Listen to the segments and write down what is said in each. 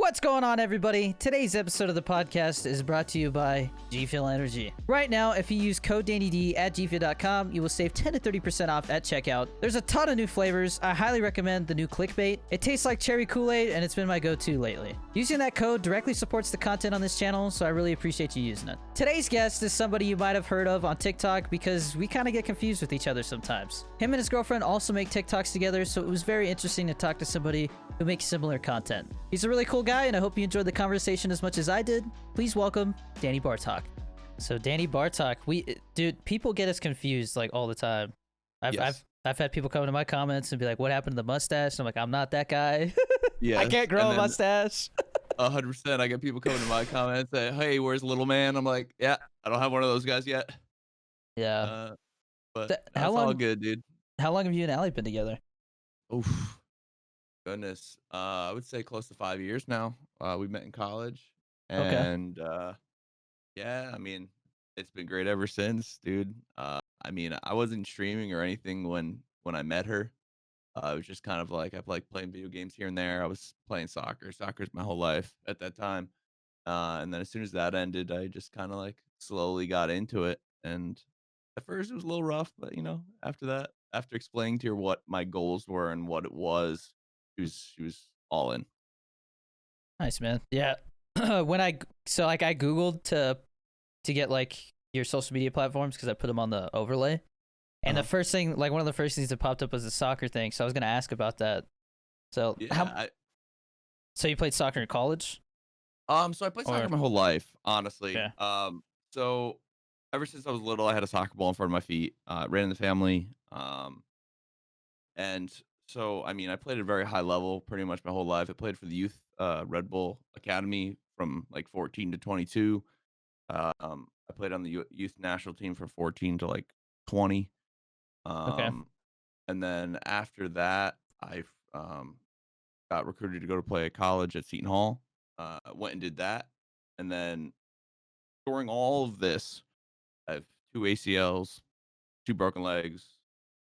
What's going on, everybody? Today's episode of the podcast is brought to you by G Fuel Energy. Right now, if you use code DannyD at gfuel.com, you will save 10 to 30% off at checkout. There's a ton of new flavors. I highly recommend the new Clickbait. It tastes like cherry Kool-Aid, and it's been my go-to lately. Using that code directly supports the content on this channel, so I really appreciate you using it. Today's guest is somebody you might have heard of on TikTok because we kind of get confused with each other sometimes. Him and his girlfriend also make TikToks together, so it was very interesting to talk to somebody who makes similar content. He's a really cool guy, and I hope you enjoyed the conversation as much as I did. Please welcome Danny Bartok. So Danny Bartok, dude, people get us confused like all the time. I've had people come into my comments and be like, "What happened to the mustache?" And I'm like, "I'm not that guy. Yeah, I can't grow a mustache." 100%. I get people coming to my comments say, "Hey, where's little man?" I'm like, "Yeah, I don't have one of those guys yet." Yeah. But How it's long? all good, dude. How long have you and Allie been together? Oof, goodness. I would say close to 5 years now. We met in college, Okay. and yeah, I mean, it's been great ever since, dude. I mean, I wasn't streaming or anything when I met her. It was just kind of like I've like playing video games here and there. I was playing soccer. Soccer's my whole life at that time. And then as soon as that ended, I just kind of like slowly got into it. And at first it was a little rough, but after that, after explaining to her what my goals were and what it was, she was all in. Nice, man. Yeah. I Googled to get like your social media platforms because I put them on the overlay. And the first thing, like one of the first things that popped up was the soccer thing. So I was going to ask about that. So Yeah. So you played soccer in college? So I played soccer my whole life, honestly. Yeah. So ever since I was little, I had a soccer ball in front of my feet. Ran in the family. And so I mean, I played at a very high level pretty much my whole life. I played for the youth Red Bull Academy from like 14 to 22. I played on the youth national team from 14 to like 20. Okay. And then after that, I got recruited to go to play at college at Seton Hall. Went and did that, and then during all of this, I have two ACLs, two broken legs,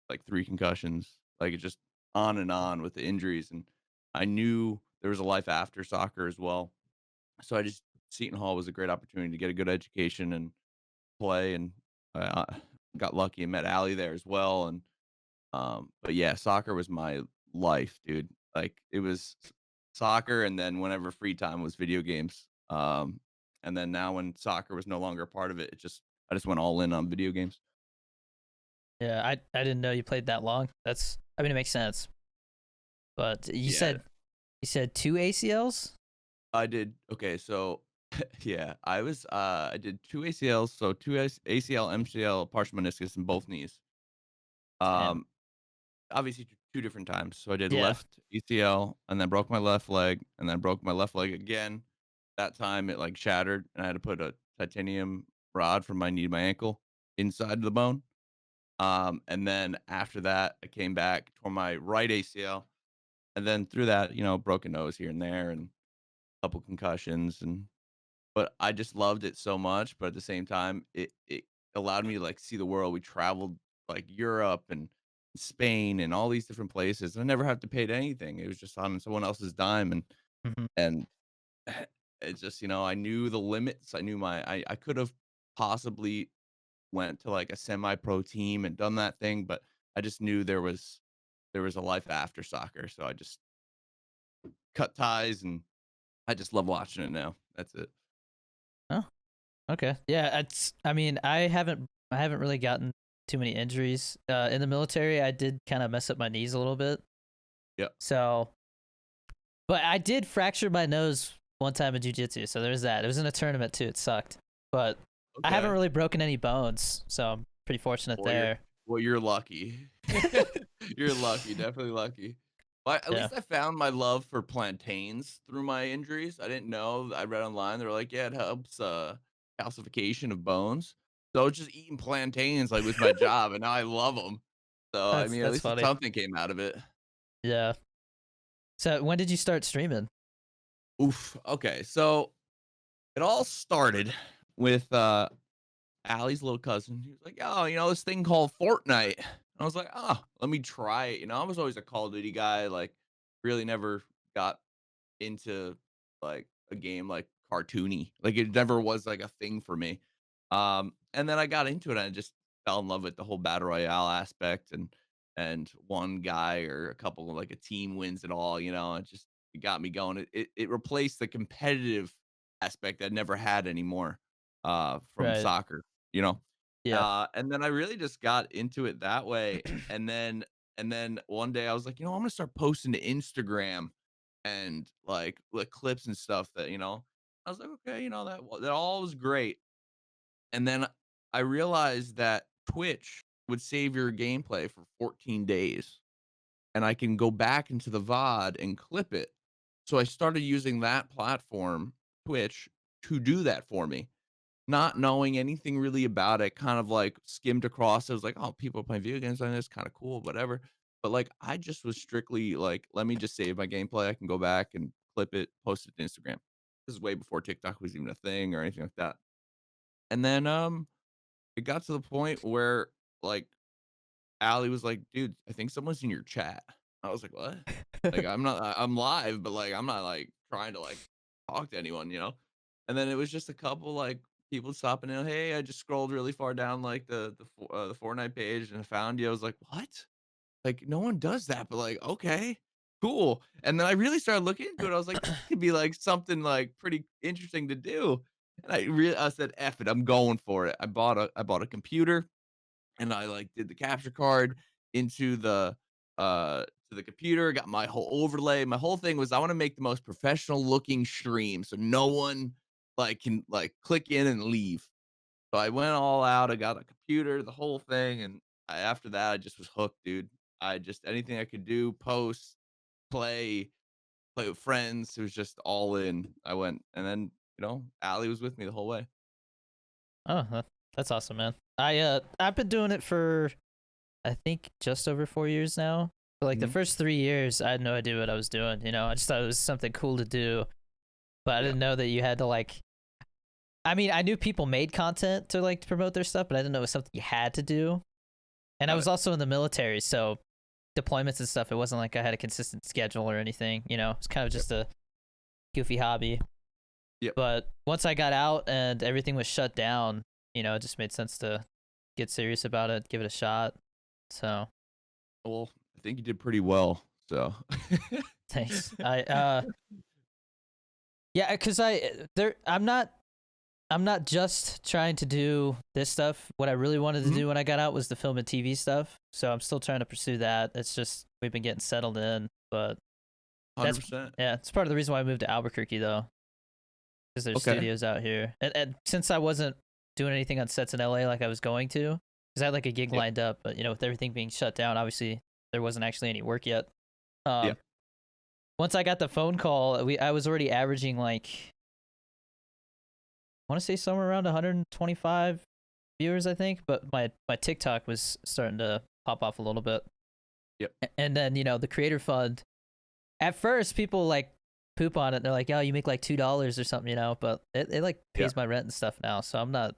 like three concussions. Like it just on and on with the injuries, and I knew there was a life after soccer as well. So I just Seton Hall was a great opportunity to get a good education and play, and I got lucky and met Allie there as well. And but yeah, soccer was my life, dude. Like it was soccer, and then whenever free time was video games. And then now when soccer was no longer a part of it, I just went all in on video games. Yeah, I didn't know you played that long. I mean, it makes sense. But Yeah, you said two ACLs? I did. Okay, so yeah, I did two ACLs, so ACL, MCL, partial meniscus in both knees. Damn. Um, obviously two different times. So I did Yeah. left ACL and then broke my left leg and then broke my left leg again. That time it like shattered and I had to put a titanium rod from my knee to my ankle inside the bone. And then after that I came back, tore my right ACL, and then through that, broken nose here and there and a couple concussions. And but I just loved it so much, but at the same time it allowed me to like see the world. We traveled like Europe and Spain and all these different places. I never have to pay to anything. It was just on someone else's dime, Hmm. and it's just, I knew the limits. I knew I could have possibly went to like a semi-pro team and done that thing, but I just knew there was a life after soccer. So I just cut ties, and I just love watching it now. That's it. Oh, okay. Yeah, I mean, I haven't really gotten too many injuries. In the military, I did kind of mess up my knees a little bit. Yeah. So, but I did fracture my nose one time in jiu-jitsu, so there's that. It was in a tournament too. It sucked. But I haven't Okay. really broken any bones, so I'm pretty fortunate Well, there. you're lucky. You're lucky, definitely lucky. But at Yeah. least I found my love for plantains through my injuries. I didn't know. I read online. They're like, yeah, it helps calcification of bones. So I was just eating plantains like with my job, and now I love them. So I mean, at That's least funny. something came out of it. Yeah. So when did you start streaming? Oof. Okay, so it all started with Allie's little cousin. He was like, "Oh, this thing called Fortnite." And I was like, "Oh, let me try it." I was always a Call of Duty guy. Like, really never got into. like a game like cartoony. Like it never was like a thing for me. And then I got into it and I just fell in love with the whole battle royale aspect and one guy or a couple of like a team wins it all, it got me going. It replaced the competitive aspect I never had anymore from Right. soccer, you know. Yeah. And then I really just got into it that way. And then one day I was like, I'm gonna start posting to Instagram and like clips and stuff that I was like, okay, that all was great. And then I realized that Twitch would save your gameplay for 14 days and I can go back into the VOD and clip it. So I started using that platform, Twitch, to do that for me, not knowing anything really about it, kind of like skimmed across. I was like, oh, people are playing video games on this, kind of cool, whatever. But like, I just was strictly like, let me just save my gameplay. I can go back and clip it, post it to Instagram. This is way before TikTok was even a thing or anything like that. And then it got to the point where like Allie was like, dude, I think someone's in your chat. I was like, what? Like, I'm live, but like, I'm not like trying to like talk to anyone. And then it was just a couple like people stopping in. Hey, I just scrolled really far down like the Fortnite page and I found you. I was like, what? Like, no one does that, but like, okay, cool. And then I really started looking into it. I was like, this could be like something like pretty interesting to do. And I said, F it, I'm going for it. I bought a computer and I like did the capture card into the to the computer, got my whole overlay. My whole thing was I want to make the most professional looking stream so no one like can like click in and leave. So I went all out. I got a computer, the whole thing, and after that I just was hooked, dude. I just anything I could do, post, play, play with friends. It was just all in. I went and then, Allie was with me the whole way. Oh, that's awesome, man. I've been doing it for I think just over 4 years now. But like the Mhm. first 3 years, I had no idea what I was doing. I just thought it was something cool to do, but I Yeah. didn't know that you had to like. I mean, I knew people made content to like promote their stuff, but I didn't know it was something you had to do. And I Got was it. also in the military, so deployments and stuff. It wasn't like I had a consistent schedule or anything. It's kind of Yep. just a goofy hobby. Yep. But once I got out and everything was shut down, it just made sense to get serious about it, give it a shot. So Well, I think you did pretty well. So thanks. Yeah, because I'm not just trying to do this stuff. What I really wanted to Mhm. do when I got out was the film and TV stuff. So I'm still trying to pursue that. It's just we've been getting settled in, but that's 100%. yeah, it's part of the reason why I moved to Albuquerque though, because there's Okay. studios out here. And since I wasn't doing anything on sets in LA like I was going to, because I had like a gig Yep. lined up, but with everything being shut down, obviously there wasn't actually any work yet. Yeah. Um, once I got the phone call, I was already averaging like I want to say somewhere around 125 viewers, I think, but my TikTok was starting to pop off a little bit. Yep. And then the creator fund. At first, people like poop on it. They're like, "Oh, you make like $2 or something," but it like Yeah. pays my rent and stuff now. So I'm not.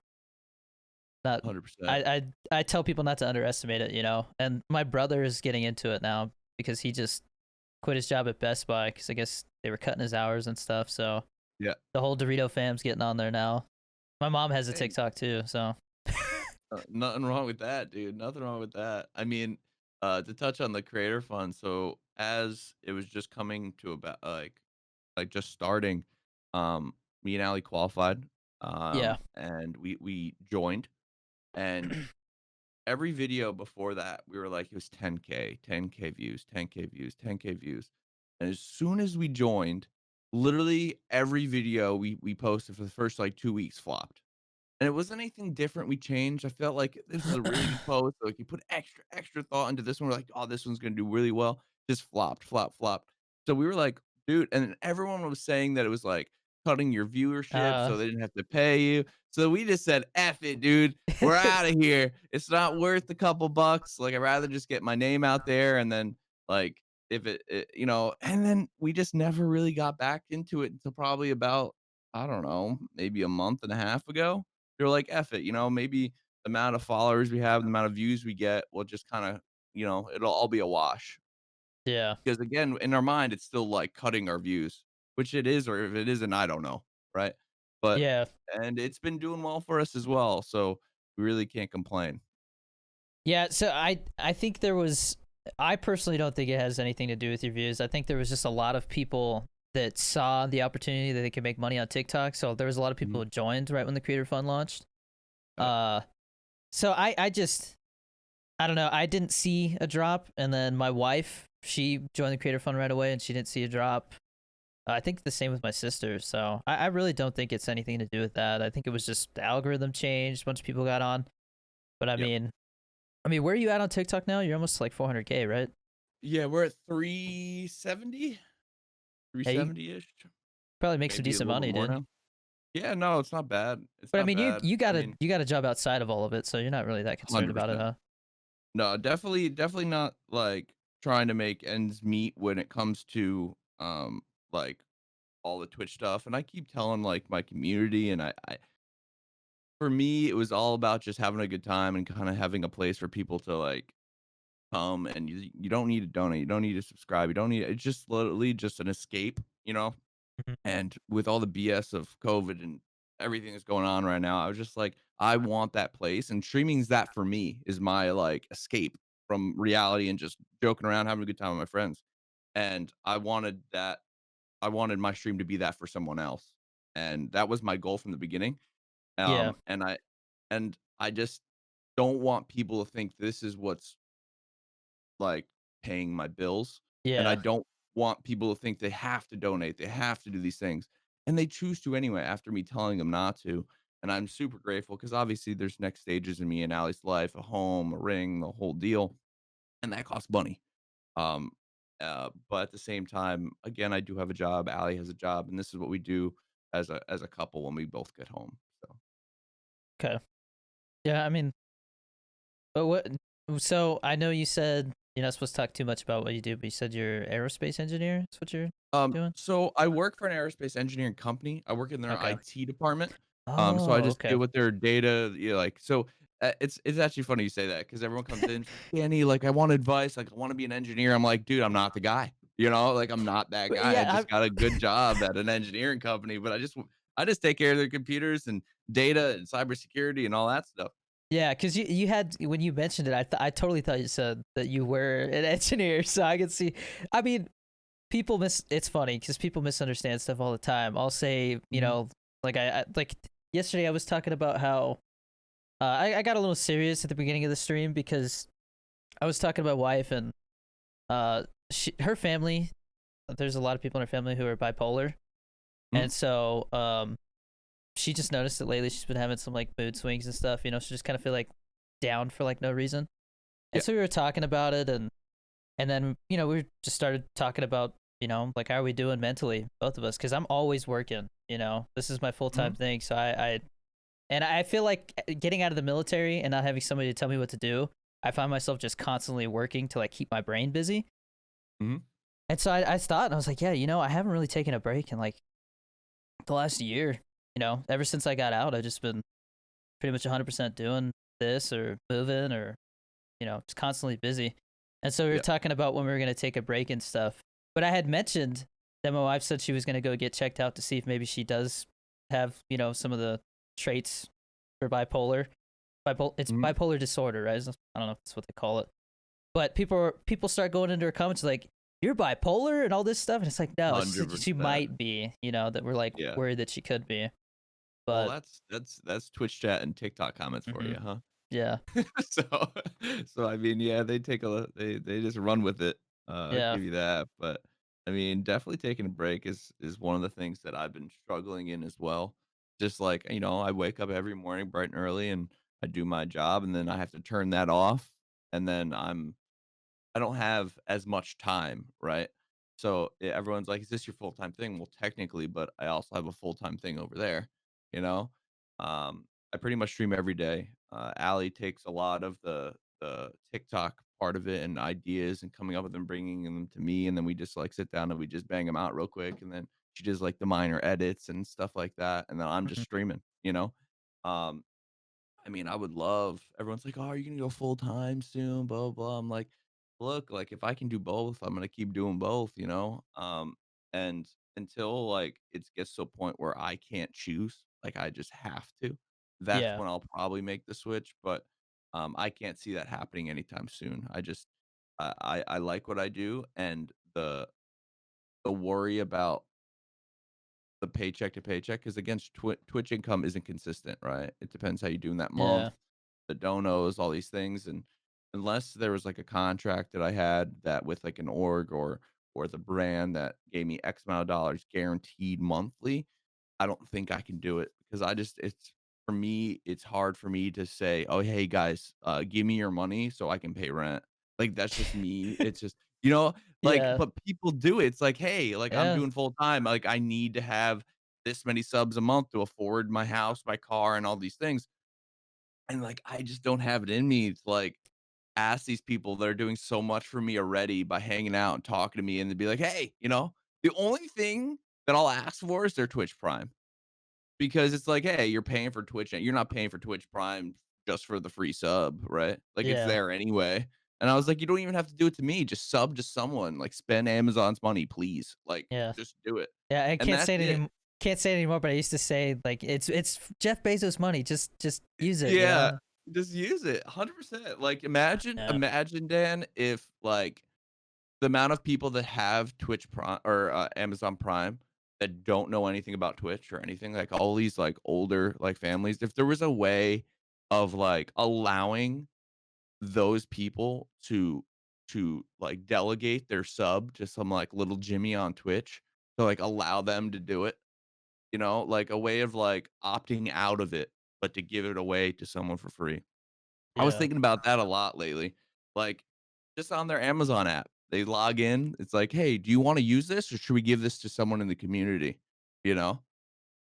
100%. I tell people not to underestimate it. And my brother is getting into it now because he just quit his job at Best Buy because I guess they were cutting his hours and stuff. So Yeah. the whole Dorito fam's getting on there now. My mom has a Hey, TikTok too, so nothing wrong with that, dude. Nothing wrong with that. I mean, to touch on the creator fund, so as it was just coming to about like just starting, um, me and Ali qualified, yeah. and we joined, and every video before that, we were like, it was 10K, 10K views, 10K views, 10K views. And as soon as we joined, literally every video we posted for the first like 2 weeks flopped. And it wasn't anything different we changed. I felt like this was a really good post. Like you put extra thought into this one. We're like, oh, this one's gonna do really well. Just flopped, flop, flop. So we were like, dude, and everyone was saying that it was like cutting your viewership uh so they didn't have to pay you. So we just said, F it, dude. We're out of here. It's not worth a couple bucks. Like I'd rather just get my name out there and then like if and then we just never really got back into it until probably about, I don't know, maybe a month and a half ago. They're like, "F it," maybe the amount of followers we have, the amount of views we get will just kinda, it'll all be a wash. yeah. Because again, in our mind, it's still like cutting our views. which it is, or if it isn't, I don't know, right? But Yeah. and it's been doing well for us as well, so we really can't complain. Yeah, so I think there was I personally don't think it has anything to do with your views. I think there was just a lot of people that saw the opportunity that they could make money on TikTok. So there was a lot of people Mhm. who joined right when the creator fund launched. Okay. Uh so I just I don't know, I didn't see a drop, and then my wife, she joined the creator fund right away and she didn't see a drop. I think the same with my sister. So I really don't think it's anything to do with that. I think it was just the algorithm changed, a bunch of people got on. But Yep. I mean, where are you at on TikTok now? You're almost like 400K, right? Yeah, we're at 370, Yeah, you 370-ish, probably make some maybe a decent little bit money, more dude. now. Yeah, no, it's not bad. It's But I not mean, you bad. you got I a mean, you got a job outside of all of it, so you're not really that concerned about it, 100%. huh? No, definitely not, like, trying to make ends meet when it comes to, like, all the Twitch stuff, and I keep telling, like, my community, and I for me, it was all about just having a good time and kinda having a place for people to, like, come, and you don't need to donate, you don't need to subscribe, you don't need it's just literally just an escape, you know? Mhm. And with all the BS of COVID and everything that's going on right now, I was just like, I want that place. And streaming's that for me is my like escape from reality and just joking around, having a good time with my friends. And I wanted that. I wanted my stream to be that for someone else. And that was my goal from the beginning. Yeah, And I just don't want people to think this is what's like, paying my bills, and I yeah, don't want people to think they have to donate, they have to do these things, and they choose to anyway after me telling them not to, and I'm super grateful because obviously there's next stages in me and Allie's life, a home, a ring, the whole deal, and that costs money. Um, but at the same time, again, I do have a job, Allie has a job, and this is what we do as a couple when we both get home, so. okay. Yeah, I mean, but what so I know you said you're not supposed to talk too much about what you do, but you said you're aerospace engineer? That's what you're doing? So I work for an aerospace engineering company. I work in their Okay. IT department. So I Oh, just okay. deal with their data. Like so. It's actually funny you say that because everyone comes in, it's like, Danny, like I want advice, like I want to be an engineer. I'm like, dude, I'm not the guy. Like I'm not that But guy. I yeah, just got a good job at an engineering company, but I just take care of their computers and data and cybersecurity and all that stuff. yeah, because you had when you mentioned it, I totally thought you said that you were an engineer, so I could see. I mean, it's funny because people misunderstand stuff all the time. I'll say, Mhm. like like yesterday I was talking about how I got a little serious at the beginning of the stream because I was talking to my wife, and her family, there's a lot of people in her family who are bipolar, Mhm. and so she just noticed that lately she's been having some like mood swings and stuff. She just kind of feel like down for like no reason. And Yeah. so we were talking about it, and then we just started talking about like how are we doing mentally, both of us, because I'm always working. This is my full-time Mhm. thing, so I feel like getting out of the military and not having somebody to tell me what to do, I find myself just constantly working to like keep my brain busy. Mhm. And so I thought, and I was like, yeah, I haven't really taken a break in like the last year. Ever since I got out, I've just been pretty much 100% doing this or moving or just constantly busy. And so we were Yeah. talking about when we were going to take a break and stuff. But I had mentioned that my wife said she was going to go get checked out to see if maybe she does have, some of the traits for bipolar. It's Mhm. bipolar disorder, right? I don't know if that's what they call it. But people start going into her comments like, "You're bipolar" and all this stuff, and it's like, no, it's just like she 100%. might be, that we're like Yeah. worried that she could be. Well, But that's Twitch chat and TikTok comments for mhm, you, huh? yeah, So so I mean, yeah, they just run with it. I'll yeah, give you that. But I mean, definitely taking a break is one of the things that I've been struggling in as well. Just like, I wake up every morning bright and early and I do my job and then I have to turn that off and then I don't have as much time, right? So everyone's like, "Is this your full time thing?" Well, technically, but I also have a full time thing over there. You know, I pretty much stream every day. Allie takes a lot of the TikTok part of it and ideas and coming up with them, bringing them to me, and then we just like sit down and we just bang them out real quick, and then she does like the minor edits and stuff like that, and then I'm just mhm, streaming. Um, I mean, I would love everyone's like, "Oh, are you gonna go full time soon?" Blah, blah, blah. I'm like, "Look, like, if I can do both, I'm gonna keep doing both," you know? And until like it gets to a point where I can't choose, like I just have to, that's Yeah. when I'll probably make the switch. But I can't see that happening anytime soon. I like what I do, and the worry about the paycheck to paycheck, because again, Twitch income isn't consistent, right? It depends how you do in that month, Yeah. the donos, all these things, and unless there was like a contract that I had that with like an org or the brand that gave me X amount of dollars guaranteed monthly, I don't think I can do it because it's for me, it's hard for me to say, "Oh, hey guys, give me your money so I can pay rent." Like that's just me. It's just, like, Yeah. but people do it. It's like, "Hey, like I'm Yeah. doing full time. Like I need to have this many subs a month to afford my house, my car, and all these things." And like I just don't have it in me to like ask these people that are doing so much for me already by hanging out and talking to me and to be like, "Hey, the only thing that I'll ask for is their Twitch Prime." Because it's like, "Hey, you're paying for Twitch, and you're not paying for Twitch Prime just for the free sub, right? Like, it's Yeah. there anyway." And I was like, "You don't even have to do it to me, just sub to someone, like, spend Amazon's money, please, like, Yeah. just do it." Yeah. I And can't that's say it it. can't say it anymore, but I used to say like it's Jeff Bezos' money. Just use it, you Yeah, know? just use it, 100%. Like, imagine Yeah. imagine, Dan, if, like, the amount of people that have Twitch Prime or, Amazon Prime that don't know anything about Twitch or anything, like, all these, like, older, like, families, if there was a way of, like, allowing those people to, like, delegate their sub to some, like, little Jimmy on Twitch to, like, allow them to do it, like, a way of, like, opting out of it, but to give it away to someone for free. I was Yeah. thinking about that a lot lately. Like, just on their Amazon app, they log in. It's like, "Hey, do you wanna use this, or should we give this to someone in the community?" You know?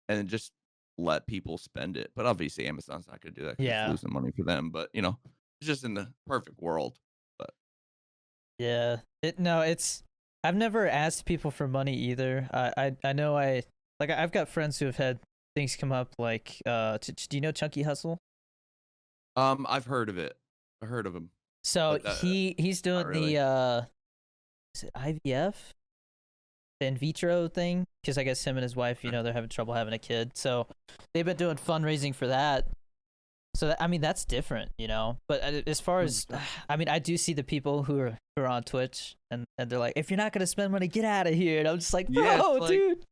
And then just let people spend it. But obviously, Amazon's not gonna do that because it's Yeah. losing money for them, but, it's just in the perfect world. But Yeah. No, it's I've never asked people for money either. I know I've got friends who have had things come up like do you know Chunky Hustle? I've heard of it. I heard of him, So but, he's not doing really. the is it IVF? The in vitro thing? Because I guess him and his wife, Okay. they're having trouble having a kid. So they've been doing fundraising for that. So I mean that's different, But as far as 100%. I mean, I do see the people who are on Twitch and they're like, if you're not gonna spend money, get out of here. And I'm just like, Yeah, it's bro, like, dude.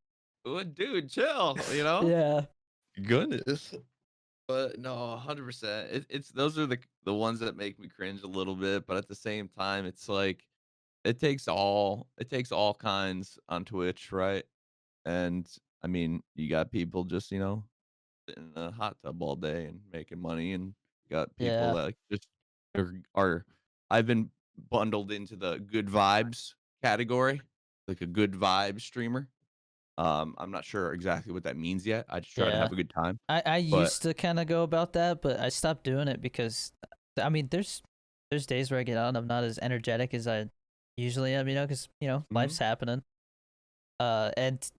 "Oh, dude, chill." Yeah. Goodness. But no, 100%. It's those are the ones that make me cringe a little bit, but at the same time, it's like it takes all kinds on Twitch, right? And I mean, you got people just, sitting in a hot tub all day and making money, and you got people Yeah. that just are I've been bundled into the good vibes category, like a good vibe streamer. I'm not sure exactly what that means yet. I just try to Yeah. have a good time. I But used to kind of go about that, but I stopped doing it because I mean, there's days where I get on, I'm not as energetic as I usually am, because mhm. life's happening. And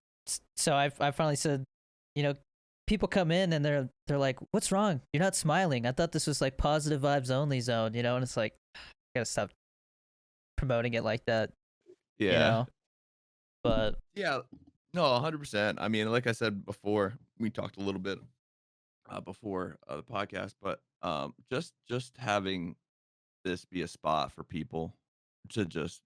so I finally said, you know, people come in and they're like, "What's wrong? You're not smiling. I thought this was like positive vibes only zone, And it's like, I gotta stop promoting it like that, you Yeah. know. But Yeah. No, 100%. I mean, like I said before, we talked a little bit before the podcast, but just having this be a spot for people to just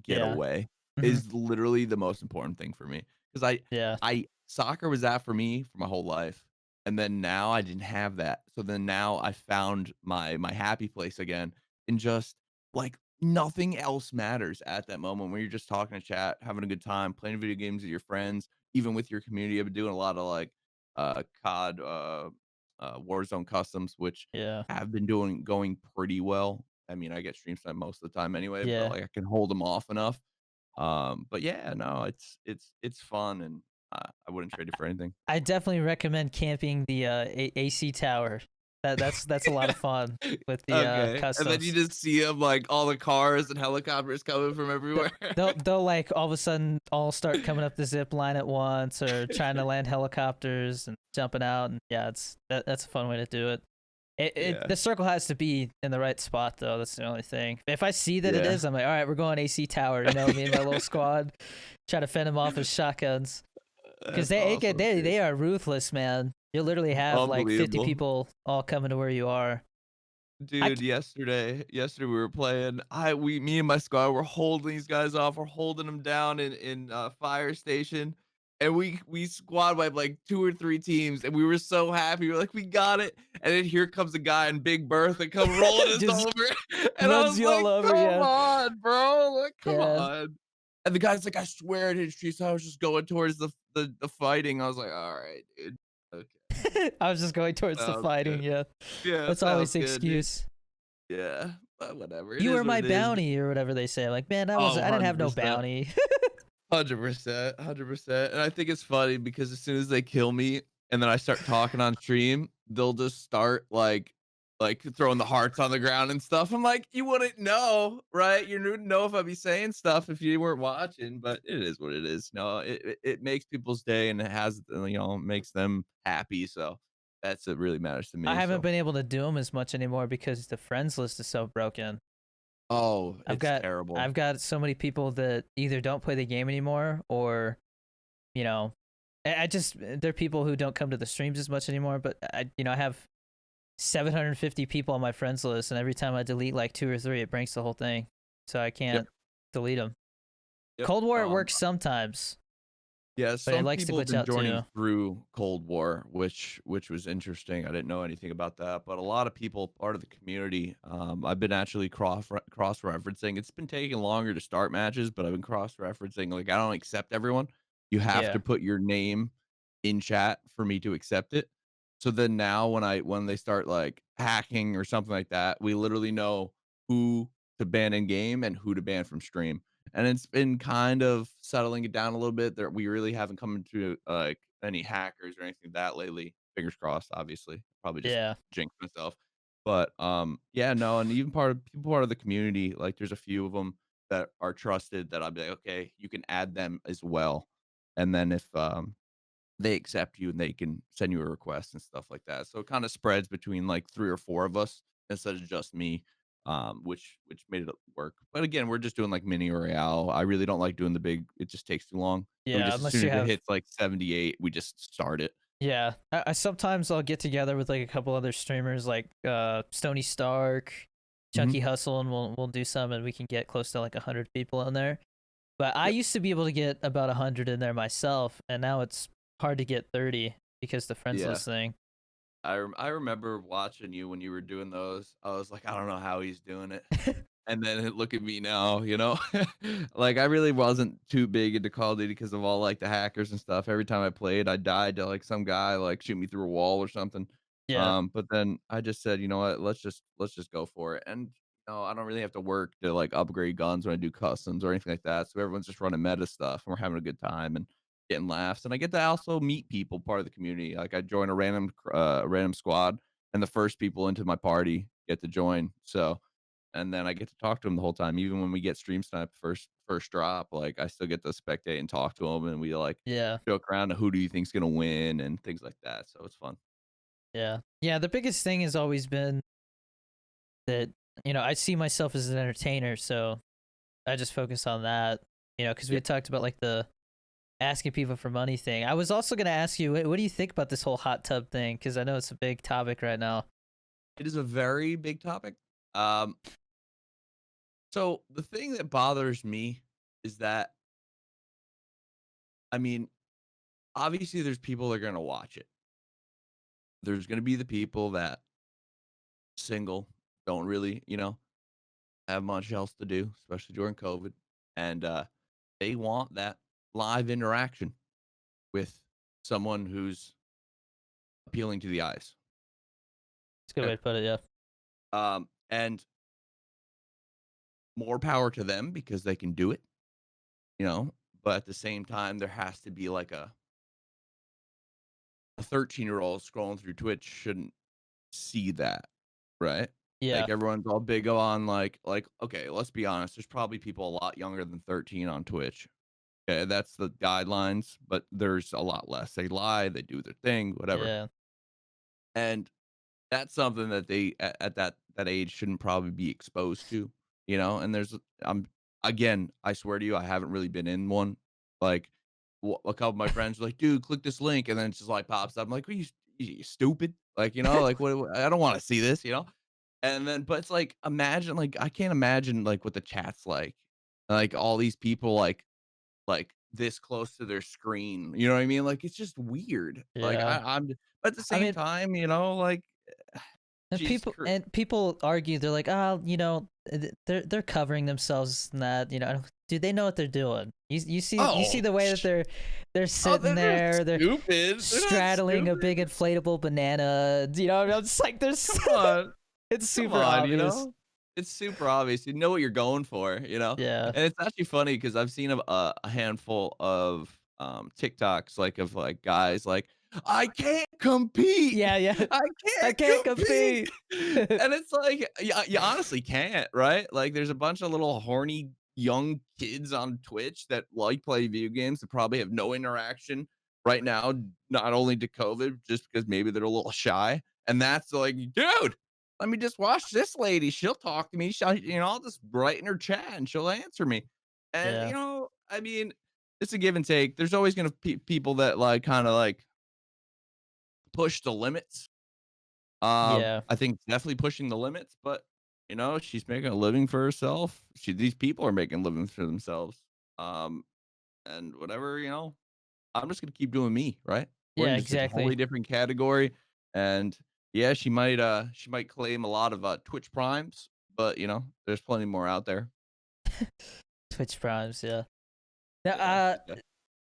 get yeah, away hmm is literally the most important thing for me. Because yeah, I soccer was that for me for my whole life, and then now I didn't have that. So then now I found my happy place again, and just like nothing else matters at that moment when you're just talking to chat, having a good time, playing video games with your friends, even with your community. I've been doing a lot of like COD, Warzone customs, which yeah, have been going pretty well. I mean, I get stream time most of the time anyway, but yeah. like I can hold them off enough. But yeah, no, it's fun, and I wouldn't trade it for anything. I definitely recommend camping the AC tower. That's a lot of fun with the Okay, and then you customs. just see them like all the cars and helicopters coming from Th- everywhere. they'll like all of a sudden all start coming up the zip line at once or trying to land helicopters and jumping out and yeah, that's a fun way to do it. Yeah. The circle has to be in the right spot, though. That's the only thing. If I see that it Yeah. is, I'm like, all right, we're going AC tower. Me and my little squad try to fend them off with shotguns because That's awesome, dude. they are ruthless, man. You literally have like 50 Unbelievable. people all coming to where you are. I Dude, yesterday we were playing. Me and my squad were holding these guys off. We're holding them down in fire station, and we squad wiped like 2 or 3 teams, and we were so happy. We're like, "We got it." And then here comes a guy in Big Bertha come rolling us just over, and I runs was you all like, over. "Come Yeah, on, bro! Like, come yeah. on." And the guy's like, "I swear it is true." So I was just going towards the fighting. I was like, "All right, dude. Okay, I was just going towards the sounds fighting. good. Yeah, Yeah, that's always sounds the good, dude." excuse. Yeah, but whatever. It You is were what my it is. bounty or whatever they say. Like, man, Oh, I didn't have no 100%. bounty. 100%, 100%. And I think it's funny because as soon as they kill me and then I start talking on stream, they'll just start like throwing the hearts on the ground and stuff. I'm like, you wouldn't know, right? You wouldn't know if I'd be saying stuff if you weren't watching, but it is what it is. No, it makes people's day and it has, makes them happy. So that's what really matters to I me. haven't So, been able to do them as much anymore because the friends list is so broken. oh, I've it's got terrible. I've got so many people that either don't play the game anymore or you know I just they're people who don't come to the streams as much anymore. But I have 750 people on my friends list, and every time I delete like 2 or 3, it breaks the whole thing. So I Yep, can't delete them. yep. Cold War it works sometimes, Yeah, but it some likes to people have glitch been out joining too. through Cold War, which was interesting. I didn't know anything about that, but a lot of people, part of the community, I've been actually cross referencing. It's been taking longer to start matches, but I've been cross referencing. Like I don't accept everyone. You have Yeah, to put your name in chat for me to accept it. So then now when they start like hacking or something like that, we literally know who to ban in game and who to ban from stream, and it's been kind of settling it down a little bit. There, we really haven't come into like any hackers or anything like that lately. Fingers crossed, obviously. Probably just yeah, jinxed myself. But yeah, no, and even part of the community, like there's a few of them that are trusted that I'll be like, okay, you can add them as well. And then if they accept you and they can send you a request and stuff like that. So it kind of spreads between like 3 or 4 of us instead of just me, which made it work. But again, we're just doing like mini royale. I really don't like doing the big. It just takes too long. So we yeah. just as Unless soon you as it have hits like 78, we just start it. Yeah, I sometimes I'll get together with like a couple other streamers like Stony Stark, Hmm. Chunky Hustle, and we'll do some, and we can get close to like 100 people in there. But I Yep. used to be able to get about 100 in there myself, and now it's hard to get 30 because the friends Yeah. list thing. I remember watching you when you were doing those. I was like, I don't know how he's doing it. And then look at me now, you know? Like, I really wasn't too big into Call of Duty because of all, like, the hackers and stuff. Every time I played, I died to, like, some guy, like, shoot me through a wall or something. Yeah, But then I just said, "You know what? Let's just go for it." And, I don't really have to work to, like, upgrade guns when I do customs or anything like that, so everyone's just running meta stuff, and we're having a good time and getting laughs, and I get to also meet people, part of the community. Like, I join a random squad, and the first people into my party get to join, so and then I get to talk to him the whole time. Even when we get stream snipe first drop, like I still get to spectate and talk to him, and we like yeah, joke around. Who do you think's gonna win and things like that. So it's fun. yeah, yeah. The biggest thing has always been that I see myself as an entertainer, so I just focus on that. Because we Yep, had talked about like the asking people for money thing. I was also gonna ask you, what do you think about this whole hot tub thing? Because I know it's a big topic right now. it is a very big topic. Um, so the thing that bothers me is that I mean, obviously, there's people that are gonna watch it. There's gonna be the people that single don't really, have much else to do, especially during COVID, and they want that live interaction with someone who's appealing to the eyes. It's a good Okay. way to put it. Yeah. And more power to them because they can do it, but at the same time, there has to be like a 13-year-old scrolling through Twitch shouldn't see that, right? Yeah. Like everyone's all big on okay, let's be honest, there's probably people a lot younger than 13 on Twitch. Okay, that's the guidelines, but there's a lot less. They lie, they do their thing, whatever. Yeah. And that's something that they at that age shouldn't probably be exposed to, you know. And I'm again, I swear to you, I haven't really been in one. Like a couple of my friends were like, "Dude, click this link," and then it's just like pops up. I'm like, you stupid?" Like, you know, like I don't want to see this, you know. And then, but it's like, imagine, like, I can't imagine like what the chat's like all these people like this close to their screen. You know what I mean? Like it's just weird. Like Yeah. but at the I same mean, time, you know, like and she's people argue, they're like, oh, they're covering themselves in that, do they know what they're doing? You see oh, the way that they're oh, sitting there, they're stupid. They're not straddling a big stupid. inflatable banana. I'm just like, there's Come on. it's Come super on, you obvious. know? It's super obvious. You know what you're going for, you know? Yeah. And it's actually funny because I've seen a handful of TikToks like of like guys like, I can't compete. Yeah, yeah. I I can't can't compete. compete. And it's like you honestly can't, right? Like there's a bunch of little horny young kids on Twitch that like play video games that probably have no interaction right now, not only to COVID, just because maybe they're a little shy. And that's like, dude, let me just watch this lady. She'll talk to me. I'll just write in her chat and she'll answer me. And Yeah. I mean, it's a give and take. There's always gonna be people that like kind of like push the limits. Yeah. I think definitely pushing the limits, but she's making a living for herself. These people are making livings for themselves. Um, and whatever, I'm just gonna keep doing me, right? We're Yeah, in just a exactly. totally different category. And yeah, she might claim a lot of Twitch primes, but there's plenty more out there. Twitch Primes, yeah. Now, Yeah, yeah.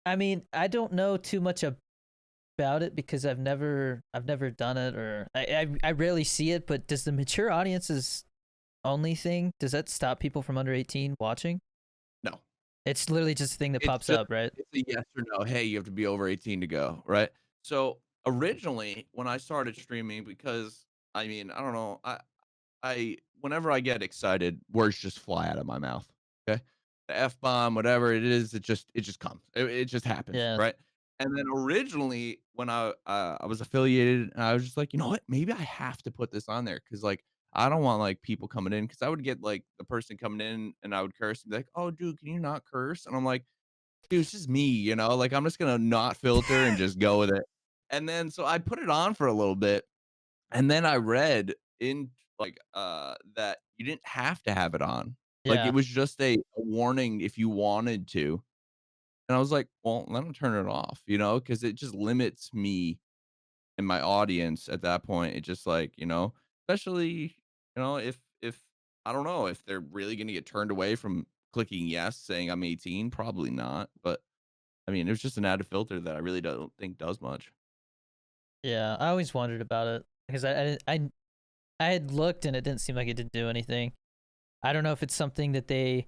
I mean, I don't know too much about it because I've never done it, or I rarely see it. But does the mature audiences only thing, does that stop people from under 18 watching? No. It's literally just a thing that It's pops just up, right? it's a yes or no. Hey, you have to be over 18 to go, right? So originally when I started streaming, because I mean, I don't know, I whenever I get excited, words just fly out of my mouth. Okay. The F bomb, whatever it is, it just comes. It just happens, Yeah. right? And then originally when I was affiliated, I was just like, you know what? Maybe I have to put this on there because like I don't want like people coming in because I would get like the person coming in and I would curse and be like, oh dude, can you not curse? And I'm like, dude, it's just me, like I'm just gonna not filter and just go with it. And then so I put it on for a little bit and then I read in like that you didn't have to have it on. Like it Yeah. was just a warning if you wanted to. And I was like, well, let me turn it off, because it just limits me and my audience at that point. It just like, especially, if I don't know if they're really gonna get turned away from clicking yes, saying I'm 18, probably not. But I mean, it was just an added filter that I really don't think does much. Yeah. I always wondered about it because I had looked and it didn't seem like it didn't do anything. I don't know if it's something that they,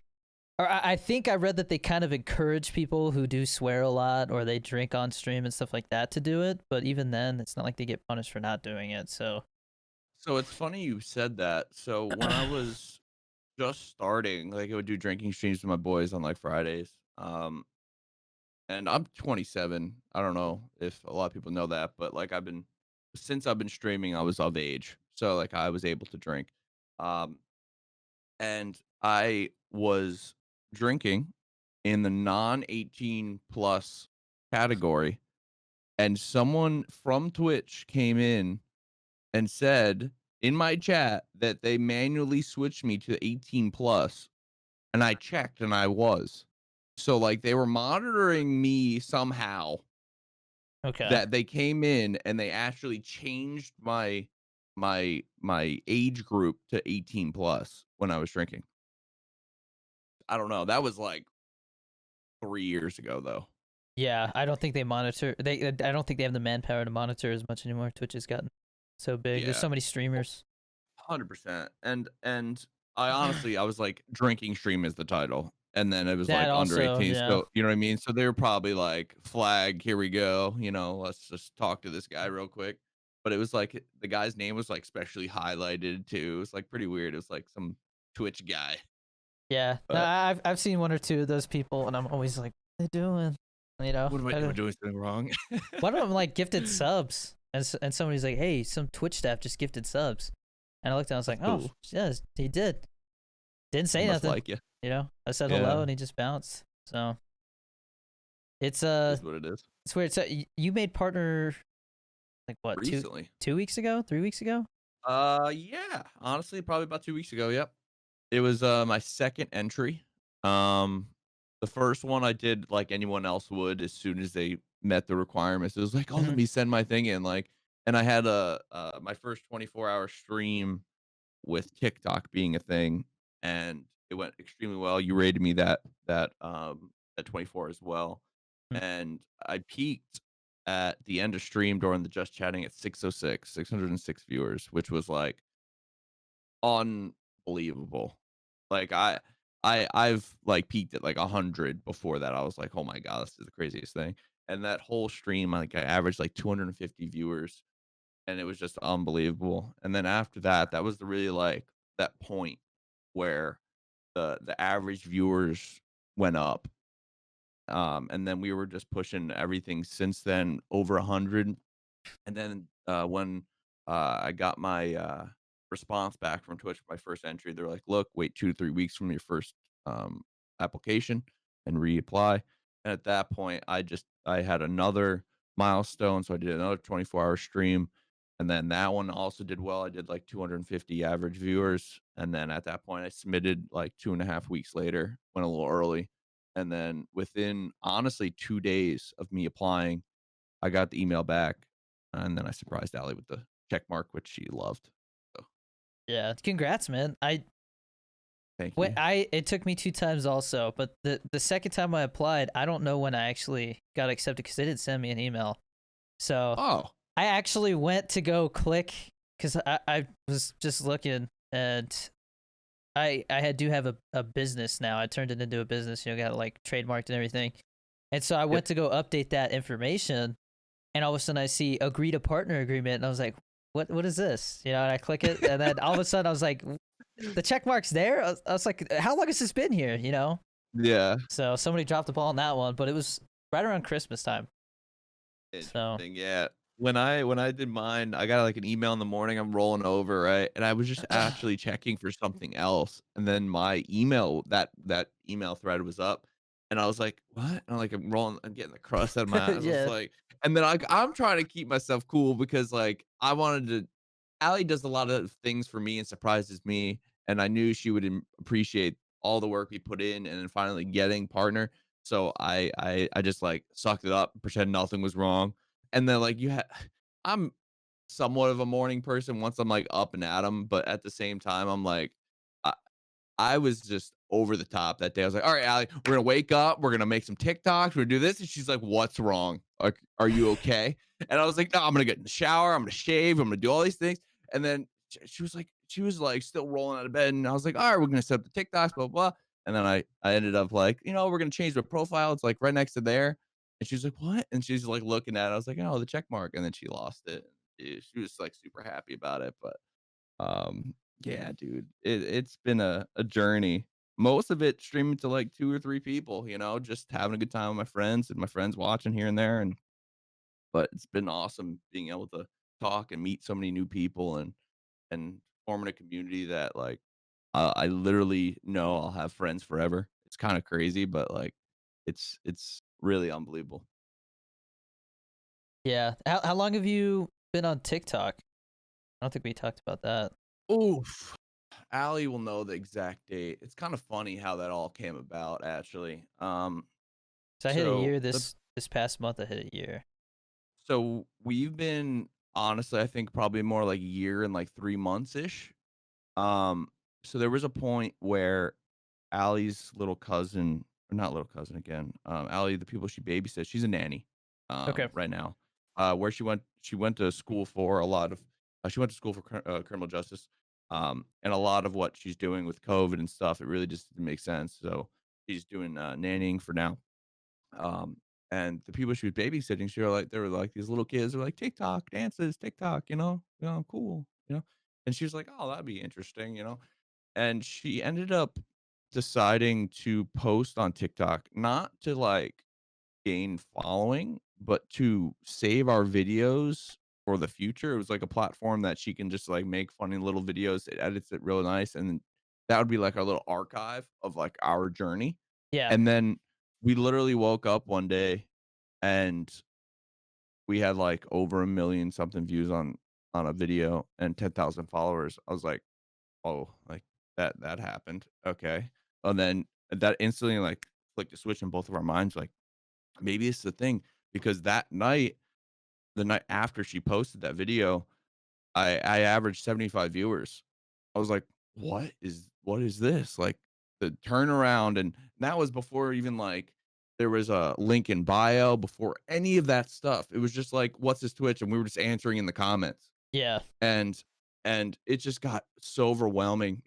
or I think I read that they kind of encourage people who do swear a lot or they drink on stream and stuff like that to do it. But even then, it's not like they get punished for not doing it. So, So it's funny you said that. So when I was just starting, like I would do drinking streams with my boys on like Fridays. And I'm 27. I don't know if a lot of people know that, but like since I've been streaming, I was of age. So like I was able to drink. Um, and I was drinking in the non 18 plus category. And someone from Twitch came in and said in my chat that they manually switched me to 18 plus, and I checked and I was. So like they were monitoring me somehow, okay. that they came in and they actually changed my age group to 18 plus when I was drinking. I don't know. That was like 3 years ago though. Yeah. I don't think they monitor, I don't think they have the manpower to monitor as much anymore. Twitch has gotten so big. There's Yeah. so many streamers. 100%. And I was like, drinking stream is the title. And then it was That like under also, 18. yeah. So, you know what I mean? So they were probably like, flag, here we go. Let's just talk to this guy real quick. But it was like the guy's name was like specially highlighted too. It was like pretty weird. It was like some Twitch guy. Yeah. No, But I've seen one or two of those people and I'm always like, what are they doing? You know, what am I doing something wrong? one of them like gifted subs. and somebody's like, "Hey, some Twitch staff just gifted subs," and I looked and I was That's like, "Oh, cool. yes, he did." Didn't They say must nothing. like you. I said hello Yeah, and he just bounced. So it's is what it is. it's weird. So you made partner like what Recently. 2 weeks ago, 3 weeks ago? Yeah, honestly, probably about 2 weeks ago. Yep. It was my second entry. Um, the first one I did like anyone else would as soon as they met the requirements. It was like, oh, let Hmm. me send my thing in. Like, and I had a my first 24-hour stream with TikTok being a thing, and it went extremely well. You rated me at 24 as well, and I peaked at the end of stream during the just chatting at 606 viewers, which was like unbelievable. Like I've like peaked at like 100 before that. I was like, oh my god, this is the craziest thing. And that whole stream, like I averaged like 250 viewers, and it was just unbelievable. And then after that, that was the really like that point where the average viewers went up. And then we were just pushing everything since then over 100. And then when I got my response back from Twitch for my first entry, they're like, "Look, wait 2 to 3 weeks from your first um, application and reapply." And at that point, I had another milestone, so I did another 24-hour stream, and then that one also did well. I did like 250 average viewers, and then at that point, I submitted like 2.5 weeks later, went a little early, and then within honestly 2 days of me applying, I got the email back, and then I surprised Allie with the check mark, which she loved. So, Yeah, congrats, man. thank you. It took me 2 times also, but the second time I applied, I don't know when I actually got accepted because they didn't send me an email. So Oh, I actually went to go click because I was just looking, and do have a business now. I turned it into a business, got it like trademarked and everything. And so I yep. went to go update that information, and all of a sudden I see agree to partner agreement, and I was like, what is this? And I click it, and then all of a sudden I was like, the check mark's there. I was like, how long has this been here? Yeah. So somebody dropped the ball on that one, but it was right around Christmas time. So Interesting, yeah. When I did mine, I got, like, an email in the morning, I'm rolling over, right, and I was just actually checking for something else, and then my email that email thread was up, and I was like, "What?" And I'm getting the crust out of my eyes, I was yeah, like and then I'm trying to keep myself cool because, like, I wanted to Allie does a lot of things for me and surprises me, and I knew she would appreciate all the work we put in and then finally getting partner. So I just like sucked it up, pretend nothing was wrong. And then like I'm somewhat of a morning person once I'm like up and at 'em, but at the same time, I'm like, I, I was just over the top that day. I was like, all right, Allie, we're gonna wake up, we're gonna make some TikToks, we're gonna do this. And she's like, what's wrong? Like, are you okay? And I was like, no, I'm gonna get in the shower, I'm gonna shave, I'm gonna do all these things. And then she was like still rolling out of bed, and I was like, all right, we're gonna set up the TikToks, blah blah. And then I ended up like, we're gonna change the profile. It's like right next to there. And she's like, what? And she's like looking at it. I was like, oh, the check mark. And then she lost it. She was like super happy about it. But yeah, dude, it's been a journey. Most of it streaming to like 2 or 3 people, just having a good time with my friends and my friends watching here and there. And but it's been awesome being able to talk and meet so many new people and forming a community that like I literally know I'll have friends forever. It's kind of crazy, but like it's really unbelievable. yeah. How long have you been on TikTok? I don't think we talked about that. Oof. Allie will know the exact date. It's kind of funny how that all came about, actually. So I hit a So year the this past month. I hit a year. so we've been honestly, I think probably more like a year and like 3 months ish. Um, so there was a point where Allie's little cousin, or not little cousin again, Allie, the people she babysits, she's a nanny, Okay. right now. Where she went to school for a lot of, she went to school for criminal justice, and a lot of what she's doing with COVID and stuff, it really just didn't make sense. So she's doing nannying for now. Um, and the people she was babysitting, they were like these little kids, were like TikTok dances, TikTok, cool, and she was like, oh, that'd be interesting, and she ended up deciding to post on TikTok, not to like gain following, but to save our videos for the future. It was like a platform that she can just like make funny little videos. It edits it really nice, and that would be like our little archive of like our journey. Yeah. And then we literally woke up one day and we had like over a million something views on a video and 10,000 followers. I was like, oh, like that happened. Okay. And then that instantly like flicked a switch in both of our minds. Like maybe it's the thing because that night, the night after she posted that video, I averaged 75 viewers. I was like, what is this? Like the turnaround, and that was before even like there was a link in bio, before any of that stuff. It was just like, what's this Twitch? And we were just answering in the comments. Yeah. And it just got so overwhelming.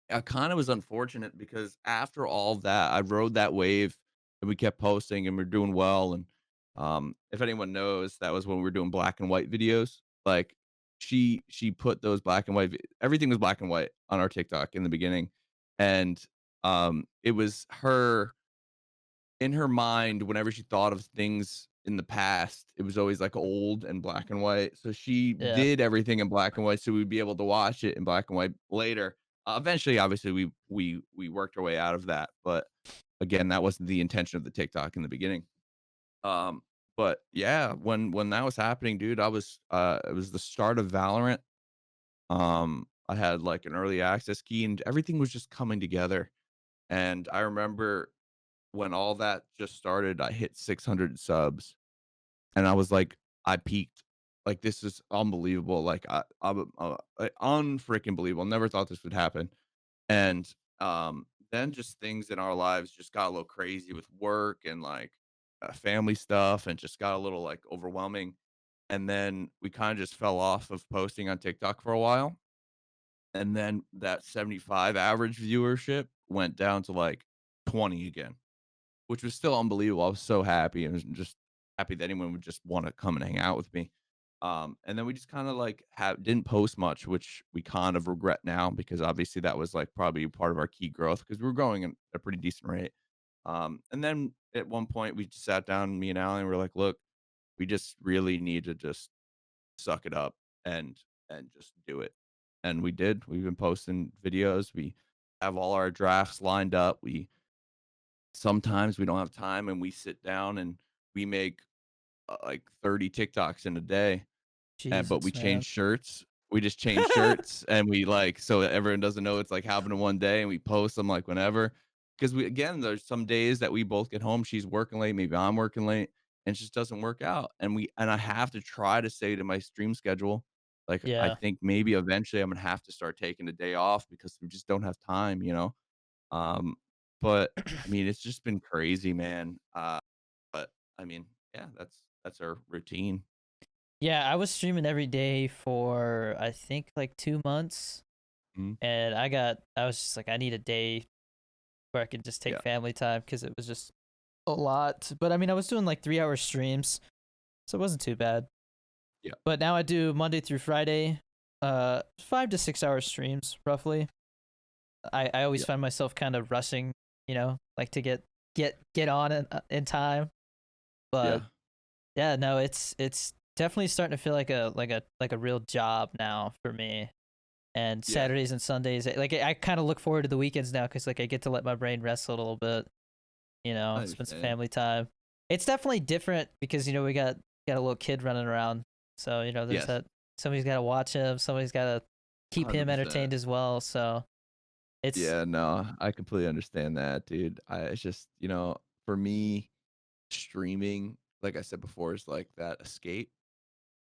I kind of was unfortunate because after all of that, I rode that wave and we kept posting and we're doing well. And if anyone knows, that was when we were doing black and white videos. Like she put those black and white, everything was black and white on our TikTok in the beginning, and it was her in her mind, whenever she thought of things in the past, it was always like old and black and white. So she Yeah. did everything in black and white, so we'd be able to watch it in black and white later. Eventually, obviously, we worked our way out of that, but again, that wasn't the intention of the TikTok in the beginning. Um, but yeah, when that was happening, dude, it was the start of Valorant. I had like an early access key, and everything was just coming together. And I remember when all that just started, I hit 600 subs, and I was like, I peaked. Like this is unbelievable. Like unfreaking believable. Never thought this would happen. And then just things in our lives just got a little crazy with work and like family stuff, and just got a little like overwhelming. And then we kind of just fell off of posting on TikTok for a while. And then that 75 average viewership went down to like 20 again, which was still unbelievable. I was so happy and was just happy that anyone would just want to come and hang out with me. And then we just kind of like didn't post much, which we kind of regret now because obviously that was like probably part of our key growth because we were growing at a pretty decent rate. And then at one point we just sat down, me and Allie, and we're like, look, we just really need to just suck it up and just do it. And we did. We've been posting videos. We have all our drafts lined up. We sometimes we don't have time and we sit down and we make like 30 TikToks in a day, and but we Jesus, man. change shirts. We just change shirts and we like so that everyone doesn't know it's like happening one day, and we post them like whenever. Because we again, there's some days that we both get home, she's working late, maybe I'm working late, and it just doesn't work out. And I have to try to say to my stream schedule, like I Yeah. think maybe eventually I'm gonna have to start taking a day off because we just don't have time, you know. Um, but I mean, it's just been crazy, man. But I mean, yeah, that's our routine. Yeah, I was streaming every day for I think like 2 months, Mhm. and I was just like, I need a day where I could just take Yeah, family time because it was just a lot. But I mean, I was doing like 3 hour streams, so it wasn't too bad. yeah, But now I do Monday through Friday, 5 to 6 hour streams roughly. I always yeah, find myself kind of rushing, like to get on in time. yeah, But yeah, no, it's definitely starting to feel like a real job now for me. And yeah. Saturdays and Sundays, like I kind of look forward to the weekends now because like I get to let my brain rest a little bit. I Spend some understand. family time. It's definitely different because we got a little kid running around, so there's Yes, that somebody's got to watch him, somebody's got to keep him 100%. entertained as well. So it's Yeah, no, I completely understand that, dude. It's just, for me, streaming, like I said before, is like that escape.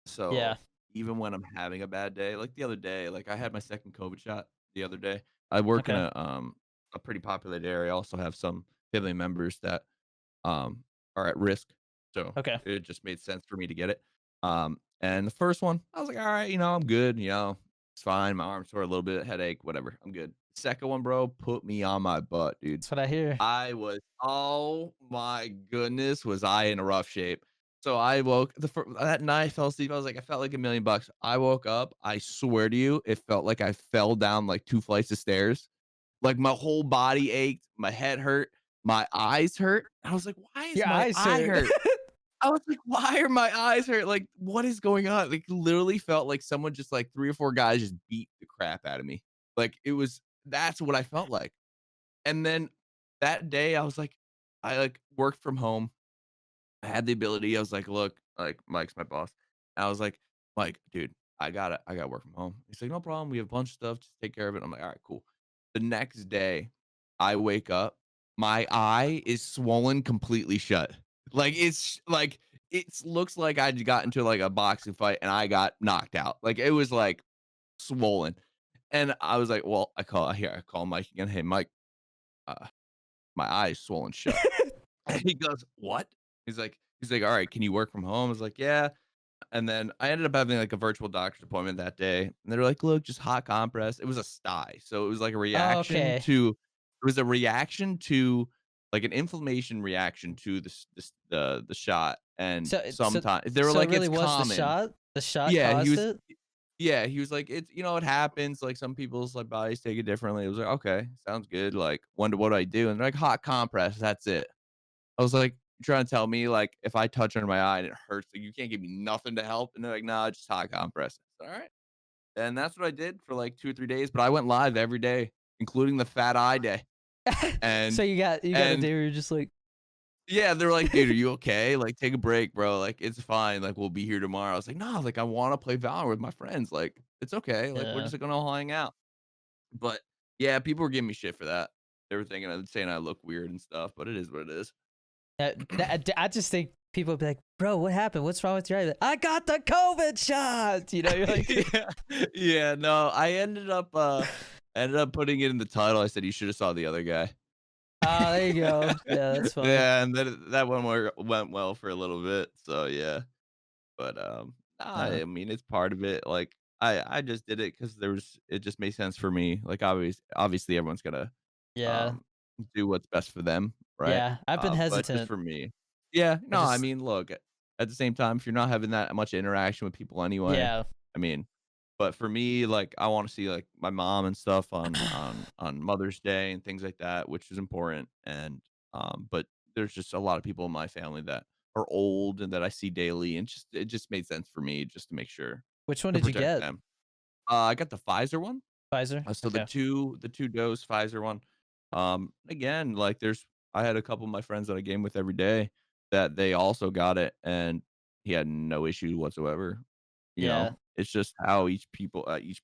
yeah, So even when I'm having a bad day, like the other day, like I had my second COVID shot the other day. I work in okay, a pretty populated area. I also have some family members that are at risk. So okay, it just made sense for me to get it. And the first one, I was like, all right, I'm good, it's fine. My arm sore a little bit, headache, whatever. I'm good. Second one, bro, put me on my butt, dude. that's what I hear. Oh my goodness, was I in a rough shape. So I woke that night, I fell asleep. I felt like $1,000,000. I woke up. I swear to you, it felt like I fell down like 2 flights of stairs. Like my whole body ached, my head hurt, my eyes hurt. I was like, why is Your my eyes eye hurt. hurt? I was like, "Why are my eyes hurt? Like, what is going on?" Like, literally felt like someone just like 3 or 4 guys just beat the crap out of me. Like, it was that's what I felt like. And then that day, I was like I, like, worked from home. I had the ability. I was like, "Look," like, Mike's my boss. I was like, "Mike, dude, I gotta work from home." He's like, "No problem. We have a bunch of stuff. Just take care of it." I'm like, "Alright, cool." The next day, I wake up, my eye is swollen completely shut. Like, it's like, it's looks like I got into, like, a boxing fight and I got knocked out. Like, it was, like, swollen. And I was like, "Well," I call Mike again. "Hey, Mike, uh, my eye is swollen shut." And he goes, "What?" He's like, "All right, can you work from home?" I was like, "Yeah." And then I ended up having, like, a virtual doctor's appointment that day, and they're like, "Look, just hot compress." It was a sty, so it was like a Oh, reaction okay. to it was a reaction to like, an inflammation reaction to the shot, and So sometimes they were so it like, really "It's was the common." shot? The shot Yeah, caused it? he was like, "It's it happens, like, some people's, like, bodies take it differently." I was like, "Okay, sounds good, like, what do I do?" And they're like, "Hot compress, that's it." I was like, "You trying to tell me, like, if I touch under my eye and it hurts, like, you can't give me nothing to help?" And they're like, "Nah, just hot compress." "Alright." And that's what I did for, like, 2 or 3 days, but I went live every day, including the fat eye day. So And you got a and day where you're just like yeah, they're like, "Dude, are you okay? Like, take a break, bro. Like, it's fine. Like, we'll be here tomorrow." I was like, "No, like, I wanna play Valorant with my friends. Like, it's okay. Like, we're yeah. just gonna all hang out." But, yeah, people were giving me shit for that. They were saying I look weird and stuff, but it is what it is. I just think people be like, "Bro, what happened? What's wrong with your eye?" "I got the COVID shot." You know, you're like, Yeah. Yeah, no, I ended up putting it in the title. I said, "You shoulda saw the other guy." "Oh, there you go." Yeah, that's funny. Yeah, and then that one went well for a little bit, so yeah. But, nah, Uh, I mean, it's part of it, like, I just did it because it just made sense for me, like, obviously, everyone's gonna, yeah. um, do what's best for them, right? Yeah, I've been But just hesitant. for me yeah, I no, I just mean, look, at the same time, if you're not having that much interaction with people anyway, yeah. I mean but for me, like, I wanna see, like, my mom and stuff on Mother's Day and things like that, which is important, and, but there's just a lot of people in my family that are old and that I see daily, and just it just made sense for me just to make sure Which one to did you protect get? them. I got the Pfizer one. Pfizer? So Okay. the 2 dose Pfizer one. Again, like, I had a couple of my friends that I game with every day that they also got it, and he had no issue whatsoever, you Yeah. know? It's just how each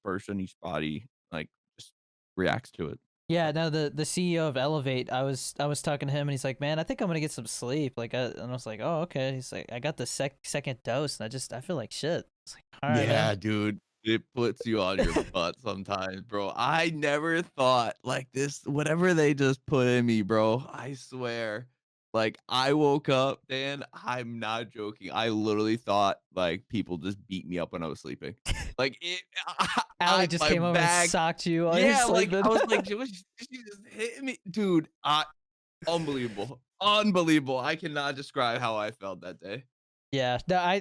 person, each body, like, just reacts to it. Yeah, no, the CEO of Elevate, I was talking to him and he's like, "Man, I think I'm gonna get some sleep." Like, and I was like, "Oh, okay." He's like, "I got the second dose and I feel like shit." It's like, "All right, man." Yeah, dude. It puts you on your butt sometimes, bro. I never thought like this whatever they just put in me, bro, I swear. Like, I woke up, Dan, I'm not joking. I literally thought, like, people just beat me up when I was sleeping. Like, it Allie just my came over and back socked you while you're yeah, like, sleeping. I was like, she just hit me?" Dude, unbelievable. Unbelievable. I cannot describe how I felt that day. Yeah, no,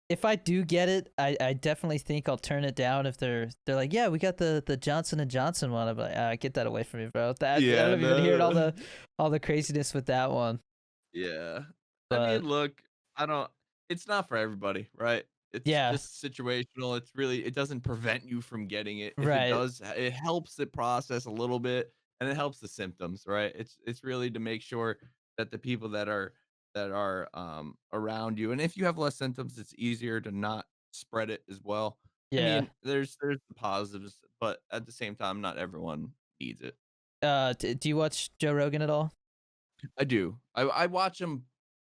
if I do get it, I definitely think I'll turn it down if they're like, "Yeah, we got the Johnson and Johnson one." I'm like, "Get that away from me, bro." That I Yeah, don't even hear no. all the craziness with that one. Yeah. I mean, But look, I don't it's not for everybody, right? It's yeah, just situational. It's really it doesn't prevent you from getting it. If it right. does, it helps the process a little bit and it helps the symptoms, right? It's really to make sure that the people that are around you and if you have less symptoms, it's easier to not spread it as well. I Yeah. mean, there's the positives, but at the same time, not everyone needs it. Do you watch Joe Rogan at all? I do. I watch them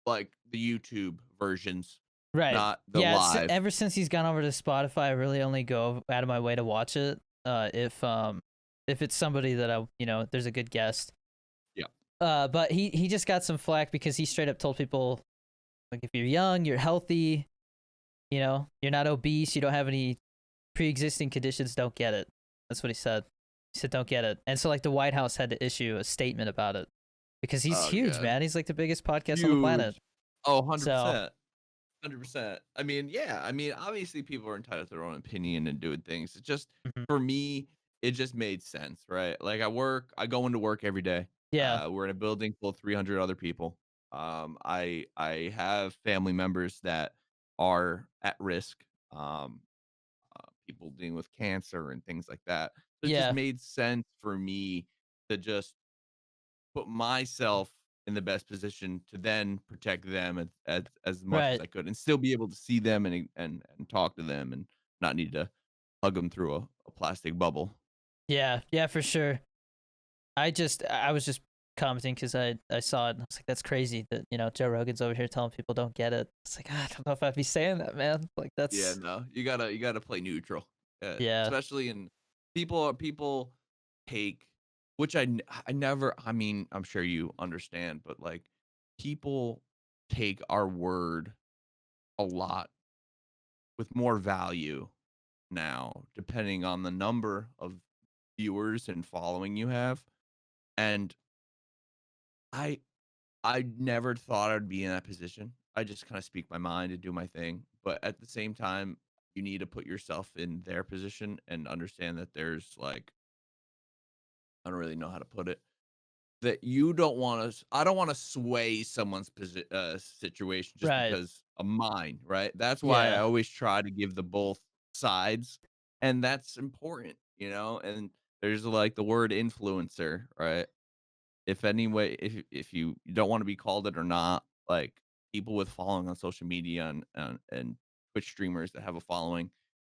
like, the YouTube versions, Right. not the Yeah, live. ever since he's gone over to Spotify, I really only go out of my way to watch it. If it's somebody that there's a good guest. Yeah. But he just got some flack because he straight up told people like if you're young, you're healthy, you're not obese, you don't have any pre-existing conditions, don't get it. That's what he said. He said don't get it. And so like the White House had to issue a statement about it because he's Oh, huge, God. man. He's like the biggest podcast on the planet. Huge. Oh, So, 100%. 100%. I mean, yeah, I mean, obviously, people are entitled to their own opinion and doing things. It's just mhm. for me, it just made sense, right? Like, I go into work every day. Yeah. We're in a building full of 300 other people. I have family members that are at risk. People dealing with cancer and things like that. So it just Yeah, made sense for me to just put myself in the best position to then protect them as much as right. I could and still be able to see them and talk to them and not need to hug them through a plastic bubble. Yeah, yeah, for sure. I was just commenting because I saw it and I was like, that's crazy that Joe Rogan's over here telling people don't get it. It's like, I don't know if I'd be saying that, man. Like Yeah, that's no, you gotta play neutral, yeah, especially in people take which I never. I mean, I'm sure you understand, but like people take our word a lot with more value now, depending on the number of viewers and following you have. And I I never thought I'd be in that position. I just kind of speak my mind and do my thing. But at the same time, you need to put yourself in their position and understand that there's like I don't really know how to put it. That you don't want to I don't want to sway someone's situation just right. because of mine, right? That's why I Yeah, always try to give the both sides, and that's important, And there's like the word influencer, right? If anyway, if you don't want to be called it or not, like people with following on social media and Twitch streamers that have a following,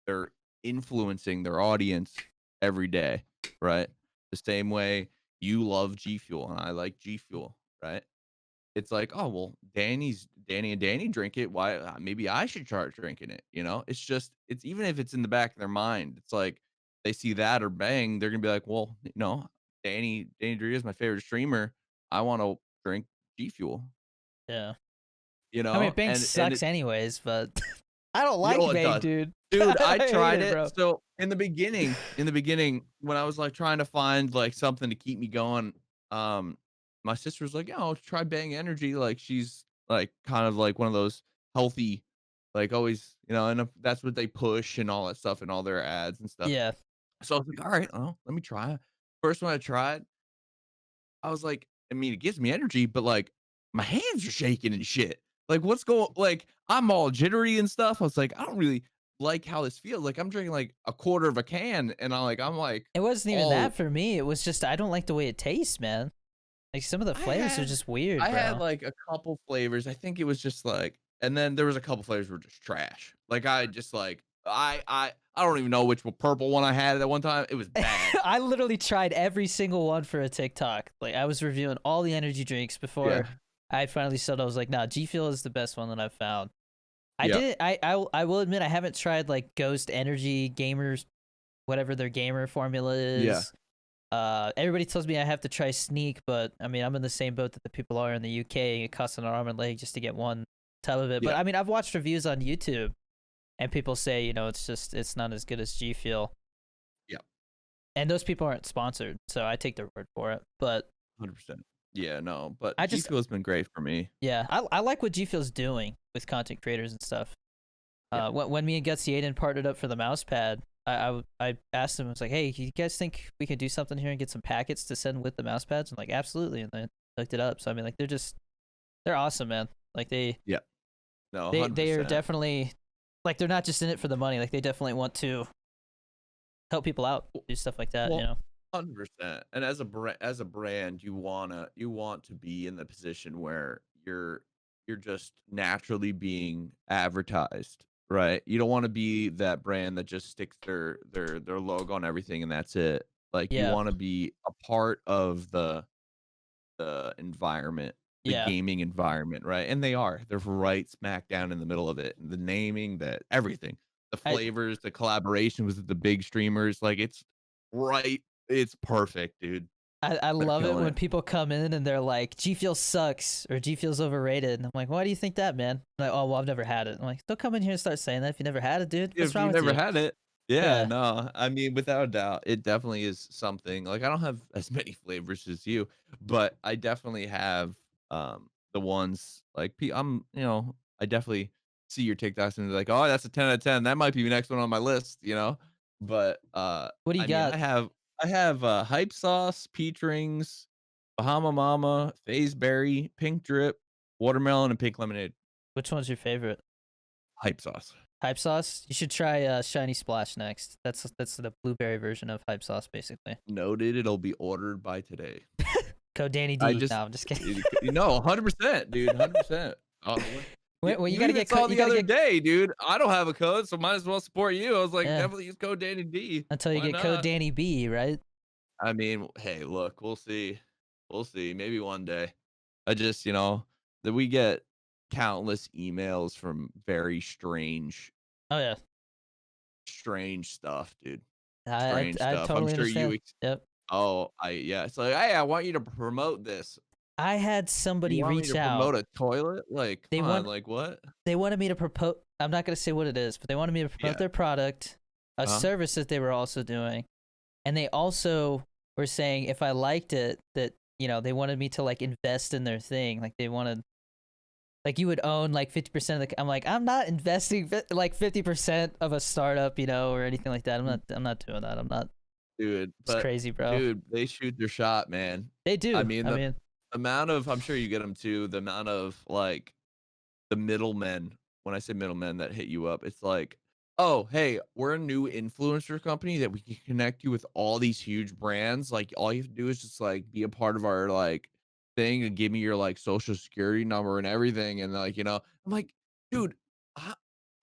they're influencing their audience every day, right? The same way you love G Fuel and I like G Fuel, right? It's like, oh well, Danny and Danny drink it. Why? Maybe I should start drinking it. It's just it's even if it's in the back of their mind, it's like they see that or bang, they're gonna be like, well, Danny Drew is my favorite streamer. I want to drink G Fuel. yeah. I mean, Bang And sucks anyways, but I don't Oh, like it Bang, does. dude. Dude, I I hate tried it, it. bro. So, in the beginning, when I was, like, trying to find, like, something to keep me going, um, my sister was like, "Yeah, I'll try Bang Energy." Like, she's, like, kind of like one of those healthy, like, always, and that's what they push and all that stuff and all their ads and stuff. Yeah, So, I was like, "Alright, well, let me try it." First one I tried, I was like, I mean, it gives me energy, but, like, my hands are shaking and shit. Like, what's going like, I'm all jittery and stuff. I was like, I don't really like how this feels. Like, I'm drinking, like, a quarter of a can, and I'm like, it wasn't even all that for me. It was just I don't like the way it tastes, man. Like some of the I flavors are had just weird, I had, bro. like, a couple flavors. I think it was just, like and then there was a couple flavors were just trash. Like, I just, like I don't even know which purple one I had at one time. It was bad. I literally tried every single one for a TikTok. Like I was reviewing all the energy drinks Yeah. before I finally settled. I was like, nah, G Fuel is the best one that I've found. I Yeah. didn't. I will admit I haven't tried like Ghost Energy Gamers, whatever their gamer formula Yeah. is. Everybody tells me I have to try Sneak, but I mean I'm in the same boat that the people are in the UK. It costs an arm and leg just to get one tub of it. But Yeah. I mean I've watched reviews on YouTube and people say it's not as good as G Fuel. Yeah. And those people aren't sponsored, so I take their word for it. But 100%. Yeah, no, but I G just, Fuel's been great for me. yeah, I like what G Fuel's doing with content creators and stuff. Yeah. When me and Gutsy Aiden partnered up for the mouse pad, I asked him, I was like, hey, you guys think we can do something here and get some packets to send with the mouse pads? I'm like, absolutely, and they hooked it up. So I mean, like, they're awesome, man. Like Yeah. No, they are 100%. definitely like they're not just in it for the money. Like they definitely want to help people out, do stuff like that. Well, 100%. And as a brand, you want to be in the position where you're just naturally being advertised, right? You don't want to be that brand that just sticks their logo on everything and that's it. Like you Yeah, want to be a part of the environment, the yeah. gaming environment, right? And they are. They're right smack down in the middle of it. The naming, that everything, the I flavors, the collaboration with the big streamers, like it's right. It's perfect, dude. I They're love it killing when it. people come in and they're like, G Fuel sucks or G Fuel's overrated. And I'm like, why do you think that, man? Like, oh, well, I've never had it. I'm like, don't come in here and start saying that if you never had it, dude. What's If wrong you with never you? had it, yeah, Yeah. no, I mean, without a doubt, it definitely is something. Like, I don't have as many flavors as you, but I definitely have the ones like I definitely see your TikToks and be like, oh, that's a 10 out of 10. That might be the next one on my list. But What do you I mean, got? I have hype sauce, peach rings, Bahama Mama, Phase Berry, Pink Drip. Watermelon and pink lemonade. Which one's your favorite? Hype sauce. Hype sauce? You should try Shiny Splash next. That's the blueberry version of hype sauce, basically. Noted. It'll be ordered by today. Code Danny I D. just, No, I'm just kidding. you know, 100%, dude, 100%. Well, you You gotta even get saw you the gotta other get day, dude. I don't have a code, so might as well support you. I was like, yeah definitely use code Danny D. until you Why get code not? Danny B, right? I mean, hey, look, we'll see. We'll see. Maybe one day. I just, that we get countless emails from very Oh yeah, strange stuff, dude. I Strange I stuff. I'm totally sure understand. Yep. yeah. It's like, hey, I want you to promote this. I had You somebody want me reach to out. promote a toilet? Like, They come on, want like what? they wanted me to propose. I'm not gonna say what it is, but they wanted me to promote Yeah. their product, a Huh? service that they were also doing, and they also were saying if I liked it, that they wanted me to like invest in their thing. Like they wanted, like you would own like 50% of the. I'm like, I'm not investing like 50% of a startup, or anything like that. I'm not doing that. I'm not. Dude, It's but crazy, bro. dude, they shoot their shot, man. They I do. mean, I the mean, amount of, I'm sure you get them too, the amount of like the middlemen, when I say middlemen that hit you up, it's like, oh, hey, we're a new influencer company that we can connect you with all these huge brands. Like, all you have to do is just like be a part of our like thing and give me your like social security number and everything. And like, I'm like, dude, how,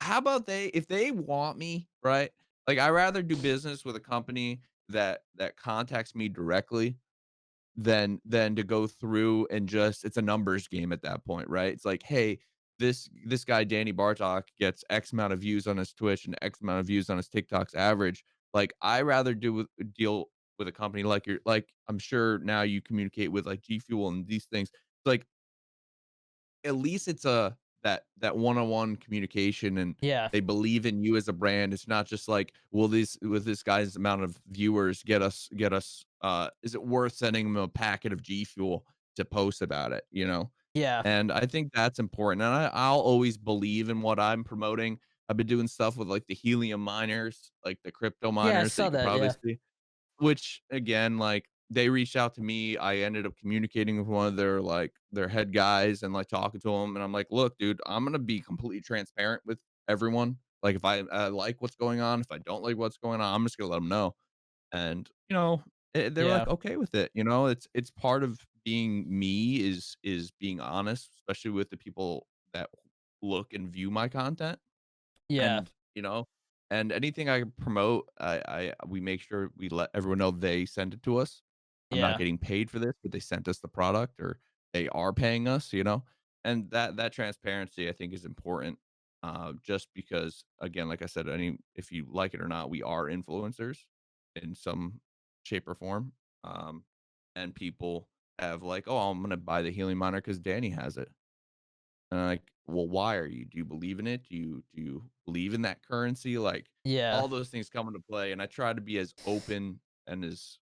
how about if they want me, right? Like, I rather do business with a company that contacts me directly than to go through and just it's a numbers game at that point, right? It's like, hey, this guy Danny Bartok gets X amount of views on his Twitch and X amount of views on his TikTok's average. Like, I rather deal with a company like I'm sure now you communicate with like G Fuel and these things. Like, at least it's that one-on-one communication and yeah, they believe in you as a brand. It's not just like, will this guy's amount of viewers get us is it worth sending him a packet of G Fuel to post about it, you know? yeah, And I think that's important. And I'll always believe in what I'm promoting. I've been doing stuff with like the Helium miners, like the crypto yeah. I miners that saw you could that. probably Yeah, see. Which again, like, they reached out to me, I ended up communicating with one of their head guys and, like, talking to him, and I'm like, "Look, dude, I'm gonna be completely transparent with everyone. Like, if I like what's going on, if I don't like what's going on, I'm just gonna let them know." And, they were, yeah, like, okay with it, It's part of being me is being honest, especially with the people that look and view my content. yeah, And, and anything I promote, we make sure we let everyone know they send it to us. I'm not yeah, getting paid for this, but they sent us the product or they are paying us. And that transparency I think is important. Just because again, like I said, if you like it or not, we are influencers in some shape or form. Um, and people have like, oh, I'm gonna buy the healing monitor because Danny has it. And I'm like, well, why are you? Do you believe in it? Do you believe in that currency? Like, yeah. all those things come into play, and I try to be as open and as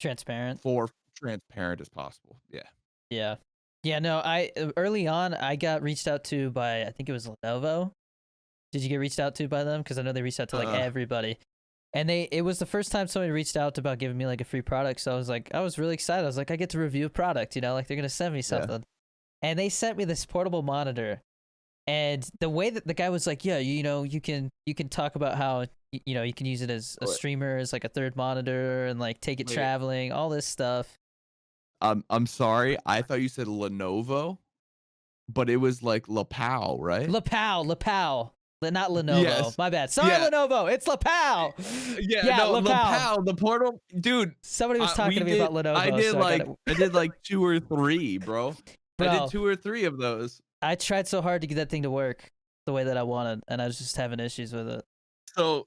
Transparent. for transparent as possible. Yeah. Yeah. Yeah, no, I early on I got reached out to by I think it was Lenovo. Did you get reached out to by them? Because I know they reached out to like Uh, everybody. And it was the first time somebody reached out about giving me like a free product. So I was really excited. I was like, I get to review a product, like they're gonna send me yeah. something. And they sent me this portable monitor. And the way that the guy was like, yeah, you can talk about how you can use it as a Wait, streamer, as like a third monitor, and like take it wait. traveling, all this stuff. I'm sorry. I thought you said Lenovo, but it was like Lapao, right? Lapal, not Lenovo. Yes. My bad. Sorry, Yeah. Lenovo. It's Lapal. Yeah. Yeah, No, Lapal. Lapao, the portal, dude. Somebody was talking We to me about did. I Lenovo, did so I got like it. I did like two or three, bro. I did Bro, two or three of those. I tried so hard to get that thing to work the way that I wanted, and I was just having issues with it. So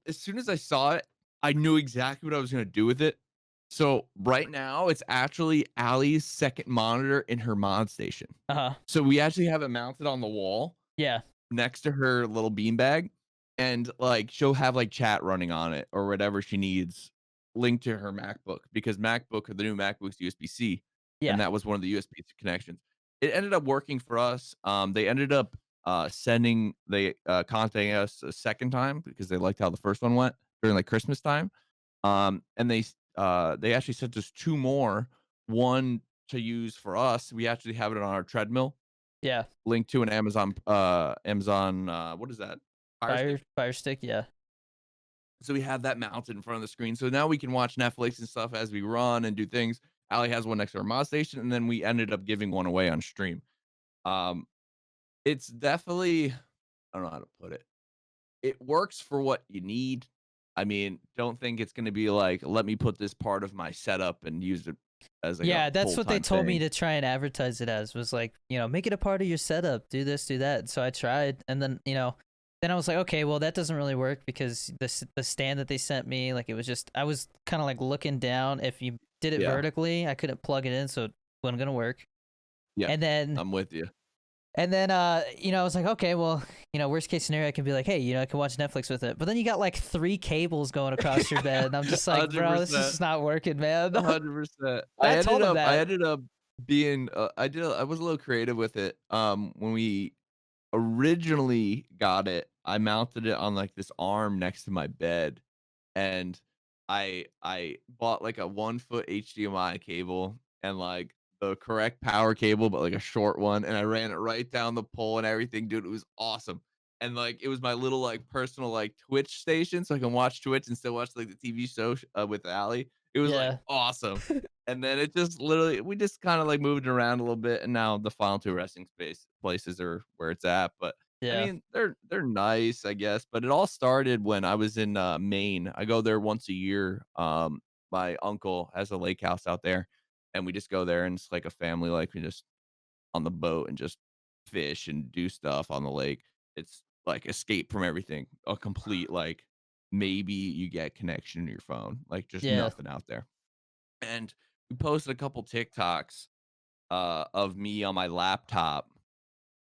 as soon as I saw it, I knew exactly what I was gonna do with it. So right now, it's actually Allie's second monitor in her mod station. Uh huh. So we actually have it mounted on the wall Yeah. next to her little beanbag, and like she'll have like chat running on it or whatever she needs linked to her MacBook because the new MacBook's USB-C, Yeah. and that was one of the USB-C connections. It ended up working for us. They ended up contacting us a second time because they liked how the first one went during like Christmas time. And they actually sent us two more. One to use for us, we actually have it on our treadmill, Yeah. linked to an Amazon, what is that? Fire Stick? Fire stick, yeah. So we have that mounted in front of the screen. So now we can watch Netflix and stuff as we run and do things. Allie has one next to our mod station, and then we ended up giving one away on stream. Um, it's definitely, I don't know how to put it. It works for what you need. I mean, don't think it's gonna be like, let me put this part of my setup and use it as like a Yeah, that's what they full-time told me thing. to try and advertise it as, was like, make it a part of your setup, do this, do that. So I tried, and then, then I was like, okay, well, that doesn't really work because the stand that they sent me, like, it was just, I was kind of like looking down. If you did it Yeah. vertically, I couldn't plug it in, so it wasn't gonna work. Yeah. And then I'm with you. I was like, okay, well, worst case scenario, I can be like, hey, I can watch Netflix with it. But then you got like 3 cables going across your bed, and I'm just like, bro, this is 100%. just not working, man. 100%. And I told him I that. ended up being, I was a little creative with it. When we originally got it, I mounted it on like this arm next to my bed, and I bought like a 1 foot HDMI cable and like the correct power cable, but like a short one, and I ran it right down the pole and everything, dude. It was awesome. And like it was my little like personal like Twitch station, so I can watch Twitch and still watch like the TV show with Allie. It was like Yeah, awesome. And then it just literally we just kind of like moved it around a little bit, and now the final two resting space places are where it's at. But I yeah, mean, they're nice, I guess, but it all started when I was in, Maine. I go there once a year. My uncle has a lake house out there, and we just go there, and it's like a family, like, we just on the boat and just fish and do stuff on the lake. It's like escape from everything, a complete, like, maybe you get connection to your phone, like, just yeah, nothing out there. And we posted a couple TikToks, of me on my laptop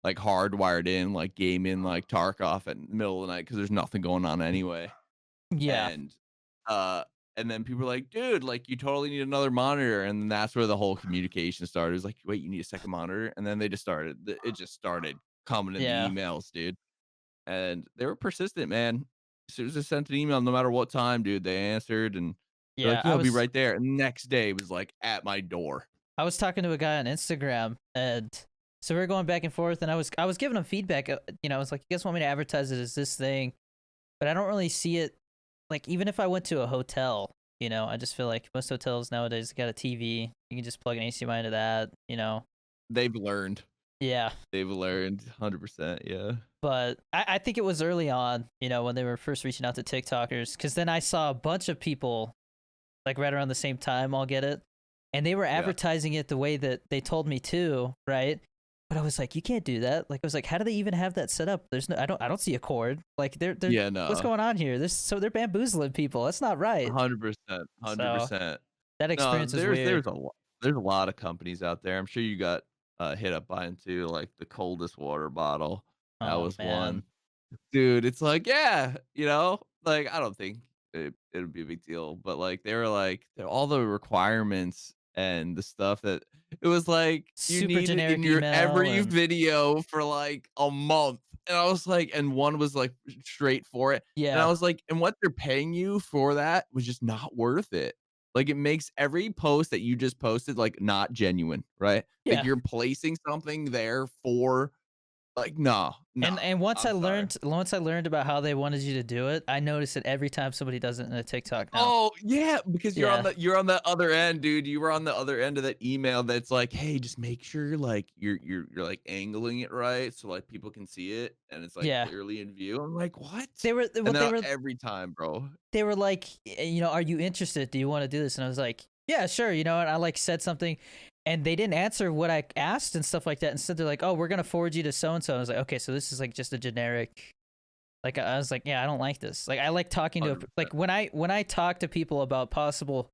like hardwired in, like gaming like Tarkov at the middle of the night because there's nothing going on anyway. yeah, And uh and then people were like, dude, like you totally need another monitor. And then that's where the whole communication started. It was like, wait, you need a second monitor? And then they just started it just started coming in the yeah, emails, dude. And they were persistent, man. As soon as I sent an email, no matter what time, dude, they answered and they're yeah. like, yeah, I'll be right there. And next day it was like at my door. I was talking to a guy on Instagram, and so we were going back and forth, and I was giving him feedback. I was like, you guys want me to advertise it as this thing, but I don't really see it. Like, even if I went to a hotel, I just feel like most hotels nowadays got a TV. You can just plug an HDMI into that. They've learned. Yeah, They've learned 100%. Yeah. but I think it was early on, when they were first reaching out to TikTokers, because then I saw a bunch of people like right around the same time all get it, and they were Yeah. advertising it the way that they told me to, right? But I was like, you can't do that. Like, I was like, how do they even have that set up? There's no, I don't see a cord. Like, they're Yeah, what's no. going on here? So they're bamboozling people. That's not right. 100%, So 100%. that No, experience is weird. there's a lot of companies out there. I'm sure you got, hit up by 'em too, like the coldest water bottle. That Oh was man. one. Dude, it's like, yeah, like, I don't think it'd be a big deal, but, like, they were like all the requirements and the stuff that it was like, you Super need it in generic your email every and video for, like, a month, and I was like and one was, like, straight for it, and I yeah. was like and what they're paying you for that was just not worth it. Like, it makes every post that you just posted, like, not genuine, right? Like, Yeah. you're placing something there for like, no, no, And I'm sorry. once I learned about how they wanted you to do it, I notice it every time somebody does it in a TikTok now. Oh, yeah, because Yeah. you're on the other end, dude. You were on the other end of that email that's like, "Hey, just make sure, like, you're, like, angling it right so, like, people can see it and it's, like, Yeah. clearly in view." I'm like, "What?" They were And what then every time, bro. they were like, are you interested? Do you want to do this? And I was like, yeah, sure. And I like said something, and they didn't answer what I asked and stuff like that. Instead, they're like, oh, we're gonna forward you to so and so. I was like, okay, so this is like just a generic. Like, I was like, yeah, I don't like this. Like, I like talking to 100%, like when I talk to people about possible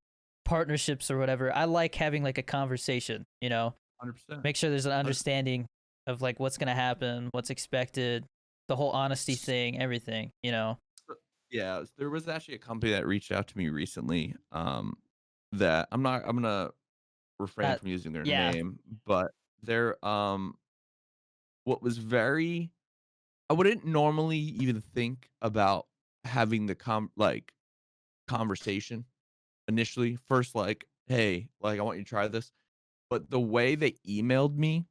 partnerships or whatever. I like having like a conversation. 100%. Make sure there's an understanding of like what's gonna happen, what's expected, the whole honesty thing, everything. Yeah, there was actually a company that reached out to me recently, that I'm gonna refrain That from using their yeah, name, but they're, what was very I wouldn't normally even think about having the conversation initially. First, like, "Hey, like, I want you to try this." but the way they emailed me,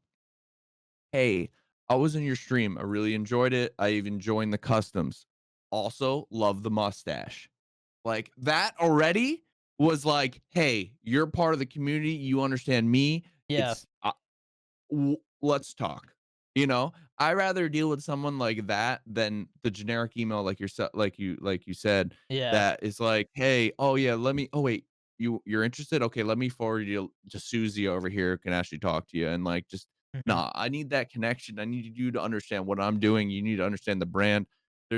"Hey, I was in your stream. I really enjoyed it. I even joined the customs. Also, love the mustache." Like, that already was like, "Hey, you're part of the community. You understand me. Yeah. It's let's talk." You know, I rather deal with someone like that than the generic email like yourself, like you said, Yeah. that is like, "Hey, oh yeah, let me. Oh wait, you're interested? Okay, let me forward you to Susie over here who can actually talk to you." And like, just Mhm. nah, I need that connection. I need you to understand what I'm doing. You need to understand the brand. I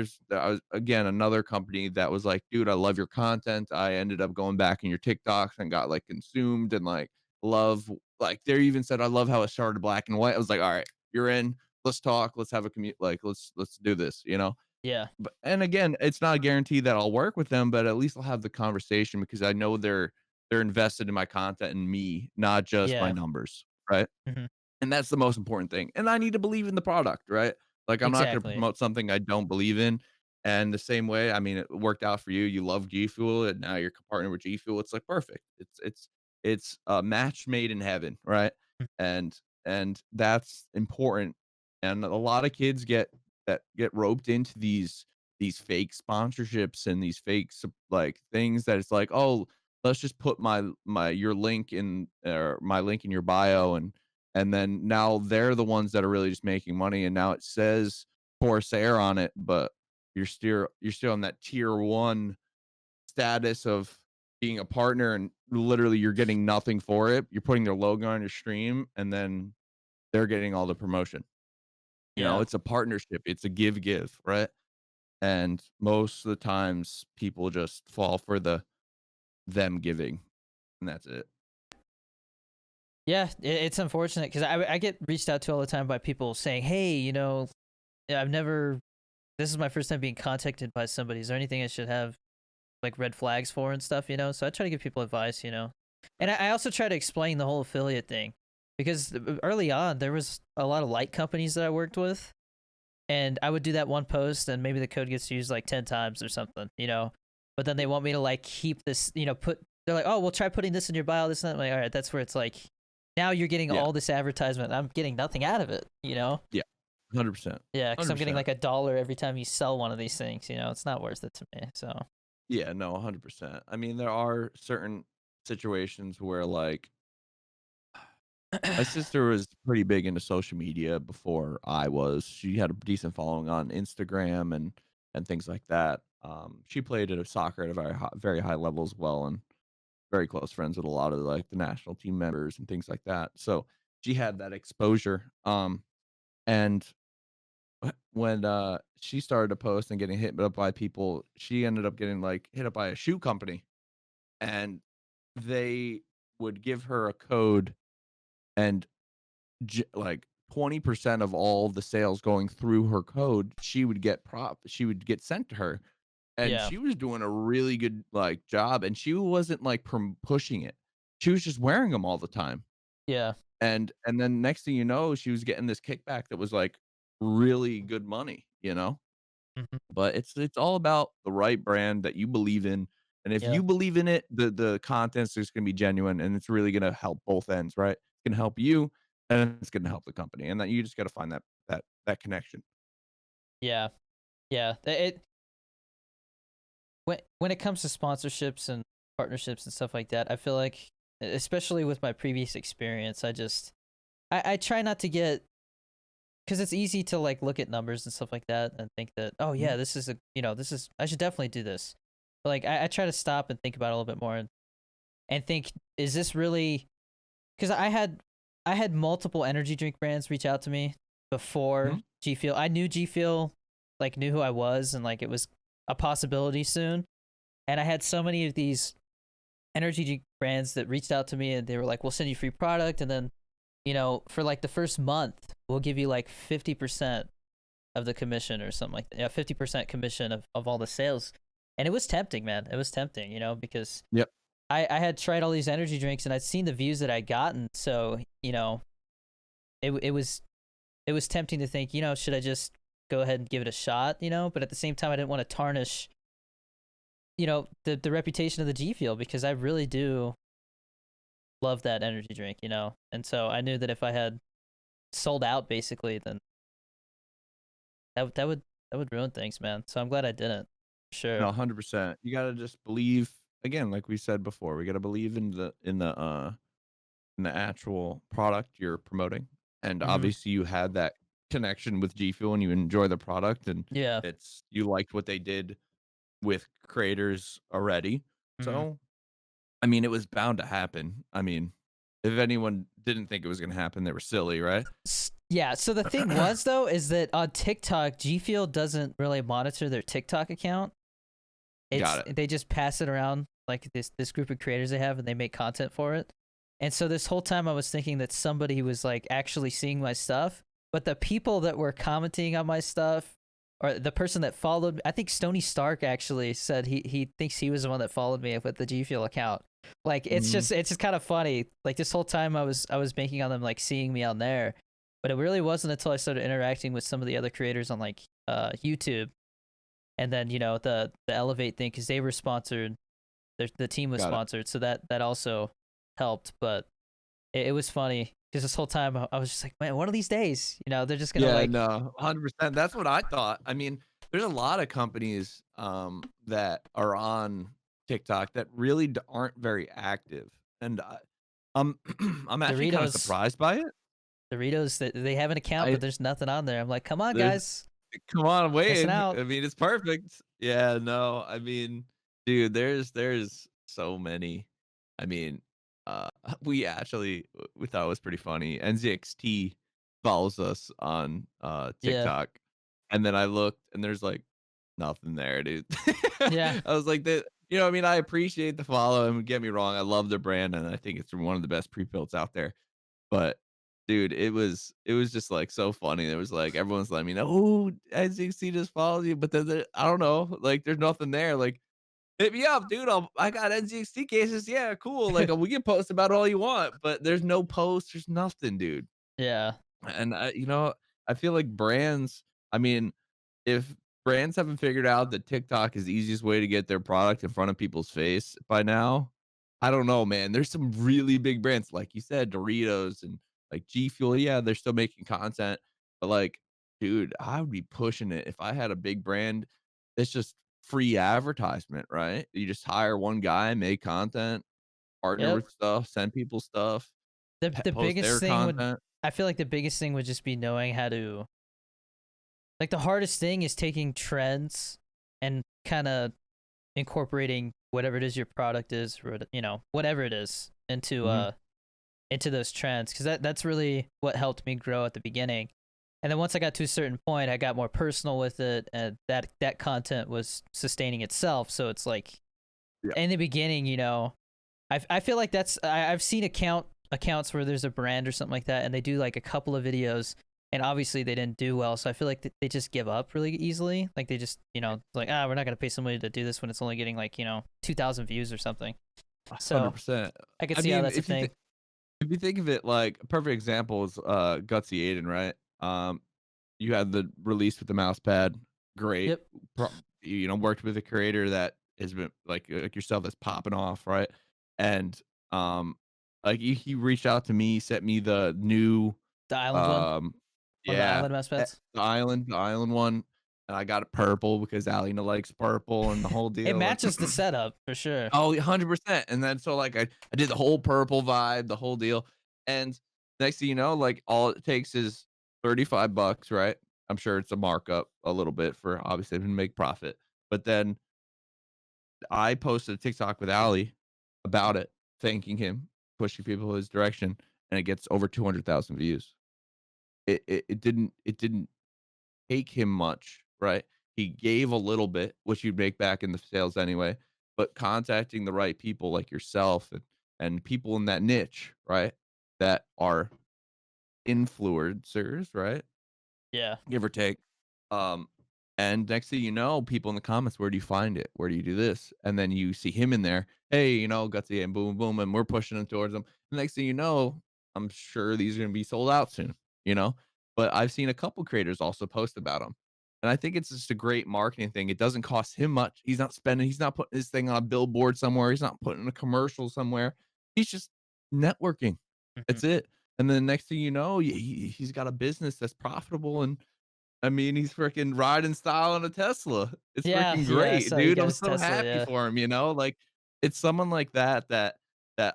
was again another company that was like, dude, I love your content. I ended up going back in your TikToks and got like consumed and like love, like they even said, I love how it started black and white. I was like, all right, you're in. Let's talk. Let's have a commute. Like, let's do this. You know. Yeah. But and again, it's not a guarantee that I'll work with them, but at least I'll have the conversation because I know they're invested in my content and me, not just my Yeah. numbers, right? Mhm. And that's the most important thing. And I need to believe in the product, right? Like, I'm not gonna Exactly. promote something I don't believe in. And the same way, I mean, it worked out for you. You love G Fuel, and now you're partnered with G Fuel. It's like perfect. It's a match made in heaven, right? Mm. And that's important. And a lot of kids get roped into these fake sponsorships and these fake like things that it's like, oh, let's just put your link in, or my link in your bio, and then now they're the ones that are really just making money, and now it says Corsair on it, but you're still on that tier 1 status of being a partner, and literally you're getting nothing for it. You're putting their logo on your stream, and then they're getting all the promotion. You know, Yeah. it's a partnership, it's a give, right? And most of the times people just fall for them giving, and that's it. Yeah. It's unfortunate because I get reached out to all the time by people saying, "Hey, yeah, I've never. This is my first time being contacted by somebody. Is there anything I should have like red flags for and stuff?" So I try to give people advice. And I also try to explain the whole affiliate thing because early on there was a lot of light companies that I worked with, and I would do that one post and maybe the code gets used like 10 times or something. But then they want me to like keep this, they're like, "Oh, we'll try putting this in your bio, this and that." I'm like, all right, that's where it's like, now you're getting Yeah, all this advertisement. I'm getting nothing out of it. yeah, 100%, Yeah, because I'm getting 100%. like $1 every time you sell one of these things. It's not worth it to me. So, Yeah, no, 100%. I mean, there are certain situations where, like, my sister was pretty big into social media before I was. She had a decent following on Instagram and things like that. She played at a soccer at a very high level as well, and very close friends with a lot of like the national team members and things like that. So she had that exposure. And when she started to post and getting hit up by people, she ended up getting like hit up by a shoe company, and they would give her a code, and like 20% of all the sales going through her code, she would get sent to her. And yeah, she was doing a really good like job, and she wasn't like pushing it. She was just wearing them all the time. yeah, And then next thing you know, she was getting this kickback that was like really good money, you know? hmm, But it's all about the right brand that you believe in. And if yeah, you believe in it, the content's just gonna be genuine, and it's really gonna help both ends, right? It's gonna help you, and it's gonna help the company. And that you just gotta find that connection. yeah, yeah. When it comes to sponsorships and partnerships and stuff like that, I feel like, especially with my previous experience, I try not to get, because it's easy to like look at numbers and stuff like that and think that, oh Mhm. yeah, I should definitely do this. But like I try to stop and think about it a little bit more and think, is this really? Because I had multiple energy drink brands reach out to me before Mhm. G Fuel. I knew G Fuel, like knew who I was, and like it was a possibility soon. And I had so many of these energy drink brands that reached out to me, and they were like, "We'll send you free product, and then for like the first month, we'll give you like 50% of the commission or something like that. Yeah, 50% commission of all the sales." And it was tempting, man. It was tempting, because Yep. I had tried all these energy drinks and I'd seen the views that I'd gotten. So, it was tempting to think, should I just go ahead and give it a shot? But at the same time, I didn't want to tarnish, the reputation of the G Fuel, because I really do. love that energy drink, you know? And so I knew that if I had sold out basically, then that would ruin things, man. So I'm glad I didn't. No, Sure. 100%. You gotta just believe again, like we said before, we gotta believe in the actual product you're promoting. And Hmm. obviously you had that connection with G Fuel and you enjoy the product and Yeah. it's you liked what they did with creators already. Hmm. So, I mean, it was bound to happen. I mean, if anyone didn't think it was gonna happen, they were silly, right? Yeah. So the thing was though is that on TikTok, G Fuel doesn't really monitor their TikTok account. Got It's it. they just pass it around like this group of creators they have, and they make content for it. And so this whole time I was thinking that somebody was like actually seeing my stuff, but the people that were commenting on my stuff, or the person that followed, I think Stony Stark actually said he thinks he was the one that followed me with the G Fuel account. Like Mhm. it's just kind of funny. Like this whole time I was making on them like seeing me on there, but it really wasn't until I started interacting with some of the other creators on like YouTube, and then the Elevate thing, because they were sponsored, the team was Got it. sponsored, so that also helped. But it was funny because this whole time I was just like, man, one of these days, they're just gonna Yeah, like, no, 100%. That's what I thought. I mean, there's a lot of companies that are on TikTok that really aren't very active, and I'm actually kind of Doritos, surprised by it. Doritos that they have an account, but I there's nothing on there. I'm like, come on, there's guys, come on, missing Wayne. out. I mean, it's perfect. Yeah, no, I mean, dude, there's so many. I mean, we actually we thought it was pretty funny. NZXT follows us on Yeah, TikTok, and then I looked, and there's like nothing there, dude. yeah, I was like, that. I mean, I appreciate the follow. And get me wrong, I love their brand, and I think it's one of the best pre-builts out there. But dude, it was just, like, so funny. There was, like everyone's letting me know, "Oh, NCC just follows you," but then I don't know, like, there's nothing there, like, "Hit me up, dude, I got NZXT cases, yeah, cool, like, we can post about all you want," but there's no post, there's nothing, dude. yeah, And I feel like brands I mean, if brands haven't figured out that TikTok is the easiest way to get their product in front of people's face by now, I don't know, man. There's some really big brands, like you said, Doritos and like G Fuel. Yeah, they're still making content, but like, dude, I would be pushing it if I had a big brand. It's just free advertisement, right? You just hire one guy, make content, partner yep. with stuff, send people stuff, The post biggest their thing would, content. I feel like the biggest thing would just be knowing how to, like, the hardest thing is taking trends and kind of incorporating whatever it is your product is, or whatever it is, Mhm. into those trends, because that's really what helped me grow at the beginning. And then once I got to a certain point, I got more personal with it, and that content was sustaining itself. So it's like, Yeah. in the beginning, I feel like I've seen accounts where there's a brand or something like that, and they do like a couple of videos, and obviously they didn't do well. So I feel like they just give up really easily. Like they just, like, we're not gonna pay somebody to do this when it's only getting like 2,000 views or something. So 100%. I could I see how mean, that's a thing. if you think of it like a perfect example is Gutsy Aiden, right? You had the release with the mouse pad, great. Yep. Pro- worked with a creator that has been like yourself that's popping off, right? And um like he reached out to me, sent me the new The island um one of the yeah, island mouse pads. the island one. And I got it purple because Alina likes purple and the whole It deal. And matches the setup for sure. oh, 100%, and then so, like, I did the whole purple vibe, the whole deal, and next thing you know, like, all it takes is 35 bucks, right? I'm sure it's a markup a little bit for obviously to make profit, but then I posted a TikTok with Ali about it, thanking him, pushing people his direction, and it gets over 200,000 views. It didn't take him much, right? He gave a little bit, which you'd make back in the sales anyway, but contacting the right people like yourself and people in that niche, right? That are influencers, right? Yeah. Give or take. Um, and next thing you know, people in the comments, where do you find it? Where do you do this? And then you see him in there, hey, Gutsy and boom, boom, and we're pushing him towards them. The next thing you know, I'm sure these are gonna be sold out soon, you know? But I've seen a couple creators also post about them. And I think it's just a great marketing thing. It doesn't cost him much. He's not putting his thing on a billboard somewhere. He's not putting a commercial somewhere. He's just networking. Mhm. That's it. And then next thing you know, he's got a business that's profitable, and I mean, he's freaking riding style in a Tesla. It's Yeah, freaking yeah, I great, saw you dude. I'm guys so Tesla, happy yeah. for him, you know? Like, it's someone like that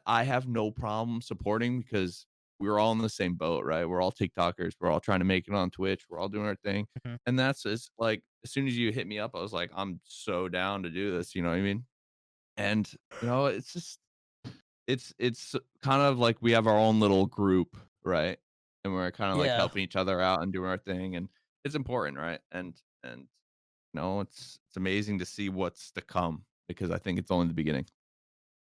I have no problem supporting because we're all in the same boat, right? We're all TikTokers. We're all trying to make it on Twitch. We're all doing our thing. Mhm. And that's just like, as soon as you hit me up, I was like, I'm so down to do this. You know what I mean? And, it's just, it's kind of like we have our own little group, right? And we're kind of like Yeah. helping each other out and doing our thing, and it's important, right? And it's amazing to see what's to come because I think it's only the beginning.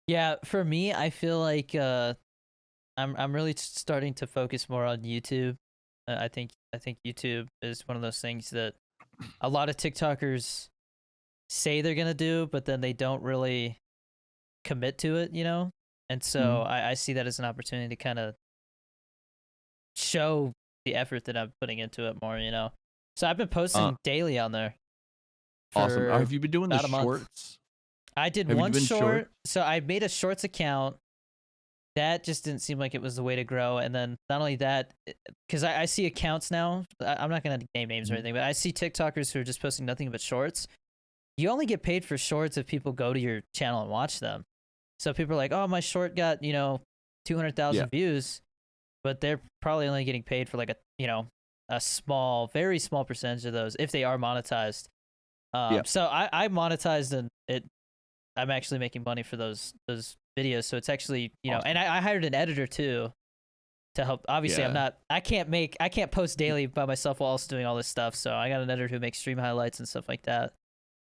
Yeah, for me, I feel like, I'm really starting to focus more on YouTube. I think YouTube is one of those things that a lot of TikTokers say they're gonna do, but then they don't really commit to it, you know? And so Mhm. I see that as an opportunity to kind of show the effort that I'm putting into it more, you know? So I've been Uh, posting daily on there awesome. for Have you been doing the about a month. shorts? I did Have you one been short? short, so I made a shorts account. That just didn't seem like it was the way to grow. And then not only that, because I see accounts now. I'm not gonna name names or Mhm. anything, but I see TikTokers who are just posting nothing but shorts. You only get paid for shorts if people go to your channel and watch them. So people are like, "Oh, my short got 200,000 Yeah. views," but they're probably only getting paid for like a small, very small percentage of those if they are monetized. Yeah. So I monetized and I'm actually making money for those videos. So it's actually and Awesome. I hired an editor too to help. Obviously, Yeah. I can't post daily by myself while also doing all this stuff. So I got an editor who makes stream highlights and stuff like that.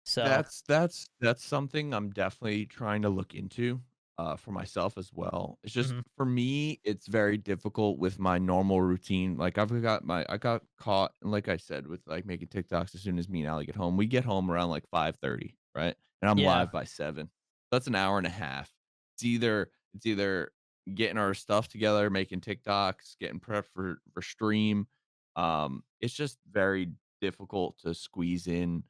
So That's something I'm definitely trying to look into, for myself as well. It's just mhm. for me, it's very difficult with my normal routine. Like I got caught, and like I said, with like making TikToks as soon as me and Ali get home. We get home around like 5:30, right? And I'm Yeah. live by 7. That's an hour and a half. It's either getting our stuff together, making TikToks, getting prepped for stream. It's just very difficult to squeeze in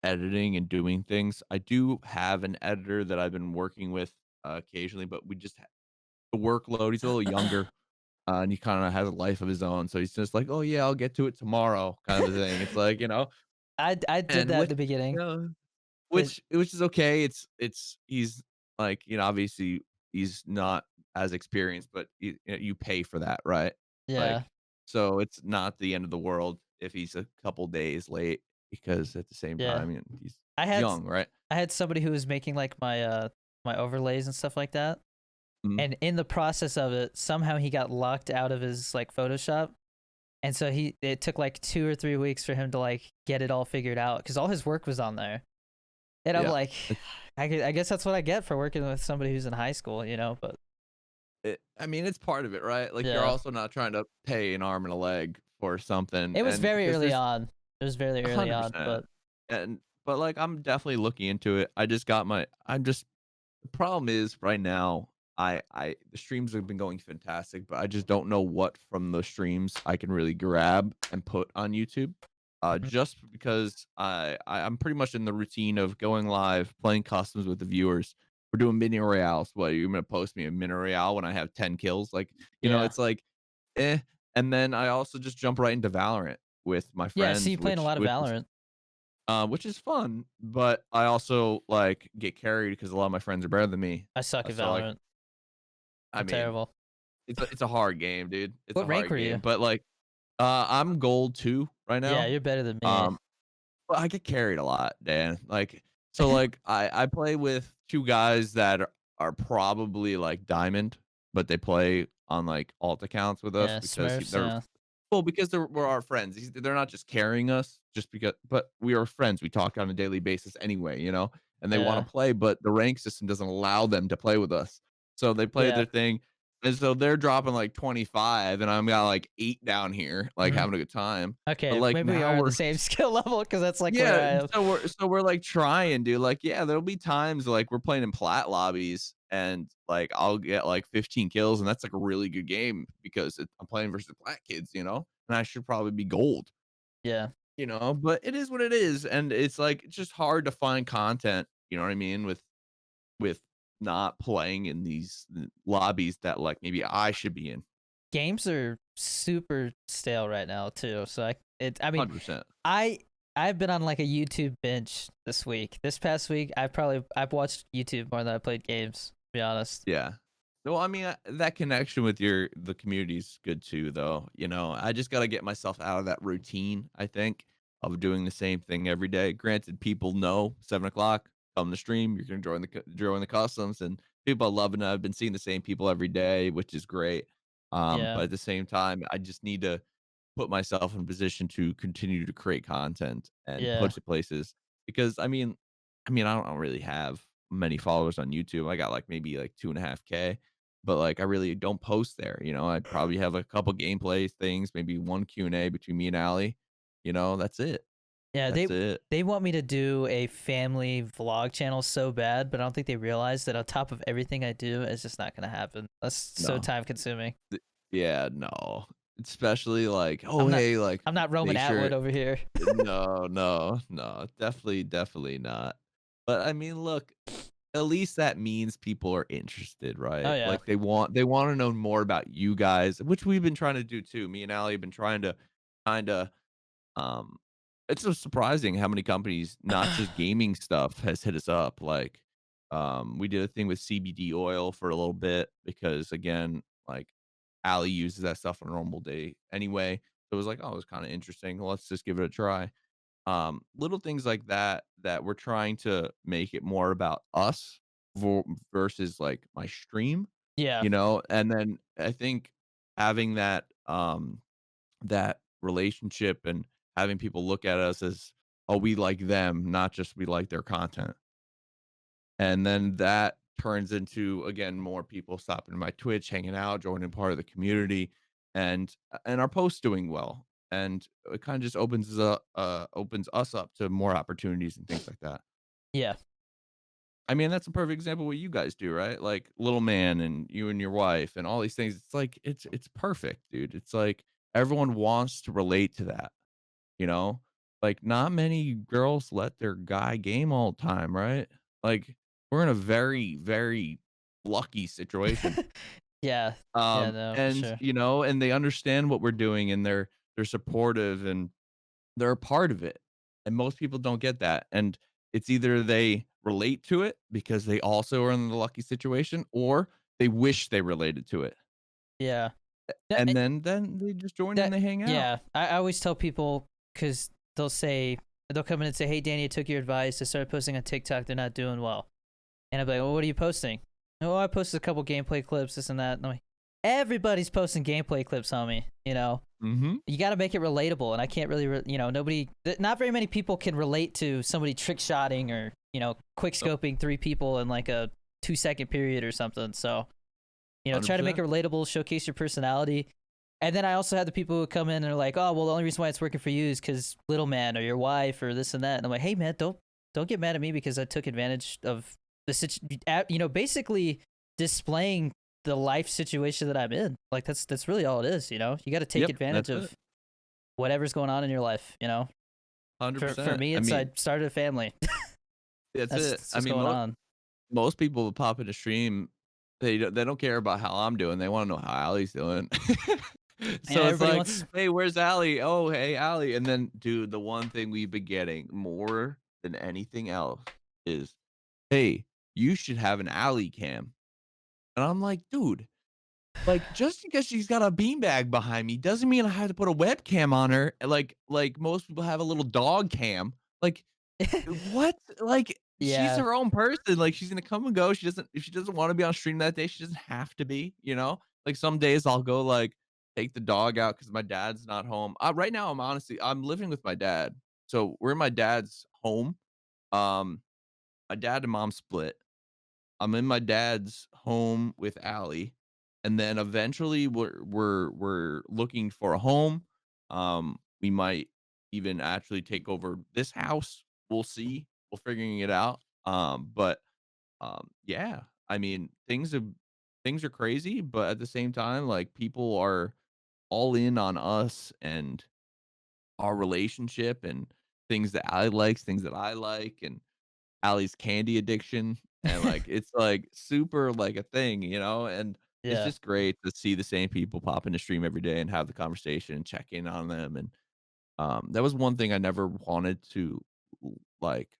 editing and doing things. I do have an editor that I've been working with, occasionally, but we just the workload. He's a little younger, and he kinda has a life of his own, so he's just like, "Oh, yeah, I'll get to it tomorrow," kind of a thing. It's like, I did and that in which the beginning. you know, It, which is okay. It's he's like, obviously he's not as experienced, but you pay for that, right? yeah. Like, so it's not the end of the world if he's a couple days late because at the same Yeah. time, he's I had young, right? I had somebody who was making like my overlays and stuff like that. Mhm. And in the process of it, somehow he got locked out of his like Photoshop. And so it took like 2 or 3 weeks for him to like get it all figured out because all his work was on there. And I'm Yeah. like, I guess that's what I get for working with somebody who's in high school, you know? But I mean, it's part of it, right? Like, you're yeah, also not trying to pay an arm and a leg for something, it was and very because early there's on. It was very early on, 100%. but And but, like, I'm definitely looking into it. I just got my I'm just the problem is right now, the streams have been going fantastic, but I just don't know what from the streams I can really grab and put on YouTube. mhm. Just because I'm pretty much in the routine of going live, playing customs with the viewers. We're doing mini royales. What, you're gonna post me a mini royale when I have 10 kills? Like, Yeah, it's like, eh. And then I also just jump right into Valorant with my yeah. See, friends, you playing a lot of Valorant. which is fun, but I also, like, get carried because a lot of my friends are better than me. I suck at So, like, Valorant. I I'm mean, terrible. it's a hard game, dude. It's a What rank hard were you? game, but, like, I'm gold 2 right Yeah, now. you're better than me. Um, but I get carried a lot, Dan. Like, so, like, I play with 2 guys that are probably, like, diamond, but they play on, like, alt accounts with us Yeah, because Smurfs. they're Yeah, well, because we're our friends. They're not just carrying us just because, but we are friends. We talk on a daily basis anyway, and they wanna yeah, play, but the rank system doesn't allow them to play with us. So they play yeah. their thing, and so they're dropping, like, 25, and I'm got, like, 8 down here, like, Mhm. having a good time. But, Okay, like, maybe we now are on the we're same skill level because that's like where yeah, I am. so we're, like, trying, dude. Like, yeah, there'll be times, like, we're playing in plat lobbies, and, like, I'll get, like, 15 kills, and that's, like, a really good game because I'm playing versus plat kids, and I should probably be gold. Yeah, But it is what it is, and it's, like, it's just hard to find content, you know what I mean, with not playing in these lobbies that like maybe I should be in. Games are super stale right now too. So I mean, 100%. I I've been on like a YouTube binge this week. This past week, I've watched YouTube more than I played games. To be honest. Yeah. Well, I mean, that connection with the community's good too, though. You know, I just got to get myself out of that routine. I think of doing the same thing every day. Granted, people know 7 o'clock come the stream. You're gonna join join the customs, and people are loving it. I've been seeing the same people every day, which is great. Yeah, But at the same time, I just need to put myself in a position to continue to create content and yeah, push it places because I don't really have many followers on YouTube. I got like maybe like 2.5K, but like I really don't post there. You know, I probably have a couple gameplay things, maybe one Q&A between me and Allie. You know, that's it. yeah. That's it. They want me to do a family vlog channel so bad, but I don't think they realize that on top of everything I do, it's just not gonna happen. That's so No. time consuming. Yeah, no. Especially like, oh I'm not hey, like I'm not Roman make sure Atwood over here. no, no, no, definitely not. But I mean, look, at least that means people are interested, Oh right? yeah, Like they want to know more about you guys, which we've been trying to do too. Me and Allie have been trying to kind of um it's so surprising how many companies, not just gaming stuff, has hit us up. Like we did a thing with CBD oil for a little bit because again, like Allie uses that stuff on a normal day anyway. So it was like, oh, it was kind of interesting. Let's just give it a try. Little things like that that we're trying to make it more about us versus like my stream, yeah, and then I think having that relationship and having people look at us as, oh, we like them, not just we like their content. And then that turns into, again, more people stopping to my Twitch, hanging out, joining part of the community, and our posts doing well. And it kind of just opens us up to more opportunities and things like that. yeah, I mean, that's a perfect example of what you guys do, right? Like little man and you and your wife and all these things. It's like it's perfect, dude. It's like everyone wants to relate to that, you know? Like not many girls let their guy game all the time, right? Like we're in a very, very lucky situation. yeah, yeah. No, for And sure. and they understand what we're doing and they're supportive and they're a part of it, and most people don't get that, and it's either they relate to it because they also are in the lucky situation, or they wish they related to it, Yeah. and then they just join and That they hang out. yeah, I always tell people because they'll come in and say, "Hey, Danny, I took your advice. I started posting on TikTok. They're not doing well." And I'm like, "Well, what are you posting?" "Oh, I posted a couple gameplay clips, this and that." And I'm like, "Everybody's posting gameplay clips, homie. Mhm. You got to make it relatable." And I can't really, not very many people can relate to somebody trick shotting or quick Nope. scoping three people in like a 2 second period or something. So try to make it 100%. relatable, showcase your personality. And then I also have the people who come in and are like, "Oh, well, the only reason why it's working for you is because little man or your wife or this and that." And I'm like, "Hey, man, don't get mad at me because I took advantage of the basically displaying the life situation that I'm in. Like that's really all it is. You got to take Yep, advantage that's it. of whatever's going on in your life. For 100%. me, I it's mean, I started a family. that's it. That's I what's mean, going on. most people will pop in a stream, they don't care about how I'm doing, they wanna know how Allie's doing. Yeah, So it's everybody like, wants. "Hey, where's Allie? Oh, hey, Allie," and then, dude, the one thing we've been getting more than anything else is, "Hey, you should have an Allie cam," and I'm like, "Dude, like, just because she's got a beanbag behind me doesn't mean I have to put a webcam on her, like most people have a little dog cam, like, what? Like, she's Yeah, her own person, like, she's gonna come and go, she doesn't if she doesn't wanna be on stream that day, she doesn't have to be, you know? Like, some days I'll go, like, take the dog out because my dad's not home. Right now, I'm living with my dad, so we're in my dad's home. Um, my dad and mom split. I'm in my dad's home with Allie, and then eventually we're looking for a home. We might even actually take over this house. We'll see. We're figuring it out. Yeah. I mean, things are crazy, but at the same time, like people are all in on us and our relationship and things that I likes, things that I like, and Allie's candy addiction. and, like, it's, like, super, like, a thing, and it's Yeah. just great to see the same people pop into stream every day and have the conversation and check in on them, and, that was one thing I never wanted to, like,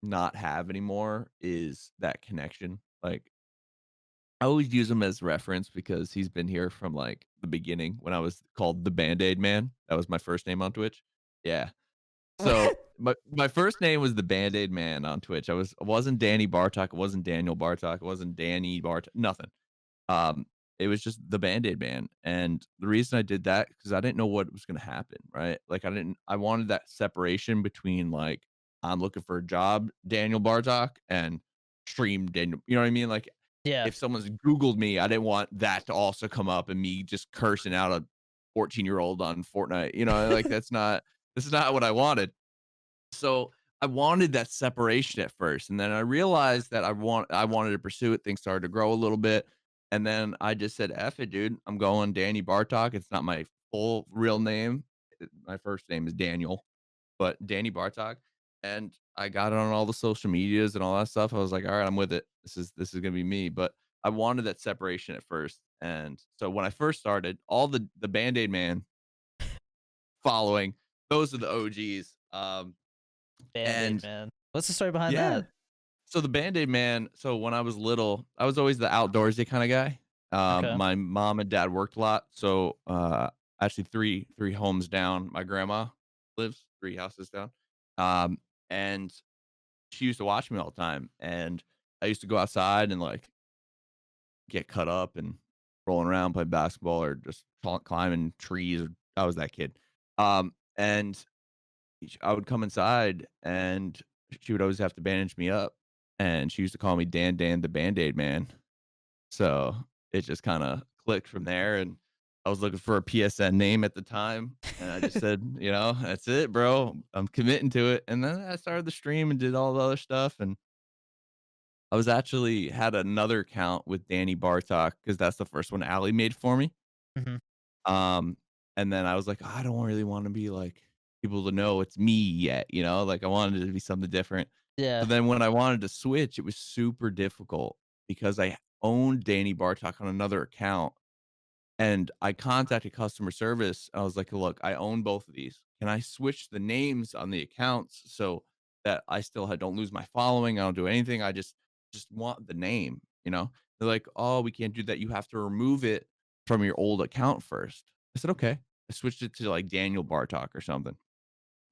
not have anymore is that connection, like, I always use him as reference because he's been here from, like, the beginning when I was called the Band-Aid Man. That was my first name on Twitch. Yeah. So, What? my first name was the Band-Aid Man on Twitch. I wasn't Danny Bartok, it wasn't Daniel Bartok, it wasn't Danny nothing. Um, it was just the Band-Aid Man, and the reason I did that because I didn't know what was gonna happen, right? Like, I wanted that separation between, like, I'm looking for a job, Daniel Bartok, and stream Daniel, you know what I mean? Like, Yeah. if someone's Googled me, I didn't want that to also come up and me just cursing out a 14-year-old on Fortnite, like, this is not what I wanted. So, I wanted that separation at first, and then I realized that I wanted to pursue it, things started to grow a little bit, and then I just said, "F it, dude, I'm going Danny Bartok." It's not my full real name. My first name is Daniel, but Danny Bartok, and I got it on all the social medias and all that stuff. I was like, "Alright, I'm with it. This is gonna be me," but I wanted that separation at first, and so when I first started, all the Band-Aid Man following, those are the OGs, Band-Aid and man. What's the story behind yeah. that? So the Band-Aid Man, so when I was little, I was always the outdoorsy kinda guy. Okay. My mom and dad worked a lot, so, actually 3 homes down, my grandma lives 3 houses down, um, and she used to watch me all the time, and I used to go outside and, like, get cut up and rolling around, playing basketball, or just climbing trees, I was that kid. And I would come inside, and she would always have to bandage me up, and she used to call me Dan the Band-Aid Man. So, it just kinda clicked from there, and I was looking for a PSN name at the time, and I just said, "That's it, bro. I'm committing to it." And then I started the stream and did all the other stuff, and I was actually had another account with Danny Bartok because that's the first one Allie made for me. Mhm. Um, and then I was like, I don't really wanna be, like, people to know it's me yet, Like, I wanted it to be something different. So Yeah. then when I wanted to switch, it was super difficult because I owned Danny Bartok on another account, and I contacted customer service. I was like, "Look, I own both of these. Can I switch the names on the accounts so that I still don't lose my following? I don't do anything. I just want the name?" They're like, "Oh, we can't do that. You have to remove it from your old account first." I said, "Okay." I switched it to like Daniel Bartok or something.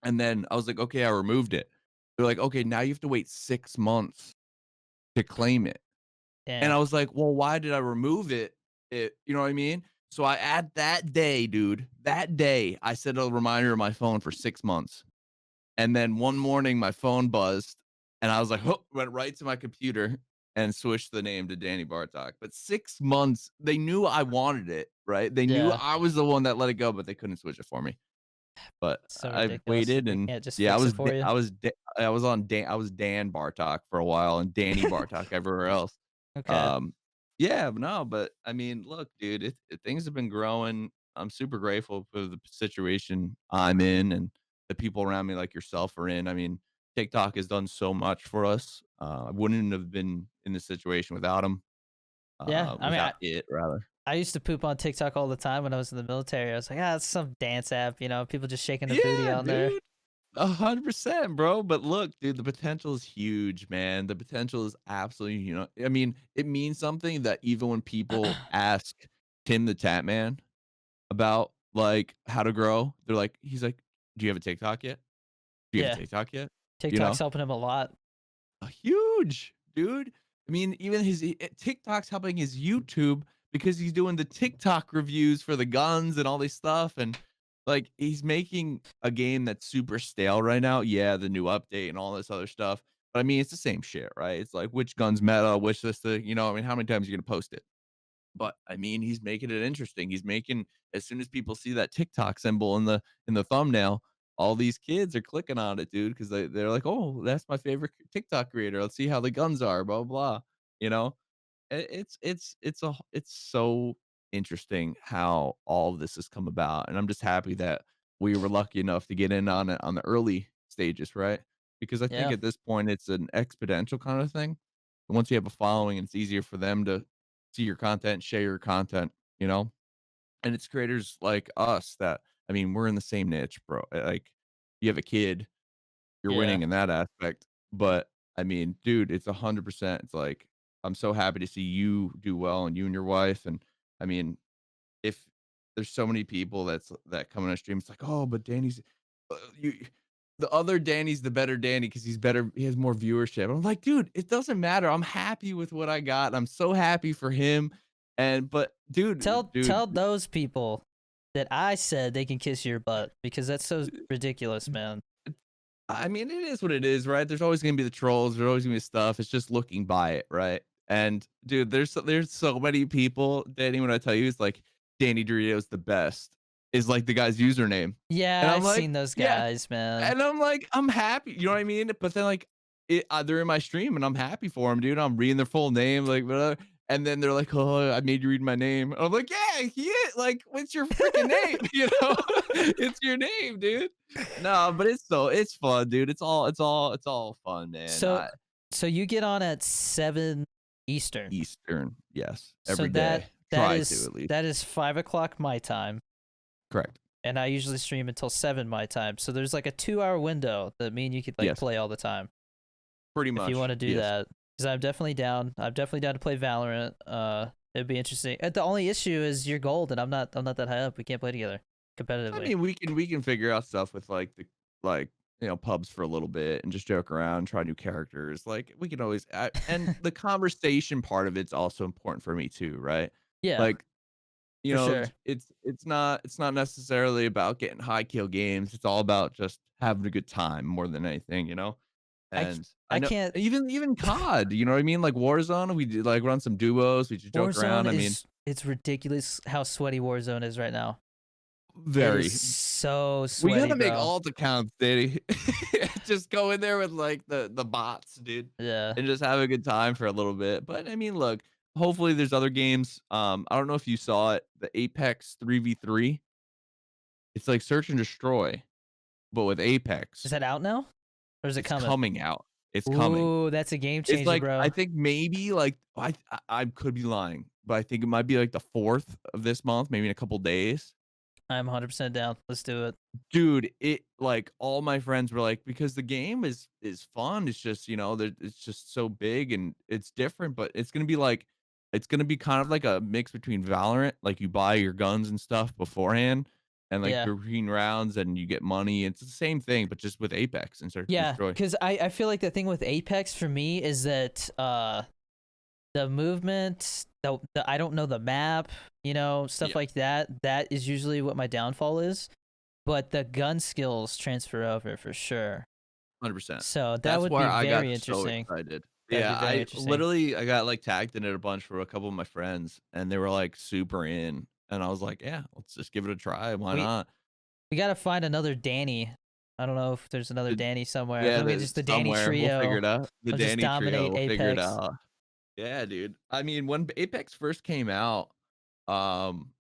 And then I was like, "Okay, I removed it." They're like, "Okay, now you have to wait 6 months to claim it." And Damn. I was like, "Well, why did I remove it?" You know what I mean? So I at that day, dude, that day, I set a reminder on my phone for 6 months. And then one morning my phone buzzed and I was like, "Oh," went right to my computer and switched the name to Danny Bartok. But 6 months, they knew I wanted it, right? They knew Yeah. I was the one that let it go, but they couldn't switch it for me. But So I ridiculous. waited, They and can't just yeah, fix it for you. I was Dan Bartok for a while and Danny Bartok everywhere else. Okay. Um, yeah, but no, but I mean, look, dude, things have been growing. I'm super grateful for the situation I'm in and the people around me like yourself are in. I mean, TikTok has done so much for us. I wouldn't have been in this situation without them. Yeah. I mean, Without it rather. I used to poop on TikTok all the time when I was in the military. I was like, it's some dance app, people just shaking their booty Yeah, on there. dude. 100%, bro. But look, dude, the potential is huge, man. The potential is absolutely, I mean, it means something that even when people ask Tim the Tap Man about like how to grow, he's like, "Do you have a TikTok yet? Do you have a Yeah. TikTok yet?" You TikTok's know? helping him a lot. Huge, dude. I mean, even TikTok's helping his YouTube because he's doing the TikTok reviews for the guns and all this stuff, and like he's making a game that's super stale right now. Yeah, the new update and all this other stuff, but I mean, it's the same shit, right? It's like which guns meta, which this, I mean, how many times are you gonna post it? But I mean, he's making it interesting. He's making as soon as people see that TikTok symbol in the thumbnail, all these kids are clicking on it, dude, because they're like, "Oh, that's my favorite TikTok creator. Let's see how the guns are." Blah blah. You know, it's so interesting how all of this has come about, and I'm just happy that we were lucky enough to get in on it on the early stages, right? Because I think Yeah. at this point it's an exponential kind of thing. once you have a following, it's easier for them to see your content, share your content, you know? And it's creators like us that, I mean, we're in the same niche, bro. Like, you have a kid, you're Yeah. winning in that aspect. But I mean, dude, it's 100%. It's like, I'm so happy to see you do well and you and your wife. And I mean, if there's so many people that come on a stream, it's like, oh, but Danny's you the other Danny's the better Danny because he's better, he has more viewership. I'm like, dude, it doesn't matter. I'm happy with what I got. I'm so happy for him. And but Tell those people that I said they can kiss your butt because that's so ridiculous, man. I mean, it is what it is, right? There's always gonna be the trolls. There's always gonna be stuff. It's just looking by it, right? And dude, there's so many people. Danny, when I tell you, it's like Danny Doritos the best is like the guy's username, Yeah, and I'm I've like, seen those yeah, guys, man. and I'm like, I'm happy. You know what I mean? But then like, they're in my stream, and I'm happy for them, dude. I'm reading their full name, like whatever. And then they're like, "Oh, I made you read my name." I'm like, "Yeah, he is. Like, what's your freaking name? You know, it's your name, dude." No, but it's fun, dude. It's all fun, man. So so you get on at 7 Eastern. Eastern, yes, So every day. Try to at least. that is 5 o'clock my time, Correct. and I usually stream until 7 my time. So there's like a 2 hour window that me and you could like Yes, play all the time pretty if much. you want to do Yes. that. Because I'm definitely down. I'm definitely down to play Valorant. It'd be interesting. The only issue is you're gold, and I'm not that high up. We can't play together I competitively. mean, we can figure out stuff with like like pubs for a little bit and just joke around, try new characters. Like we can always and the conversation part of it's also important for me too, right? Yeah, Like for sure. it's not necessarily about getting high kill games. It's all about just having a good time more than anything. I c- And I I know can't. even COD, you know what I mean? Like Warzone, we do like run some duos, we just joke Warzone around. I mean, is it's ridiculous how sweaty Warzone is right now. It is very. so We sweaty, gotta make bro. alt accounts, Diddy. Just go in there with like the bots, dude, Yeah. and just have a good time for a little bit. But I mean, look, hopefully there's other games. I don't know if you saw it, the Apex 3v3. It's like search and destroy, but with Is Apex. that out now? Or is it It's coming? coming out. It's coming. Ooh, that's a game It's changer, like I bro. think maybe like I could be lying, but I think it might be like the 4th of this month, maybe in a couple days. I'm 100% down. Let's do it. Dude, it like all my friends were like, because the game is fun. It's just, it's just so big and it's different, but it's gonna be kind of like a mix between Valorant, like you buy your guns and stuff beforehand and like Yeah. your green rounds and you get money. It's the same thing, but just with Apex and search and Yeah, destroy. because I feel like the thing with Apex for me is that the movement, the I don't know the map, stuff Yeah, like that. That is usually what my downfall is. But the gun skills transfer over for sure. 100%. So that That's would why be I got very so interesting. excited. That'd be Yeah, very I interesting. literally I got like tagged in it a bunch for a couple of my friends and they were like super in and I was like, "Yeah, let's just give it a try. Why We not?" we gotta find another Danny. I don't know if there's another The Danny somewhere. I Yeah, think we just the Danny somewhere. We'll figure trio it out. The will just Danny trio, dominate we'll figure it Apex. out. Yeah, dude. I mean, when Apex first came out, um,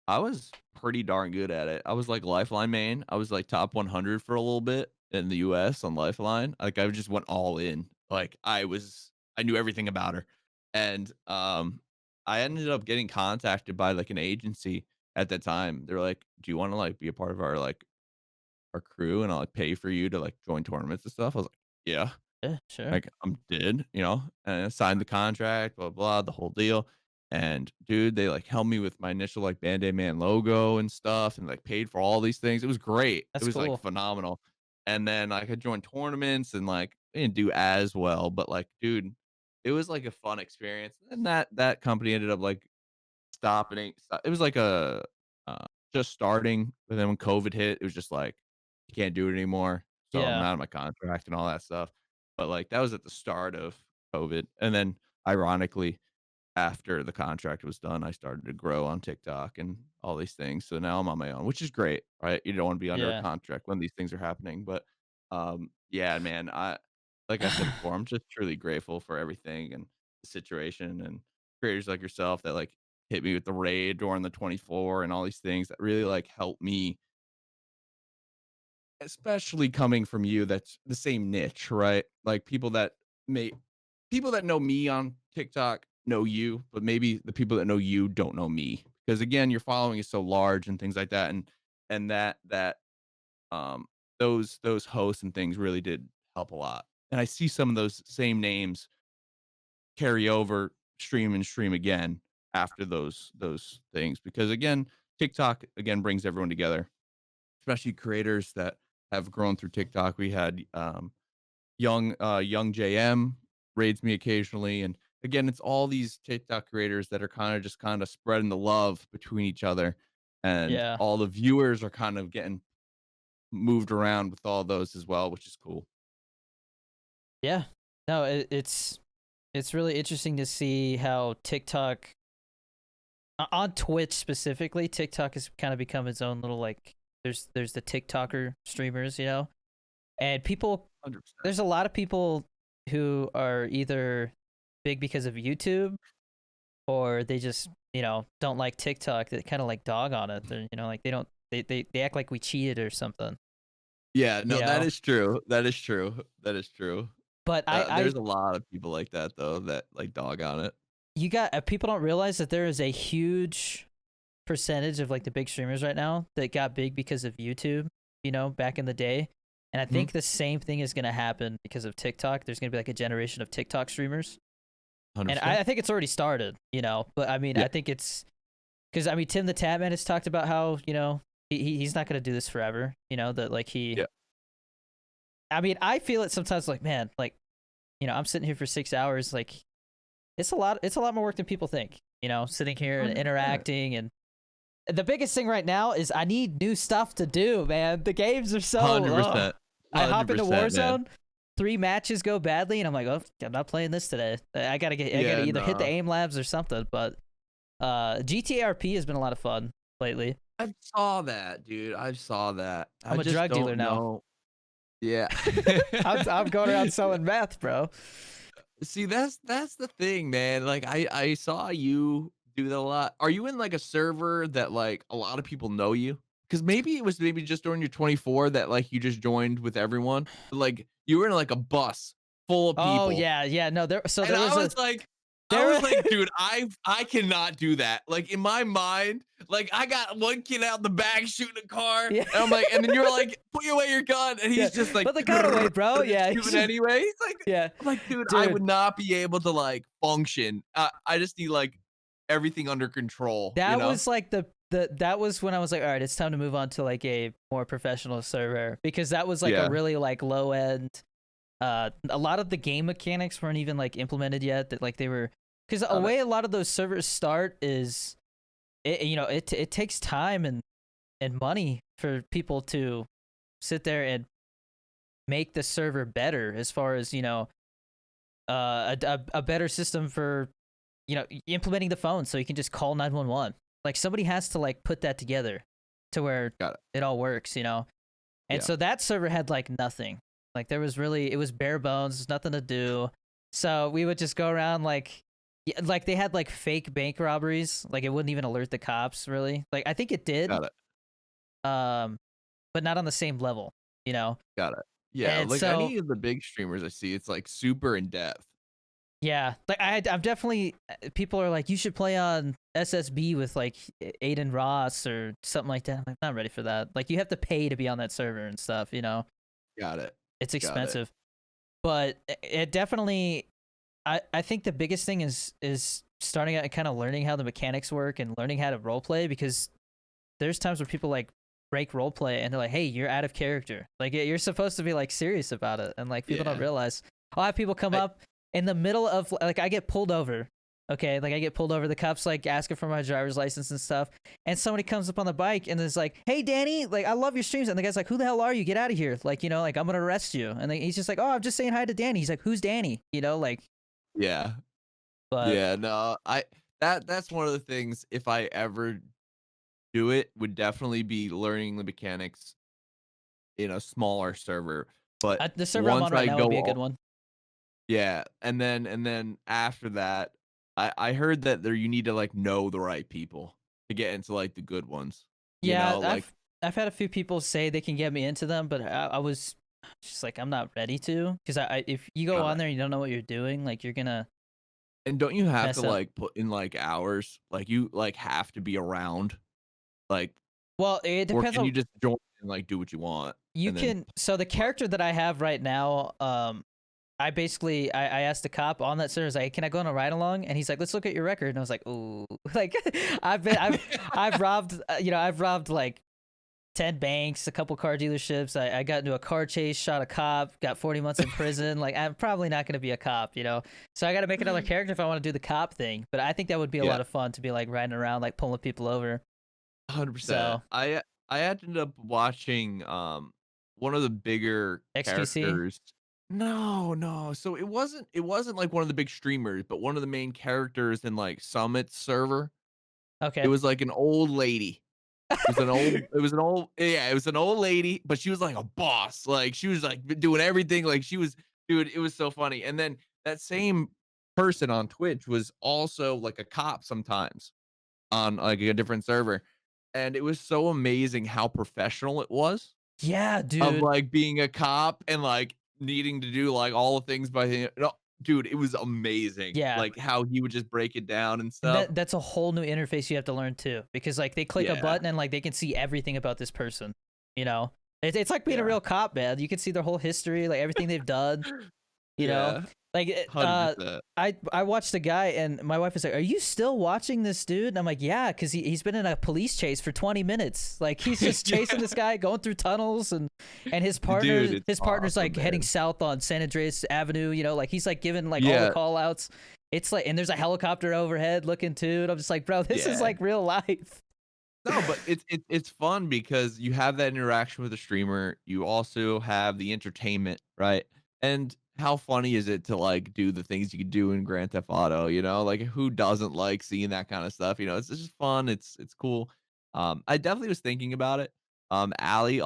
I was pretty darn good at it. I was like Lifeline main. I was like top 100 for a little bit in the US on Lifeline. Like I just went all in. Like I knew everything about her. And I ended up getting contacted by like an agency at that time. They're like, "Do you want to like be a part of our crew and I'll like pay for you to like join tournaments and stuff?" I was like, "Yeah." Yeah, sure. Like, I'm did, and I signed the contract, blah, blah, the whole deal. And dude, they like helped me with my initial like Band-Aid Man logo and stuff and like paid for all these things. It was great. It That's was like cool. phenomenal. And then like, I could join tournaments and like I didn't do as well, but like, dude, it was like a fun experience. And that company ended up like it was like uh, just starting, but then when COVID hit, it was just like, "You can't do it anymore." So I'm Yeah. out of my contract and all that stuff. But, like, that was at the start of COVID, and then ironically, after the contract was done, I started to grow on TikTok and all these things. So now I'm on my own, which is great, right? You don't wanna be under a Yeah. contract when these things are happening, but, yeah, man, like I said before, I'm just truly grateful for everything and the situation and creators like yourself that, like, hit me with the raid during the 24 and all these things that really, like, helped me, especially coming from you that's the same niche, right? Like, people that may people that know me on TikTok know you, but maybe the people that know you don't know me because again, your following is so large and things like that, and that um those hosts and things really did help a lot. And I see some of those same names carry over, stream and stream again after those things because again, TikTok again brings everyone together, especially creators that have grown through TikTok. We had young JM raids me occasionally, and again, it's all these TikTok creators that are kind of spreading the love between each other, and Yeah. all the viewers are kind of getting moved around with all those as well, which is cool. Yeah. No, it's really interesting to see how TikTok on Twitch specifically, TikTok has kind of become its own little like there's the TikToker streamers, and people 100%. there's a lot of people who are either big because of YouTube or they just, don't like TikTok. They kind of like dog on it. They're, like they don't they act like we cheated or something, Yeah, you no, that know. is true. That is true. That is true. But I There's a lot of people like that though that like dog on it. you got people don't realize that there is a huge percentage of like the big streamers right now that got big because of YouTube, back in the day. And I Mhm. think the same thing is going to happen because of TikTok. There's going to be like a generation of TikTok streamers. And 100%. I think it's already started, but I mean, Yeah. I think it's because I mean, Tim the Tatman has talked about how, he's not going to do this forever, that like Yeah. I mean, I feel it sometimes like, man, like, I'm sitting here for 6 hours. Like it's a lot more work than people think, sitting here and 100%. interacting. And the biggest thing right now is I need new stuff to do, man. The games are so. 100%. I hop into 100%, man. Warzone, 3 matches go badly, and I'm like, oh, I'm not playing this today. I gotta Yeah, either hit the no. aim labs or something. But GTA RP has been a lot of fun lately. I saw that, dude. I saw that. I I'm a just drug dealer don't now. know. Yeah. I'm going around selling meth, bro. See, that's the thing, man. Like I saw you do that a lot. Are you in like a server that like a lot of people know you? Because maybe it was maybe just during your 24 that like you just joined with everyone. But, like you were in like a bus full of Oh people. yeah, yeah. No, And there was a I there. was like, dude, I cannot do that. Like in my mind, like I got one kid out in the back shooting a car, Yeah. and I'm like, and then you're like, put away your gun, and Yeah, he's just like, but the cutaway, bro. Yeah, shooting anyway. He's like, yeah, I'm like, dude, I dude. would not be able to like function. I just need like everything under control, you That know? was like that was when I was like, all right, it's time to move on to like a more professional server because that was like a Yeah, really like low end. A lot of the game mechanics weren't even like implemented yet. That like they were because the got it, way a lot of those servers start is, it takes time and money for people to sit there and make the server better as far as a better system for implementing the phone so you can just call 911. Like somebody has to like put that together to where got it. it all works, and Yeah, so that server had like nothing. Like it was bare bones, there's nothing to do. So we would just go around like, yeah, like they had like fake bank robberies, like it wouldn't even alert the cops really. Like I think it did, got it, um but not on the same level, you know got it. Yeah, and like so any of the big streamers I see, it's like super in depth. yeah, like I'm definitely, people are like, you should play on SSB with like Aiden Ross or something like that. I'm like, not ready for that. Like you have to pay to be on that server and stuff, Got it, it's got it. expensive. But it definitely, I think the biggest thing is starting out and kind of learning how the mechanics work and learning how to role play, because there's times where people like break role play and they're like, hey, you're out of character. Like you're supposed to be like serious about it. And like people don't Yeah, realize. I'll have people come I up in the middle of like, I get pulled over. Okay, like I get pulled over, the cops like asking for my driver's license and stuff, and somebody comes up on the bike and is like, "Hey, Danny, like I love your streams," and the guy's like, "Who the hell are you? Get out of here! Like like I'm gonna arrest you." And then he's just like, "Oh, I'm just saying hi to Danny." He's like, "Who's Danny?" Like, yeah. but Yeah, no, that's one of the things if I ever do it would definitely be learning the mechanics in a smaller server. But the server I'm once on right I now would go be a good all one. yeah, and then after that, I heard that there you need to like know the right people to get into like the good ones. You Yeah, know, like I've had a few people say they can get me into them, but I was She's like, I'm not ready to, because if you go Got on it. there and you don't know what you're doing, like you're gonna And don't you have to mess up. like put in like hours? Like you like have to be around, like, Well, it or depends can you on just join and like do what you want you and then can. So the character that I have right now, I basically I asked the cop on that server, I was like, can I go on a ride along? And he's like, let's look at your record. And I was like, ooh, like I've robbed, I've robbed like 10 banks, a couple car dealerships. I got into a car chase, shot a cop, got 40 months in prison. Like, I'm probably not going to be a cop, you know? So I got to make another character if I want to do the cop thing. But I think that would be a yeah, lot of fun to be like riding around, like pulling people over. 100%. So, I ended up watching one of the bigger XQC. characters. No, no. So it wasn't like one of the big streamers, but one of the main characters in like Summit's server. It Okay. was like an old lady. It was an old lady, but she was like a boss. Like she was like doing everything. Like she was, dude, it was so funny. And then that same person on Twitch was also like a cop sometimes on like a different server. And it was so amazing how professional it was Yeah, of dude. like being a cop and like needing to do like all the things by him. No, dude, it was amazing. Yeah. Like how he would just break it down and And stuff. that's a whole new interface you have to learn too, because like they click a Yeah. button and like they can see everything about this person, you know? It's like being a Yeah. real cop, man. You can see their whole history, like everything they've done. You know, Yeah. like 100%. I watched a guy and my wife was like, are you still watching this dude? And I'm like, yeah, because he's been in a police chase for 20 minutes. Like he's just chasing this guy going through tunnels, and Dude, it's his partner's awesome, like heading man. south on San Andreas Avenue, you know, like he's like giving like all the Yeah, call outs. It's like, and there's a helicopter overhead looking too, and I'm just like, bro, this is yeah. like real life. No, but it's fun because you have that interaction with the streamer, you also have the entertainment, right? And how funny is it to, like, do the things you could do in Grand Theft Auto, you know? Like, who doesn't like seeing that kinda stuff, you know? It's just fun, it's cool. I definitely was thinking about it. Allie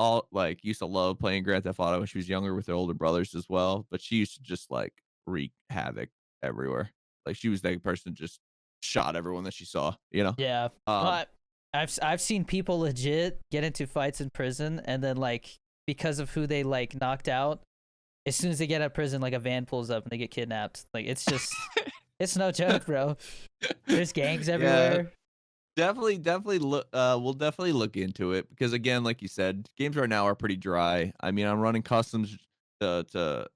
used to love playing Grand Theft Auto when she was younger with her older brothers as well, but she used to just, like, wreak havoc everywhere. Like, she was the person that just shot everyone that she saw, you know? Yeah, Um but I've seen people legit get into fights in prison, and then like because of who they like knocked out, as soon as they get out of prison, like a van pulls up and they get kidnapped. Like it's just, it's no joke, bro. There's gangs Yeah, everywhere. definitely look we'll definitely look into it because again, like you said, games right now are pretty dry. I mean, I'm running customs to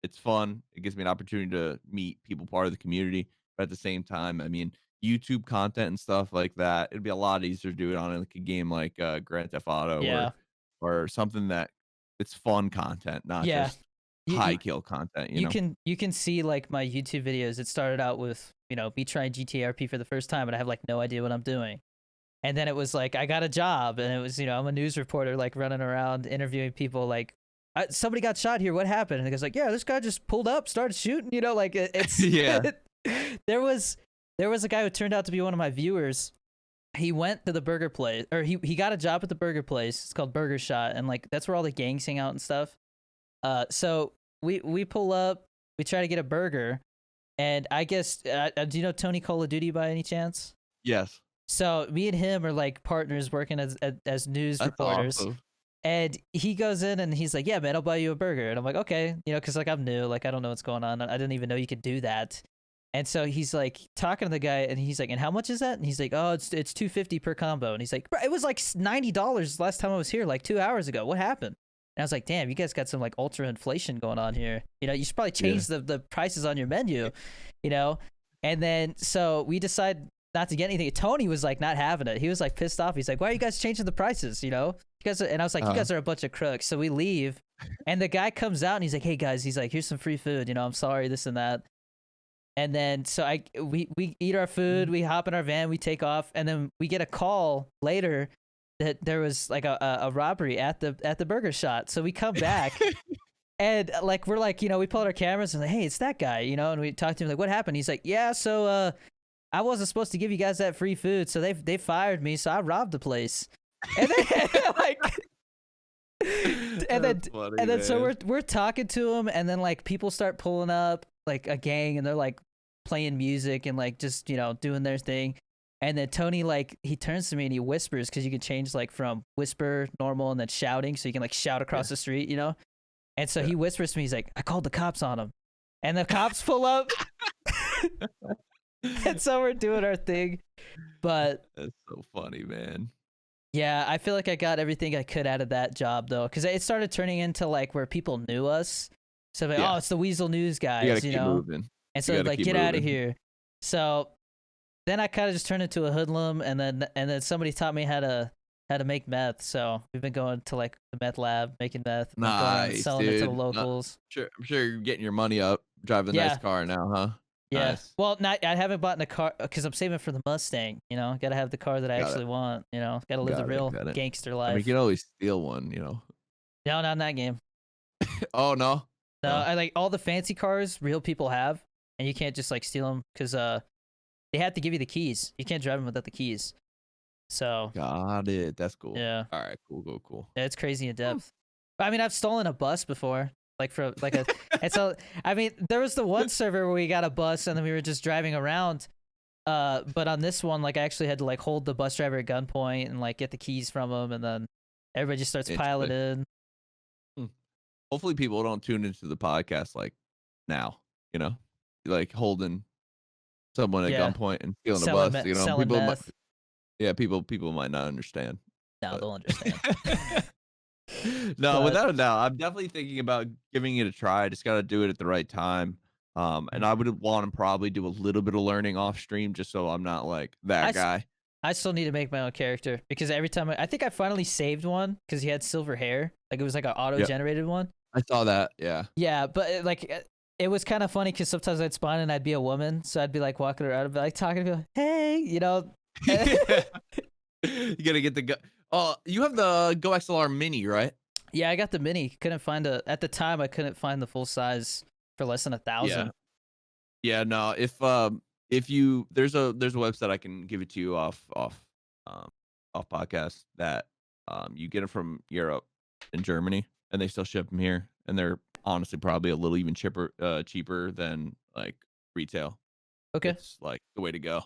it's fun. It gives me an opportunity to meet people part of the community, but at the same time, I mean, YouTube content and stuff like that, it'd be a lot easier to do it on like a game like Grand Theft Auto Yeah, or something that it's fun content, not yeah. just You, high you kill content, you you know? can see like my YouTube videos. It started out with me trying GTRP for the first time, and I have like no idea what I'm doing. And then it was like I got a job, and it was I'm a news reporter, like running around interviewing people. Like somebody got shot here. What happened? And the guy's like, yeah, this guy just pulled up, started shooting. Like it's Yeah. there was a guy who turned out to be one of my viewers. He went to the burger place, or he got a job at the burger place. It's called Burger Shot, and like that's where all the gangs hang out and stuff. So we pull up, we try to get a burger, and I guess do you know Tony Call of Duty by any chance? Yes. So me and him are like partners working as news That's reporters. awesome. And he goes in and he's like, "Yeah, man, I'll buy you a burger." And I'm like, "Okay," because like I'm new, like I don't know what's going on. I didn't even know you could do that. And so he's like talking to the guy, and he's like, "And how much is that?" And he's like, "Oh, it's $250 per combo." And he's like, "Bro, it was like $90 last time I was here, like 2 hours ago. What happened?" And I was like, "Damn, you guys got some like ultra inflation going on here. You should probably Yeah. change the prices on your menu, you know." And then so we decide not to get anything. Tony was like not having it. He was like pissed off. He's like, "Why are you guys changing the prices? You guys." And I was like, "You Uh, guys are a bunch of crooks." So we leave, and the guy comes out and he's like, "Hey guys," he's like, "Here's some free food. I'm sorry, this and that." And then so we eat our food, we hop in our van, we take off, and then we get a call later that there was like a robbery at the burger shot. So we come back. And like we're like, we pull out our cameras and like, hey, it's that guy, and we talk to him like, what happened? He's like, yeah, so I wasn't supposed to give you guys that free food, so they fired me, so I robbed the place. And then like and then That's funny, and then so man. we're talking to him, and then like people start pulling up like a gang, and they're like playing music and like just doing their thing. And then Tony, like, he turns to me and he whispers, because you can change like from whisper, normal, and then shouting, so you can like shout across the street, you know. And so he whispers to me, he's like, I called the cops on him. And the cops pull up. And so we're doing our thing. But That's so funny, man. yeah, I feel like I got everything I could out of that job, though, because it started turning into like where people knew us. So like, oh, it's the Weasel News You gotta guys, keep know. moving. And so like, get out of here. So then I kind of just turned into a hoodlum, and then somebody taught me how to make meth. So we've been going to like the meth lab, making meth, and going around Nice, selling it to the dude. locals. I'm sure you're getting your money up, driving a nice car now, huh? Yeah. Nice. Well, I haven't bought a car because I'm saving for the Mustang. You know, got to have the car that I actually want. You know, got to live the real gangster life. I mean, you can always steal one, you know. No, not in that game. Oh no. No, I like all the fancy cars real people have, and you can't just like steal them because they have to give you the keys. You can't drive them without the keys. So got it. That's cool. Yeah. All right. Cool. Yeah, it's crazy in depth. I mean, I've stolen a bus before. Like for like a, and so I mean, there was the one server where we got a bus and then we were just driving around. But on this one, like I actually had to like hold the bus driver at gunpoint and like get the keys from him, and then everybody just starts piling in. Hopefully, people don't tune into the podcast like now. You know, like holding someone at gunpoint and stealing a bus. You know, people might not understand. No, they'll understand. No, without a doubt, I'm definitely thinking about giving it a try. I just got to do it at the right time. And I would want to probably do a little bit of learning off stream just so I'm not like that guy. I still need to make my own character because every time I think I finally saved one because he had silver hair. Like it was like an auto-generated one. I saw that. Yeah. Yeah, but it was kind of funny because sometimes I'd spawn and I'd be a woman. So I'd be like walking around and be like talking to people, hey, you know. You got to get the Oh, you have the Go XLR Mini, right? Yeah, I got the Mini. Couldn't find at the time I couldn't find the full size for less than $1,000. Yeah, no. If you there's a website I can give it to you off podcast that you get it from Europe and Germany and they still ship them here and they're honestly probably a little even cheaper than like retail. Okay. It's like the way to go.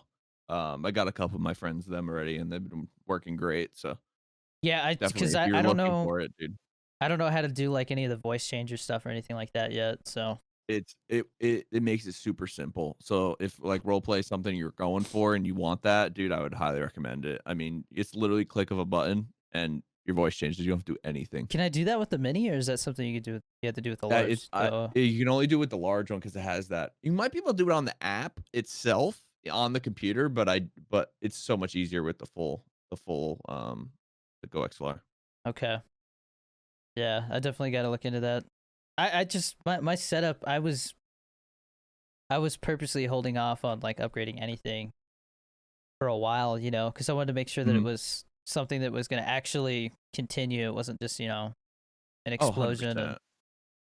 I got a couple of my friends them already and they've been working great, so yeah, because I don't know for it, dude. I don't know how to do like any of the voice changer stuff or anything like that yet, so it makes it super simple. So if like role play something you're going for and you want that, dude, I would highly recommend it. I mean, it's literally click of a button and your voice changes. You don't have to do anything. Can I do that with the Mini, or is that something you could do? You have to do with the large. You can only do it with the large one because it has that. You might be able to do it on the app itself on the computer, but it's so much easier with the full the Go XLR. Okay. Yeah, I definitely got to look into that. I just my setup. I was purposely holding off on like upgrading anything for a while, you know, because I wanted to make sure that it was something that was going to actually continue. It wasn't just, you know, an explosion.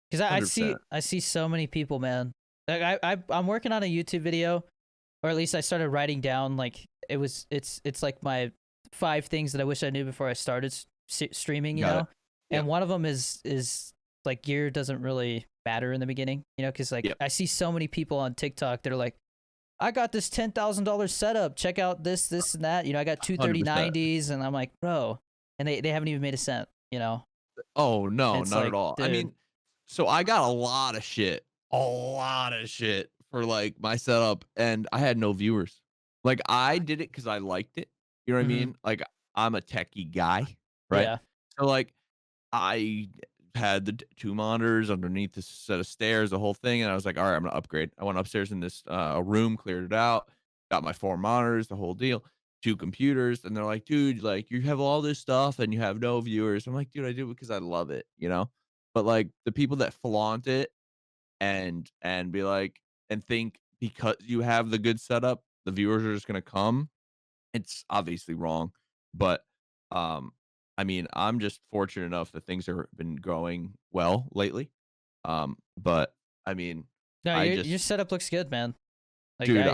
Because I see so many people, man. Like I'm working on a YouTube video, or at least I started writing down like it's like my 5 things that I wish I knew before I started streaming, you know. And one of them is like gear doesn't really matter in the beginning, you know, because like I see so many people on TikTok that are like, I got this $10,000 setup. Check out this and that. You know, I got 2 3090s, and I'm like, bro, and they haven't even made a cent, you know. Oh no, not like, at all. dude. I mean, so I got a lot of shit for like my setup, and I had no viewers. Like I did it because I liked it. You know what I mean? Like I'm a techie guy, right? Yeah. So like I had the 2 monitors underneath this set of stairs, the whole thing, and I was like, all right, I'm gonna upgrade. I went upstairs in this a room, cleared it out, got my 4 monitors, the whole deal, 2 computers, and they're like, dude, like you have all this stuff and you have no viewers. I'm like, dude, I do it because I love it, you know. But like the people that flaunt it and be like and think because you have the good setup, the viewers are just gonna come. It's obviously wrong, but I mean, I'm just fortunate enough that things have been going well lately. But I mean, No, your setup looks good, man. Like, dude,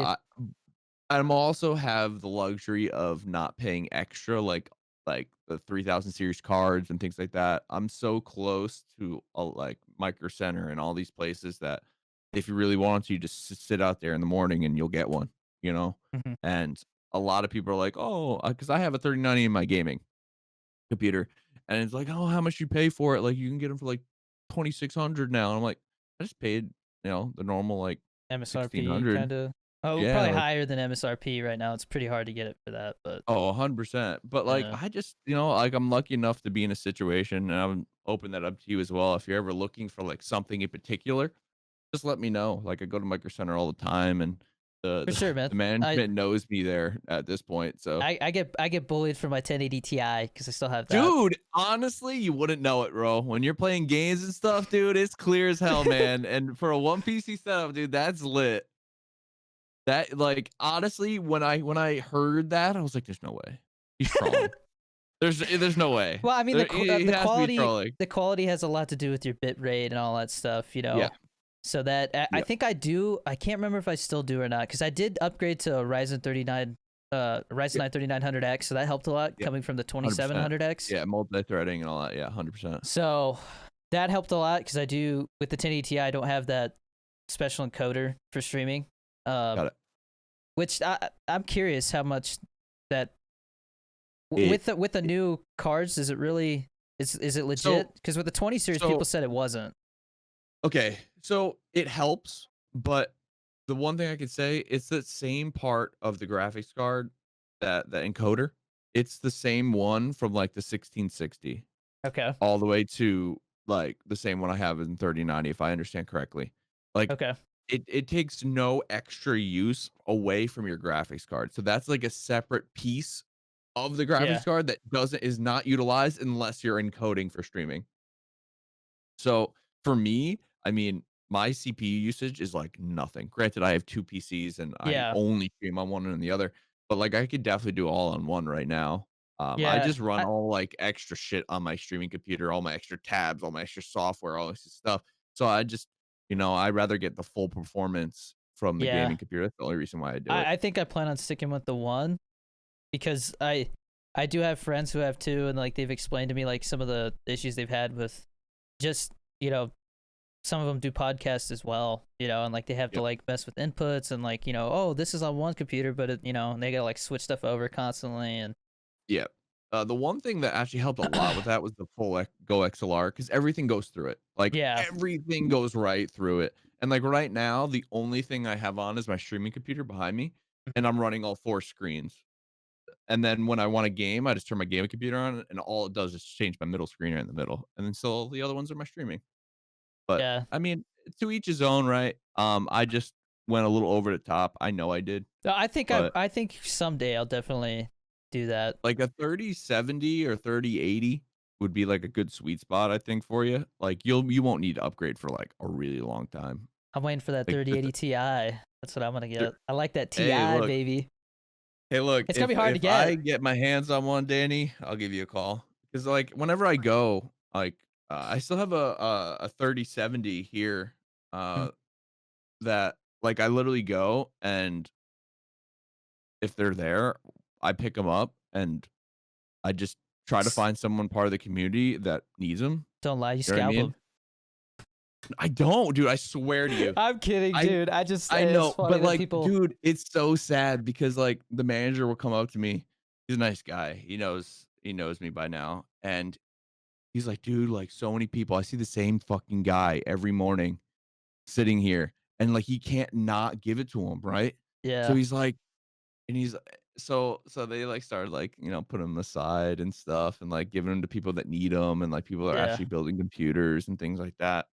I'm also have the luxury of not paying extra, like the 3000 series cards and things like that. I'm so close to like Micro Center and all these places that if you really want to, you just sit out there in the morning and you'll get one, you know. And a lot of people are like, oh, because I have a 3090 in my gaming computer, and it's like, oh, how much you pay for it? Like you can get them for like 2,600 now. And I'm like, I just paid, the normal like MSRP 1,600. kind of. Oh, Yeah, probably like higher than MSRP right now. It's pretty hard to get it for that, but 100%. But like yeah, I just, like I'm lucky enough to be in a situation, and I'm open that up to you as well. If you're ever looking for like something in particular, just let me know. Like I go to Micro Center all the time, and the for the, sure, man. the I management knows me there at this point. So, I get bullied for my 1080 Ti because I still have that. dude, honestly, you wouldn't know it, bro. When you're playing games and stuff, dude, it's clear as hell, man. And for a one PC setup, dude, that's lit. That like honestly, when I heard that, I was like, "There's no way he's trolling. There's no way. Well, I mean There, he the has to be quality trolling." has a lot to do with your bit rate and all that stuff, Yeah, So that I yeah, think I do. I can't remember if I still do or not because I did upgrade to a Ryzen yeah, 9 3900X, so that helped a lot yeah, coming from the 100%. 2700X. Yeah, multi-threading and all that. Yeah, 100%. So that helped a lot because I do with the 1080 Ti. I don't have that special encoder for streaming. Got it. Which I'm curious how much that It with the new cards is it really is it so legit? Because with the 20 series, so people said it wasn't. okay, so it helps, but the one thing I could say, it's the same part of the graphics card, that the encoder. It's the same one from like the 1660 Okay. all the way to like the same one I have in 3090, if I understand correctly. Like Okay. it takes no extra use away from your graphics card. So that's like a separate piece of the Yeah. graphics card that is not utilized unless you're encoding for streaming. So for me, I mean, my CPU usage is like nothing. Granted, I have two PCs and I Yeah. only stream on one and the other, but like I could definitely do all on one right now. I Yeah. just run all like extra shit on my streaming computer, all my extra tabs, all my extra software, all this stuff. So I just, I'd rather get the full performance from the Yeah. gaming computer. That's the only reason why I do it. I think I plan on sticking with the one because I do have friends who have two, and like they've explained to me like some of the issues they've had with just some of them do podcasts as well, and like they have to Yep. like mess with inputs and like oh, this is on one computer, but and they gotta like switch stuff over constantly and Yeah. The one thing that actually helped a lot with that was the full Go XLR, because everything goes through it. Like yeah. everything goes right through it. And like right now, the only thing I have on is my streaming computer behind me, and I'm running all four screens. And then when I want a game, I just turn my gaming computer on, and all it does is change my middle screen right in the middle. And then so the other ones are my streaming. But Yeah. I mean, to each his own, right? I just went a little over the top. I know I did, No, I think but I think someday I'll definitely do that. like a 3070 or 3080 would be like a good sweet spot, I think, for you. Like you won't need to upgrade for like a really long time. I'm waiting for that Like just 3080 Ti. That's what I'm gonna there- get. I like that hey, Ti, look, baby. hey, look. It's gonna be If hard to if I get. get my hands on one, Danny, I'll give you a call. Because like whenever I go, like I still have a 3070 here. Mm. Uh, that like I literally go, and if they're there, I pick them up, and I just try to find someone part of the community that needs them. Don't lie, you You know what I scalp mean? them. I don't, dude. I swear to you. I'm kidding, I dude. I It's know, funny but that like, people. dude, it's so sad because like the manager will come up to me. He's a nice guy. He knows me by now, and he's like, dude, like so many people. I see the same fucking guy every morning sitting here, and like he can't not give it to him, right? So Yeah. he's like, and he's so they like started like putting him aside and stuff, and like giving them to people that need them, and like people that are Yeah. actually building computers and things like that.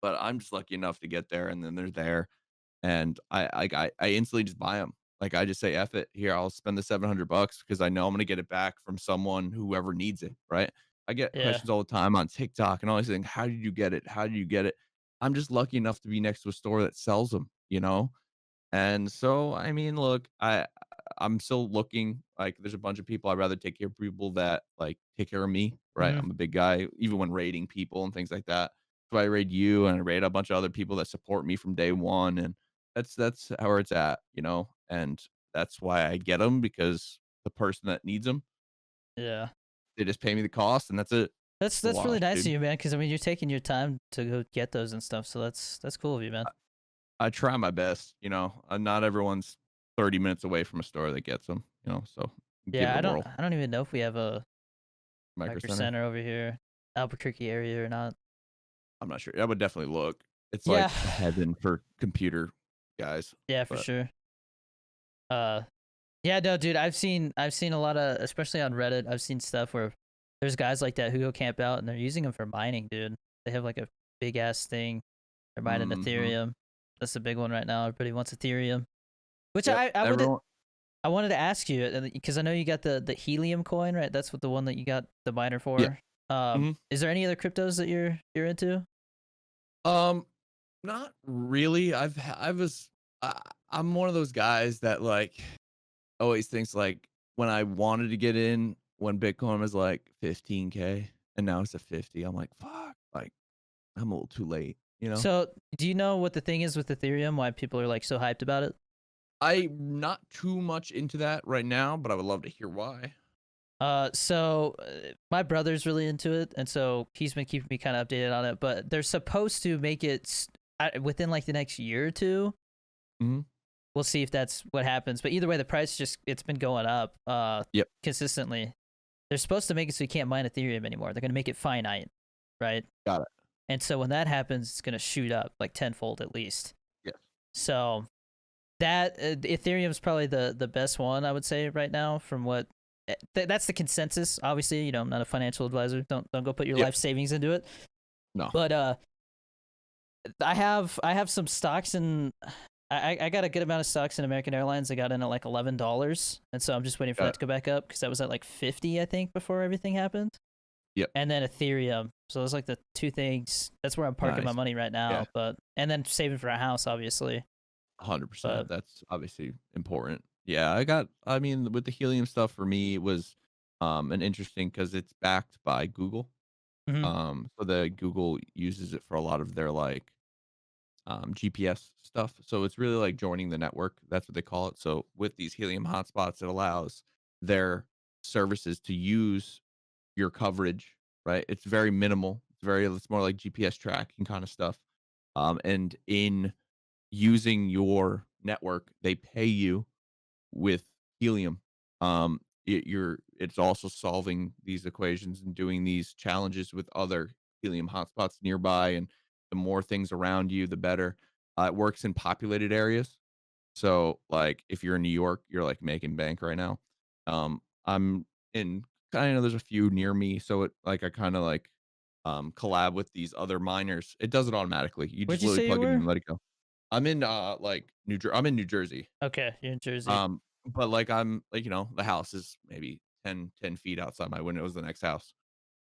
But I'm just lucky enough to get there, and then they're there, and I instantly just buy them. Like, I just say, "F it, here, I'll spend the $700 because I know I'm gonna get it back from someone, whoever needs it," right? I get Yeah. questions all the time on TikTok and all these things, "How did you get it? How did you get it?" I'm just lucky enough to be next to a store that sells them, you know? And so, I mean, look, I'm still looking. Like, there's a bunch of people I'd rather take care of people that like take care of me, right? Hmm. I'm a big guy, even when raiding people and things like that. So I raid you and I raid a bunch of other people that support me from day one, and that's where it's at. And that's why I get them, because the person that needs them, Yeah. they just pay me the cost, and that's it. The That's really wash, nice of dude. you, man. Because I mean, you're taking your time to go get those and stuff. So that's cool of you, man. I try my best. Not everyone's. 30 minutes away from a store that gets them, so give Yeah, it a whirl. I don't even know if we have a Micro micro Center. center over here, Albuquerque area or not. I'm not sure. I would definitely look. It's Yeah, like heaven for computer guys, yeah, for but sure. Uh, yeah, no, dude, I've seen a lot of, especially on Reddit, I've seen stuff where there's guys like that who go camp out and they're using them for mining, dude. They have like a big ass thing. They're mining mhm. Ethereum. That's the big one right now. Everybody wants Ethereum. Which Yep, everyone. I wanted to ask you because I know you got the Helium coin, right? That's what the one that you got the miner Yeah. for. Mhm. Is there any other cryptos that you're into? Um, Not really. I was I, I'm one of those guys that like always thinks like when I wanted to get in when Bitcoin was like 15K and now it's at 50, I'm like, fuck, like I'm a little too late, you know? So, do you know what the thing is with Ethereum? Why people are like so hyped about it? I'm not too much into that right now, but I would love to hear why. My brother's really into it, and so he's been keeping me kind of updated on it. But they're supposed to make it within like the next year or two. Mhm. We'll see if that's what happens. But either way, the price just it's been going up Yep. consistently. They're supposed to make it so you can't mine Ethereum anymore. They're gonna make it finite, right? Got it. And so when that happens, it's gonna shoot up like tenfold at least. Yes. So that Ethereum's probably the best one I would say right now from what that's the consensus. Obviously, you know, I'm not a financial advisor. Don't go put your Yep. life savings into it. No. But I have some stocks in I got a good amount of stocks in American Airlines. I got in at like $11, and so I'm just waiting for Got that it. to go back up because that was at like 50, I think, before everything happened. Yep. And then Ethereum. So those like the two things. That's where I'm parking my Nice. money right Yeah. now. But and then saving for a house, obviously. 100%. But That's obviously important. Yeah, I mean, with the Helium stuff for me, it was an interesting because it's backed by Google. mhm. So the Google uses it for a lot of their like GPS stuff. So it's really like joining the network. That's what they call it. So with these Helium hotspots, it allows their services to use your coverage, right? It's very minimal. It's more like GPS tracking kind of stuff. And in using your network, they pay you with Helium. It's also solving these equations and doing these challenges with other Helium hotspots nearby, and the more things around you, the better. It works in populated areas. So, like, if you're in New York, you're like making bank right now. I'm in kind of there's a few near me, so it like I kind of like collab with these other miners. It does it automatically. You just Where'd you literally say you plug it in were? and let it go. I'm in like I'm in New Jersey. Okay, you're in Jersey. But like I'm like, the house is maybe 10 feet outside my window is the next house.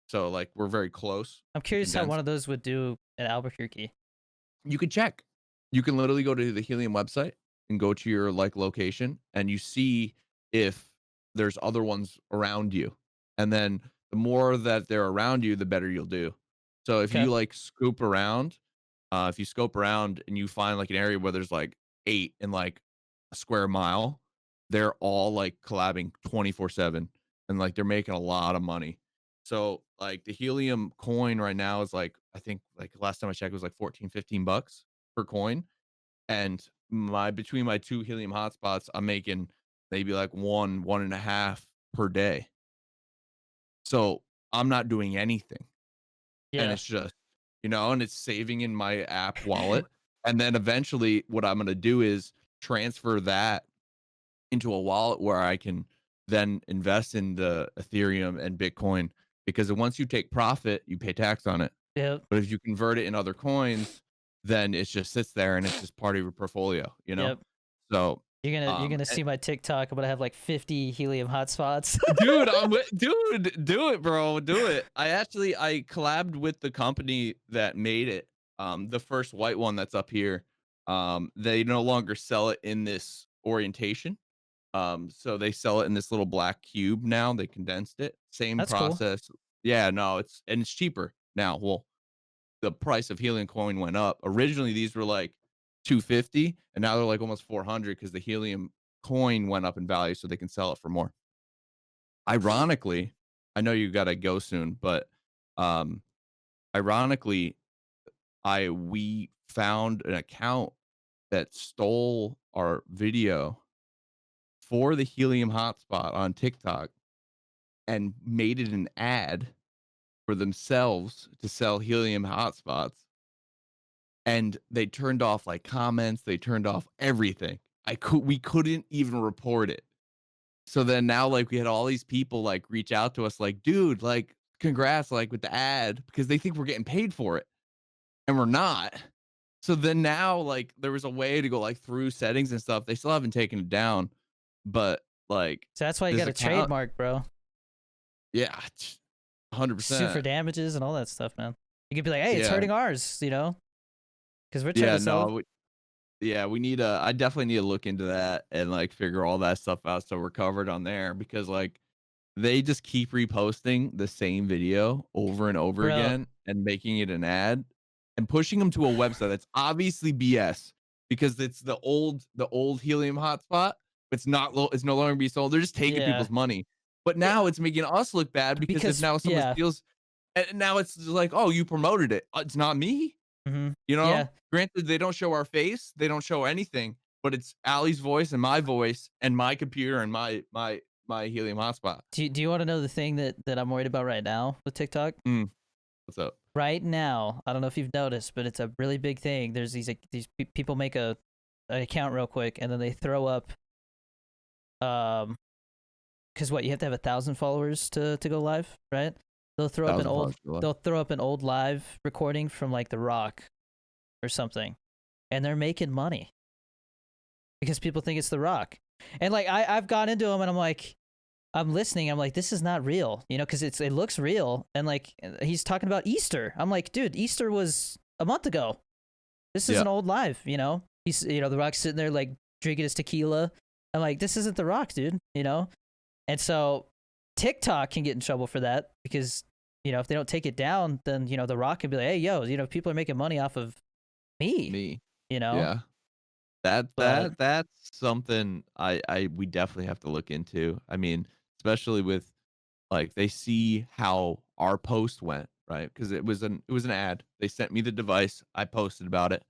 So like we're very close I'm and curious how one condensed. of those would do in Albuquerque. You can check. You can literally go to the Helium website and go to your like location and you see if there's other ones around you. And then the more that they're around you, the better you'll do. So if Okay. you like scoop around, if you scope around and you find like an area where there's like 8 in like a square mile, they're all like collabing 24/7 and like they're making a lot of money. So like the Helium coin right now is like I think like last time I checked it was like 14, $15 per coin. And my between my two Helium hotspots, I'm making maybe like one and a half per day. So I'm not doing anything. And Yeah. it's just, and it's saving in my app wallet. And then eventually what I'm gonna do is transfer that into a wallet where I can then invest in the Ethereum and Bitcoin because once you take profit, you pay tax on it. Yep. But if you convert it in other coins, then it just sits there and it's just part of your portfolio. Yep. So, You're gonna and see my TikTok. I'm gonna have like 50 Helium hotspots. dude, dude, do it, bro, do it. I collabed with the company that made it, the first white one that's up here. They no longer sell it in this orientation. So they sell it in this little black cube now. They condensed it. Same That's cool. process. Yeah, no, it's cheaper now. Well, the price of Helium coin went up. Originally, these were like 250, and now they're like almost 400 because the Helium coin went up in value, so they can sell it for more. Ironically, I know you gotta go soon, but um, ironically, I we found an account that stole our video for the Helium hotspot on TikTok and made it an ad for themselves to sell Helium hotspots, and they turned off, like, comments, they turned off everything. We couldn't even report it. So then now, like, we had all these people, like, reach out to us like, "Dude, like, congrats, like, with the ad," because they think we're getting paid for it, and we're not. So then now, like, there was a way to go, like, through settings and stuff. They still haven't taken it down, but, like, So that's why you this got a account. trademark, bro. Yeah, Sue for 100%. damages and all that stuff, man. You could be like, hey, it's Yeah. hurting ours, because we're trying Yeah, to sell. no, yeah, we need I definitely need to look into that and, like, figure all that stuff out so we're covered on there because, like, they just keep reposting the same video over and over Bro, again and making it an ad and pushing them to a website that's obviously BS because it's the old Helium hotspot. It's no longer being sold. They're just taking yeah. people's money. But Yeah, now it's making us look bad because if because now someone yeah. steals and now it's just like, "Oh, you promoted it." It's not me, Hmm. you know? Yeah. Granted, they don't show our face, they don't show anything, but it's Allie's voice and my voice and my computer and my Helium hotspot. Do you want to know the thing that I'm worried about right now with TikTok? Mm, what's up? Right now, I don't know if you've noticed, but it's a really big thing. There's people make an account real quick and then they throw up um because what, you have to have 1,000 followers to go live, right? They'll throw up an 1,000 old followers for life. they'll throw up an old live recording from like The Rock or something, and they're making money because people think it's The Rock. And like I've gone into them and I'm like, I'm listening. I'm like, this is not real, because it looks real. And like he's talking about Easter. I'm like, dude, Easter was a month ago. This is Yeah, an old live. He's The Rock's sitting there like drinking his tequila. I'm like, this isn't The Rock, dude. And so TikTok can get in trouble for that because if they don't take it down, then The Rock can be like, hey, yo, people are making money off of me. me. You know, Yeah. That but that that's something I we definitely have to look into. I mean, especially with, like, they see how our post went, right? Because it was an ad. They sent me the device, I posted about it,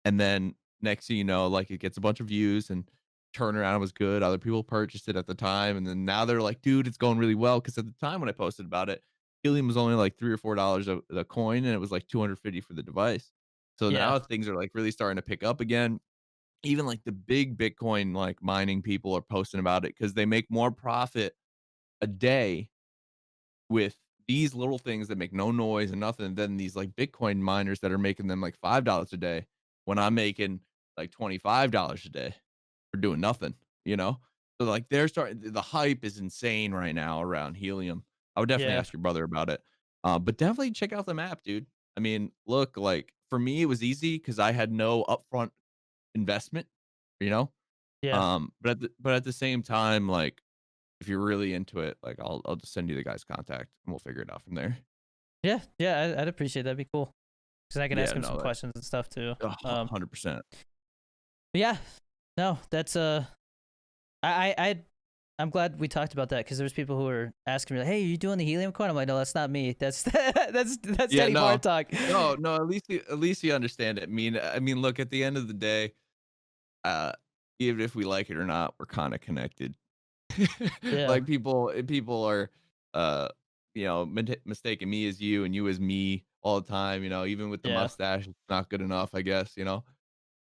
and then next thing you know, like, it gets a bunch of views and turnaround was good. Other people purchased it at the time, and then now they're like, "Dude, it's going really well." Because at the time when I posted about it, helium was only like $3 or $4 a coin, and it was like 250 for the device. So yeah, now things are, like, really starting to pick up again. Even, like, the big Bitcoin, like, mining people are posting about it because they make more profit a day with these little things that make no noise and nothing than these, like, Bitcoin miners that are making them, like, $5 a day when I'm making, like, $25 a day for doing nothing, you know? So, like, they're starting the hype is insane right now around Helium. I would definitely yeah, ask your brother about it. But definitely check out the map, dude. I mean, look, like, for me, it was easy because I had no upfront investment, you know? yeah, But at the same time, like, if you're really into it, like, I'll just send you the guy's contact, and we'll figure it out from there. yeah, yeah. I'd appreciate that. That'd be cool because I can ask Yeah, him some no, questions and stuff too. a 100%. But yeah, no, that's I I'm glad we talked about that because there's people who were asking me like, "Hey, are you doing the helium coin?" I'm like, "No, that's not me. That's that's Yeah, Daddy no. Bartok." No, no, at least you understand it. I mean, look, at the end of the day, uh, even if we like it or not, we're kinda connected. Yeah, Like, people are, uh, mistaking me as you and you as me all the time, even with the yeah, mustache, it's not good enough, I guess, you know?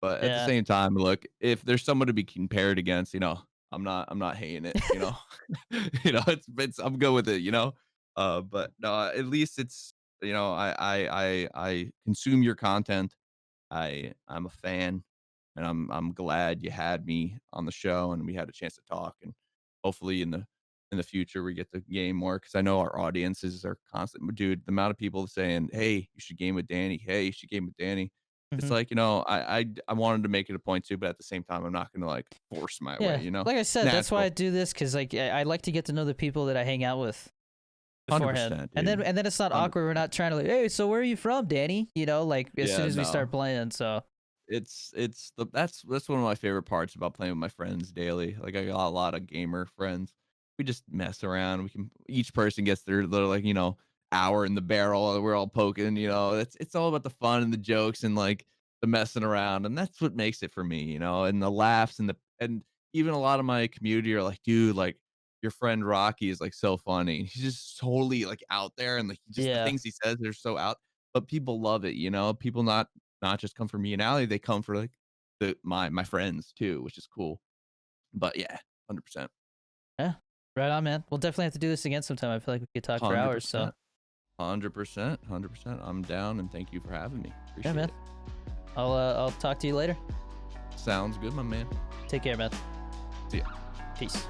But at the yeah, same time, look, if there's someone to be compared against, I'm not hating it, it's I'm good with it. But no, at least it's I consume your content. I'm a fan, and I'm glad you had me on the show and we had a chance to talk. And hopefully in the future we get to game more because I know our audiences are constant. But dude, the amount of people saying, "Hey, you should game with Danny. Hey, you should game with Danny." It's hmm, like, I wanted to make it a point to, but at the same time, I'm not gonna, like, force my yeah. way, you know? Like I said, that's why I Natural. do this because like I like to get to know the people that I hang out with beforehand, 100%, and then dude. it's not awkward. We're 100%. not trying to like, hey, so where are you from, Danny? Like as soon Yeah, as we no. start playing. So That's one of my favorite parts about playing with my friends daily. Like, I got a lot of gamer friends. We just mess around. Each person gets their little, like, hour in the barrel. We're all poking, it's all about the fun and the jokes and, like, the messing around. And that's what makes it for me, and the laughs and even a lot of my community are like, dude, like your friend Rocky is like so funny. He's just totally like out there, and like just the Yeah. things he says, they're so out. But people love it, you know. People not just come for me and Ali, they come for like my friends too, which is cool. But yeah, 100%. Yeah. Right on, man. We'll definitely have to do this again sometime. I feel like we could talk for hours. So 100%. 100%. I'm down, and thank you for having me. Appreciate yeah, man. it. I'll talk to you later. Sounds good, my man. Take care, man. See ya. Peace.